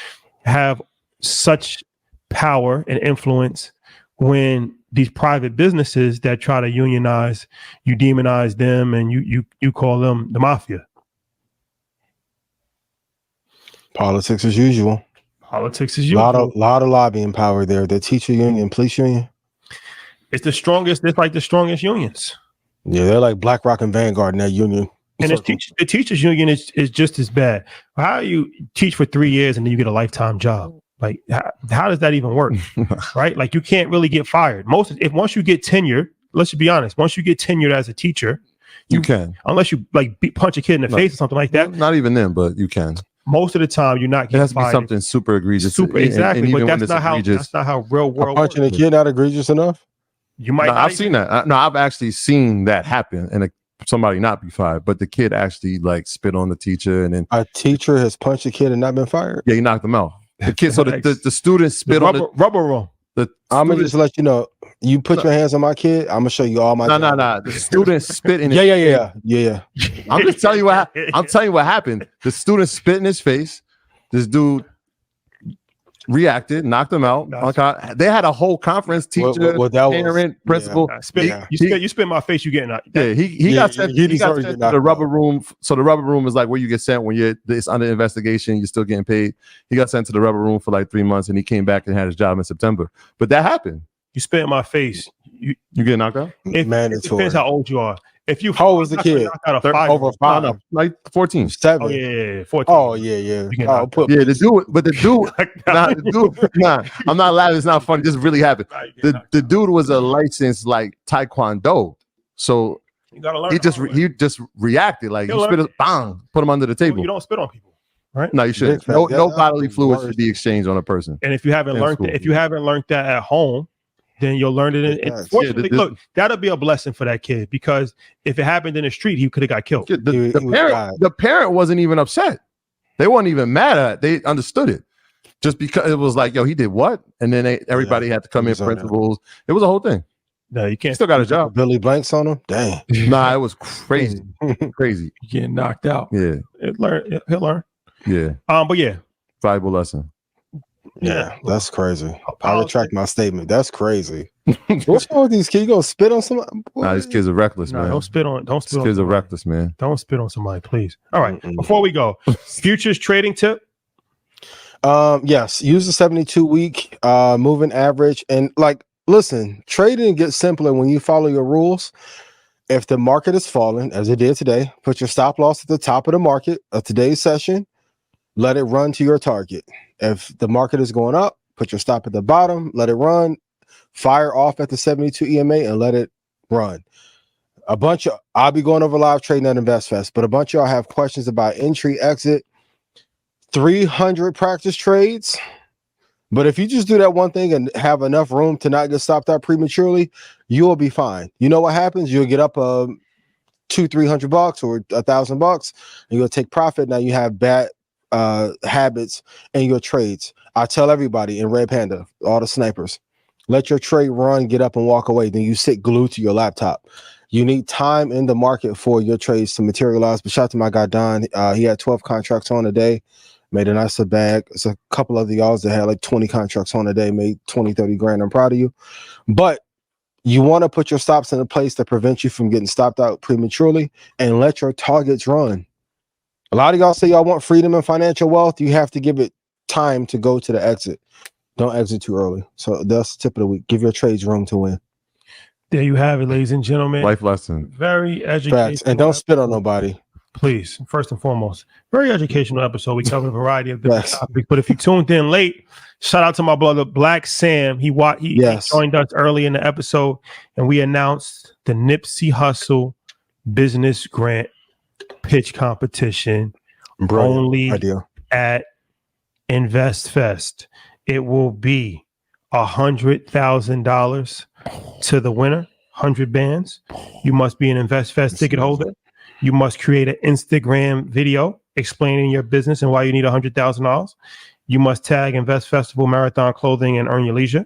have such power and influence when these private businesses that try to unionize, you demonize them and you call them the mafia? Politics as usual. Politics is usual. Lot of lobbying power there. The teacher union, police union. It's the strongest. It's like the strongest unions. Yeah, they're like BlackRock and Vanguard in that union. And the teachers union is just as bad. How do you teach for 3 years and then you get a lifetime job? Like how does that even work? Right? Like you can't really get fired. Once you get tenured, let's be honest. Once you get tenured as a teacher, you can, unless you like punch a kid in the face or something like that. Not even then, but you can. Most of the time, you're not getting fired. It has to be something super egregious. Exactly, but that's not how real world punching a kid not egregious enough. You might. I've seen that. I've actually seen that happen, and somebody not be fired, but the kid actually like spit on the teacher, and then a teacher has punched a kid and not been fired. Yeah, he knocked them out. The kid, so the student spit on the rubber room. I'm gonna just let you know. You put your hands on my kid, I'm gonna show you all my. No. The student spit in. Yeah. I'm just telling you what happened. The student spit in his face. This dude reacted, knocked him out. They had a whole conference. Teacher, parent, principal. You spit in my face. You getting out? Yeah, he got sent to the rubber room. So the rubber room is like where you get sent when it's under investigation. You're still getting paid. He got sent to the rubber room for like 3 months, and he came back and had his job in September. But that happened. You spit in my face. You get knocked out. It depends how old you are. If you how old was the kid? Over 5, no, like 14, 7. Oh yeah, 14. Oh yeah. The dude. I'm not laughing. It's not funny. This really happened. The dude was a licensed like Taekwondo, so he just reacted like you spit, bang, put him under the table. You don't spit on people, right? No, you shouldn't. No bodily fluids should be exchanged on a person. And if you haven't learned that at home, then you'll learn it. Fortunately, look, that'll be a blessing for that kid because if it happened in the street, he could have got killed. The parent wasn't even upset. They weren't even mad at it. They understood it. Just because it was like, yo, he did what? And then everybody had to come in, principals. It was a whole thing. No, you can't. He still got a job. Billy Blanks on him? Dang. Nah, it was crazy. Crazy. Getting knocked out. Yeah. He'll learn. Yeah. But yeah. Valuable lesson. Yeah, that's crazy. I retract my statement. That's crazy. What's wrong with these kids? You gonna spit on somebody? Nah, these kids are reckless, man. Don't spit on. These kids are reckless, man. Don't spit on somebody, please. All right. Before we go, futures trading tip. Yes. Use the 72-week moving average, and like, listen, trading gets simpler when you follow your rules. If the market is falling, as it did today, put your stop loss at the top of the market of today's session. Let it run to your target. If the market is going up, put your stop at the bottom, let it run, fire off at the 72 EMA and let it run. I'll be going over live trading at InvestFest, but a bunch of y'all have questions about entry, exit, 300 practice trades. But if you just do that one thing and have enough room to not get stopped out prematurely, you'll be fine. You know what happens? You'll get up $200-300 or $1,000, and you'll take profit. Now you have bad habits in your trades. I tell everybody in Red Panda, all the snipers, let your trade run, get up and walk away. Then you sit glued to your laptop. You need time in the market for your trades to materialize. But shout out to my guy Don. He had 12 contracts on a day. Made a nice bag. It's a couple of y'all that had like 20 contracts on a day, made 20-30 grand. I'm proud of you. But you want to put your stops in a place that prevents you from getting stopped out prematurely and let your targets run. A lot of y'all say y'all want freedom and financial wealth. You have to give it time to go to the exit. Don't exit too early. So that's the tip of the week. Give your trades room to win. There you have it, ladies and gentlemen. Life lesson. Very educational. Facts. And don't spit on nobody. Please, first and foremost, very educational episode. We covered a variety of different topics. But if you tuned in late, shout out to my brother Black Sam. He joined us early in the episode, and we announced the Nipsey Hussle Business Grant Pitch Competition only at InvestFest. It will be $100,000 to the winner, 100 bands. You must be an InvestFest ticket holder. You must create an Instagram video explaining your business and why you need $100,000. You must tag Invest Festival Marathon Clothing and Earn Your Leisure.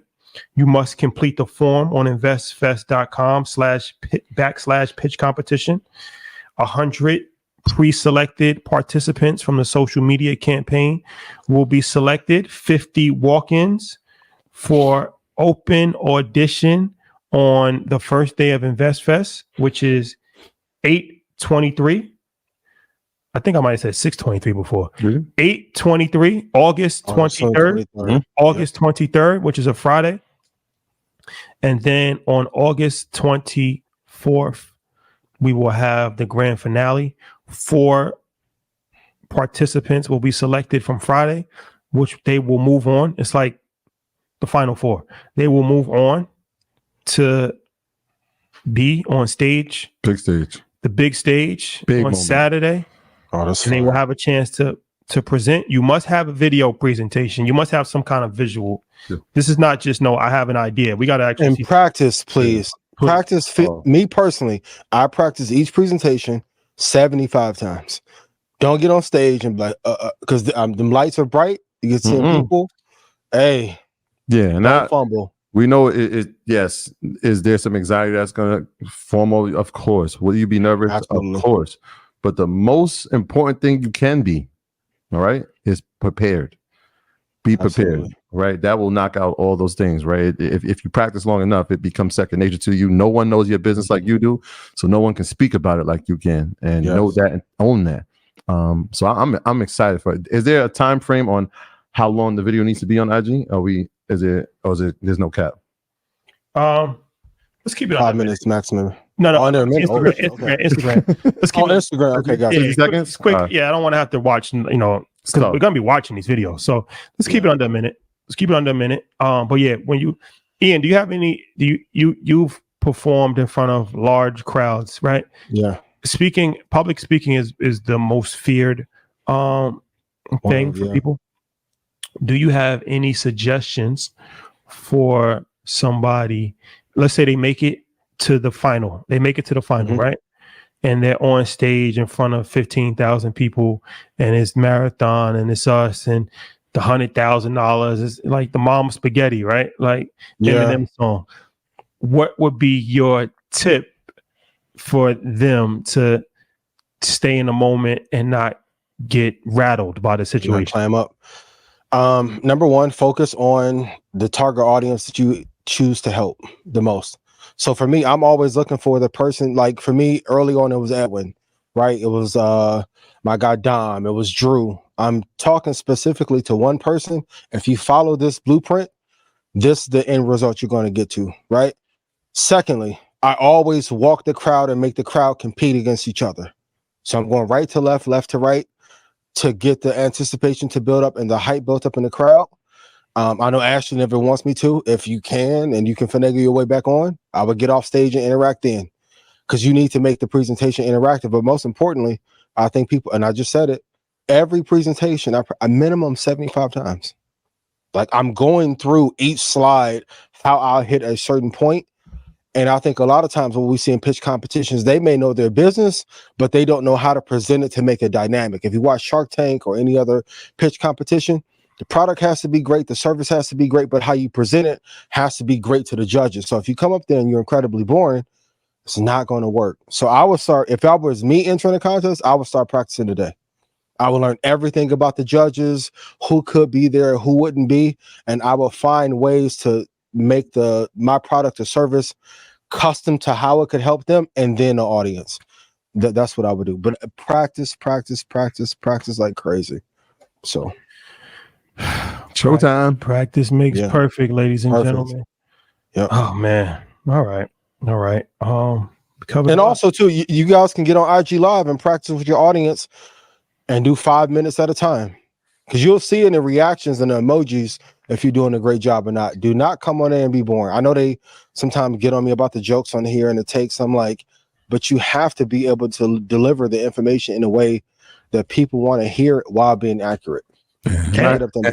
You must complete the form on investfest.com/pitch competition. 100 pre-selected participants from the social media campaign will be selected. 50 walk-ins for open audition on the first day of InvestFest, which is 8/23. I think I might have said 6/23 before. 8/23, August 23rd. August 23rd, which is a Friday. And then on August 24th, we will have the grand finale. 4 participants will be selected from Friday, which they will move on. It's like the final 4. They will move on to be on stage. Big stage. The big stage on moment. Saturday. And they will have a chance to present. You must have a video presentation. You must have some kind of visual. Yeah. This is not just, I have an idea. We got to actually practice, please. Practice. Me personally, I practice each presentation 75 times. Don't get on stage and be like, because the lights are bright. You can see people. Hey. Yeah. And don't fumble. We know yes. Is there some anxiety that's going to form over? Of course. Will you be nervous? Absolutely. Of course. But the most important thing you can be, all right, is prepared. Be prepared, Absolutely. Right? That will knock out all those things, right? If you practice long enough, it becomes second nature to you. No one knows your business like you do, so no one can speak about it like you can, and know that and own that. So I'm excited for it. Is there a time frame on how long the video needs to be on IG? Is it there's no cap? Let's keep it 5 minutes maximum. No, Instagram. Let's keep Instagram. Okay, guys. 50 seconds. Quick. Yeah, I don't want to have to watch. Because we're gonna be watching these videos, so let's keep it under a minute. But yeah, Ian, do you have any? You've performed in front of large crowds, right? Yeah. Public speaking is the most feared thing for people. Do you have any suggestions for somebody? Let's say they make it to the final. Right? And they're on stage in front of 15,000 people, and it's marathon, and it's us, and the $100,000 is like the Mom Spaghetti, right? Like Eminem song. What would be your tip for them to stay in the moment and not get rattled by the situation? Climb up. Number one, focus on the target audience that you choose to help the most. So for me, I'm always looking for the person. Like for me, early on, it was Edwin, right? It was my guy Dom. It was Drew. I'm talking specifically to one person. If you follow this blueprint, this is the end result you're going to get to, right? Secondly, I always walk the crowd and make the crowd compete against each other. So I'm going right to left, left to right to get the anticipation to build up and the hype built up in the crowd. I know Ashley never wants me to. If you can and you can finagle your way back on, I would get off stage and interact then. because you need to make the presentation interactive. But most importantly, I think people, and I just said it, every presentation, a minimum 75 times. Like I'm going through each slide, how I'll hit a certain point. And I think a lot of times what we see in pitch competitions, they may know their business, but they don't know how to present it to make it dynamic. If you watch Shark Tank or any other pitch competition, the product has to be great, the service has to be great, but how you present it has to be great to the judges. So if you come up there and you're incredibly boring, it's not going to work. So I would start, if I was me entering the contest, I would start practicing today. I will learn everything about the judges, who could be there, who wouldn't be, and I will find ways to make my product or service custom to how it could help them and then the audience. That's what I would do. But practice like crazy. So showtime. Practice makes perfect, ladies and gentlemen. Yeah. Oh man. All right. And also too, you guys can get on IG Live and practice with your audience and do 5 minutes at a time. Because you'll see in the reactions and the emojis if you're doing a great job or not. Do not come on there and be boring. I know they sometimes get on me about the jokes on here and the takes. I'm like, but you have to be able to deliver the information in a way that people want to hear it while being accurate. Maximize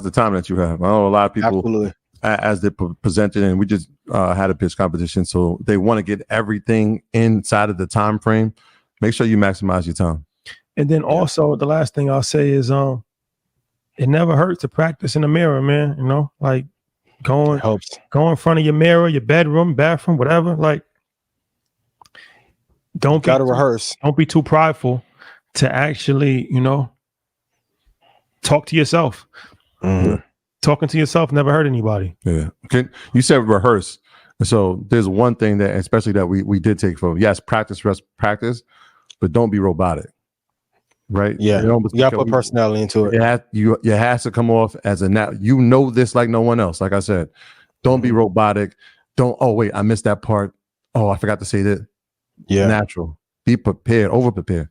the time that you have. I know a lot of people, absolutely, as they presented, and we just had a pitch competition, so they want to get everything inside of the time frame. Make sure you maximize your time. And then also the last thing I'll say is it never hurts to practice in the mirror, man. You know, like go in front of your mirror, your bedroom, bathroom, whatever. Like rehearse. Don't be too prideful to actually, talk to yourself. Mm-hmm. Talking to yourself never hurt anybody. Yeah. Okay. You said rehearse. So there's one thing that, especially that we did take from, yes, practice, but don't be robotic. Right? Yeah. You gotta put personality into it. You has to come off as this like no one else. Like I said, don't be robotic. Oh wait, I missed that part. Oh, I forgot to say that. Yeah. Natural. Be prepared, over prepared.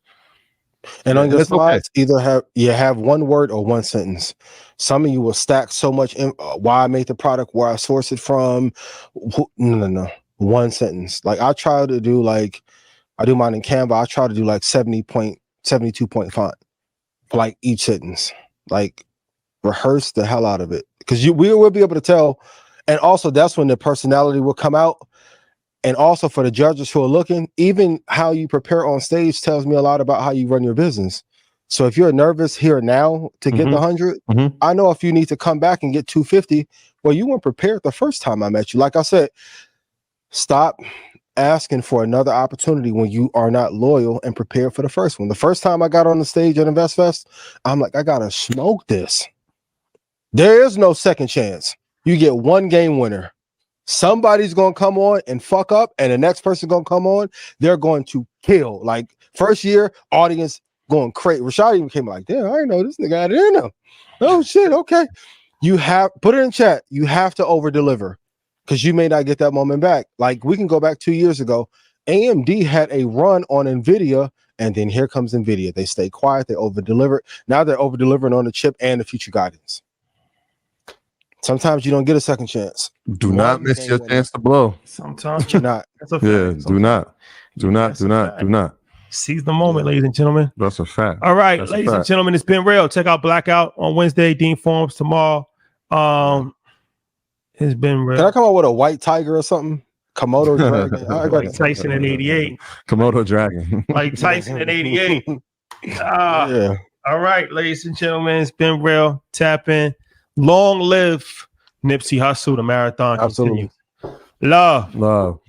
And on your slides, either have one word or one sentence. Some of you will stack so much why I made the product, where I source it from. No. One sentence. Like I try to do I do mine in Canva. I try to do 72 point font for like each sentence. Like rehearse the hell out of it. Because we will be able to tell. And also that's when the personality will come out. And also for the judges who are looking, even how you prepare on stage tells me a lot about how you run your business. So if you're nervous here now to get the 100, I know if you need to come back and get 250, well, you weren't prepared the first time I met you. Like I said, stop asking for another opportunity when you are not loyal and prepared for the first one. The first time I got on the stage at InvestFest, I'm like, I gotta smoke this. There is no second chance. You get one game winner. Somebody's gonna come on and fuck up, and the next person gonna come on, they're going to kill. Like first year, audience going crazy. Rashad even came like, damn, I didn't know this nigga out there now. Oh shit, okay. You have put it in chat. You have to over deliver because you may not get that moment back. Like we can go back 2 years ago. AMD had a run on Nvidia, and then here comes Nvidia. They stay quiet, they over deliver. Now they're over delivering on the chip and the future guidance. Sometimes you don't get a second chance. Do not miss your chance to blow. Sometimes you're not. That's a fact. Do not. Seize the moment, ladies and gentlemen. That's a fact. All right, ladies and gentlemen, it's been real. Check out Blackout on Wednesday, Dean Forums tomorrow. It's been real. Can I come up with a white tiger or something? Komodo dragon. Like Tyson at 88. Komodo dragon. Like Tyson at 88. Yeah. All right, ladies and gentlemen, it's been real. Tap in. Long live Nipsey Hussle. The marathon continues. Love.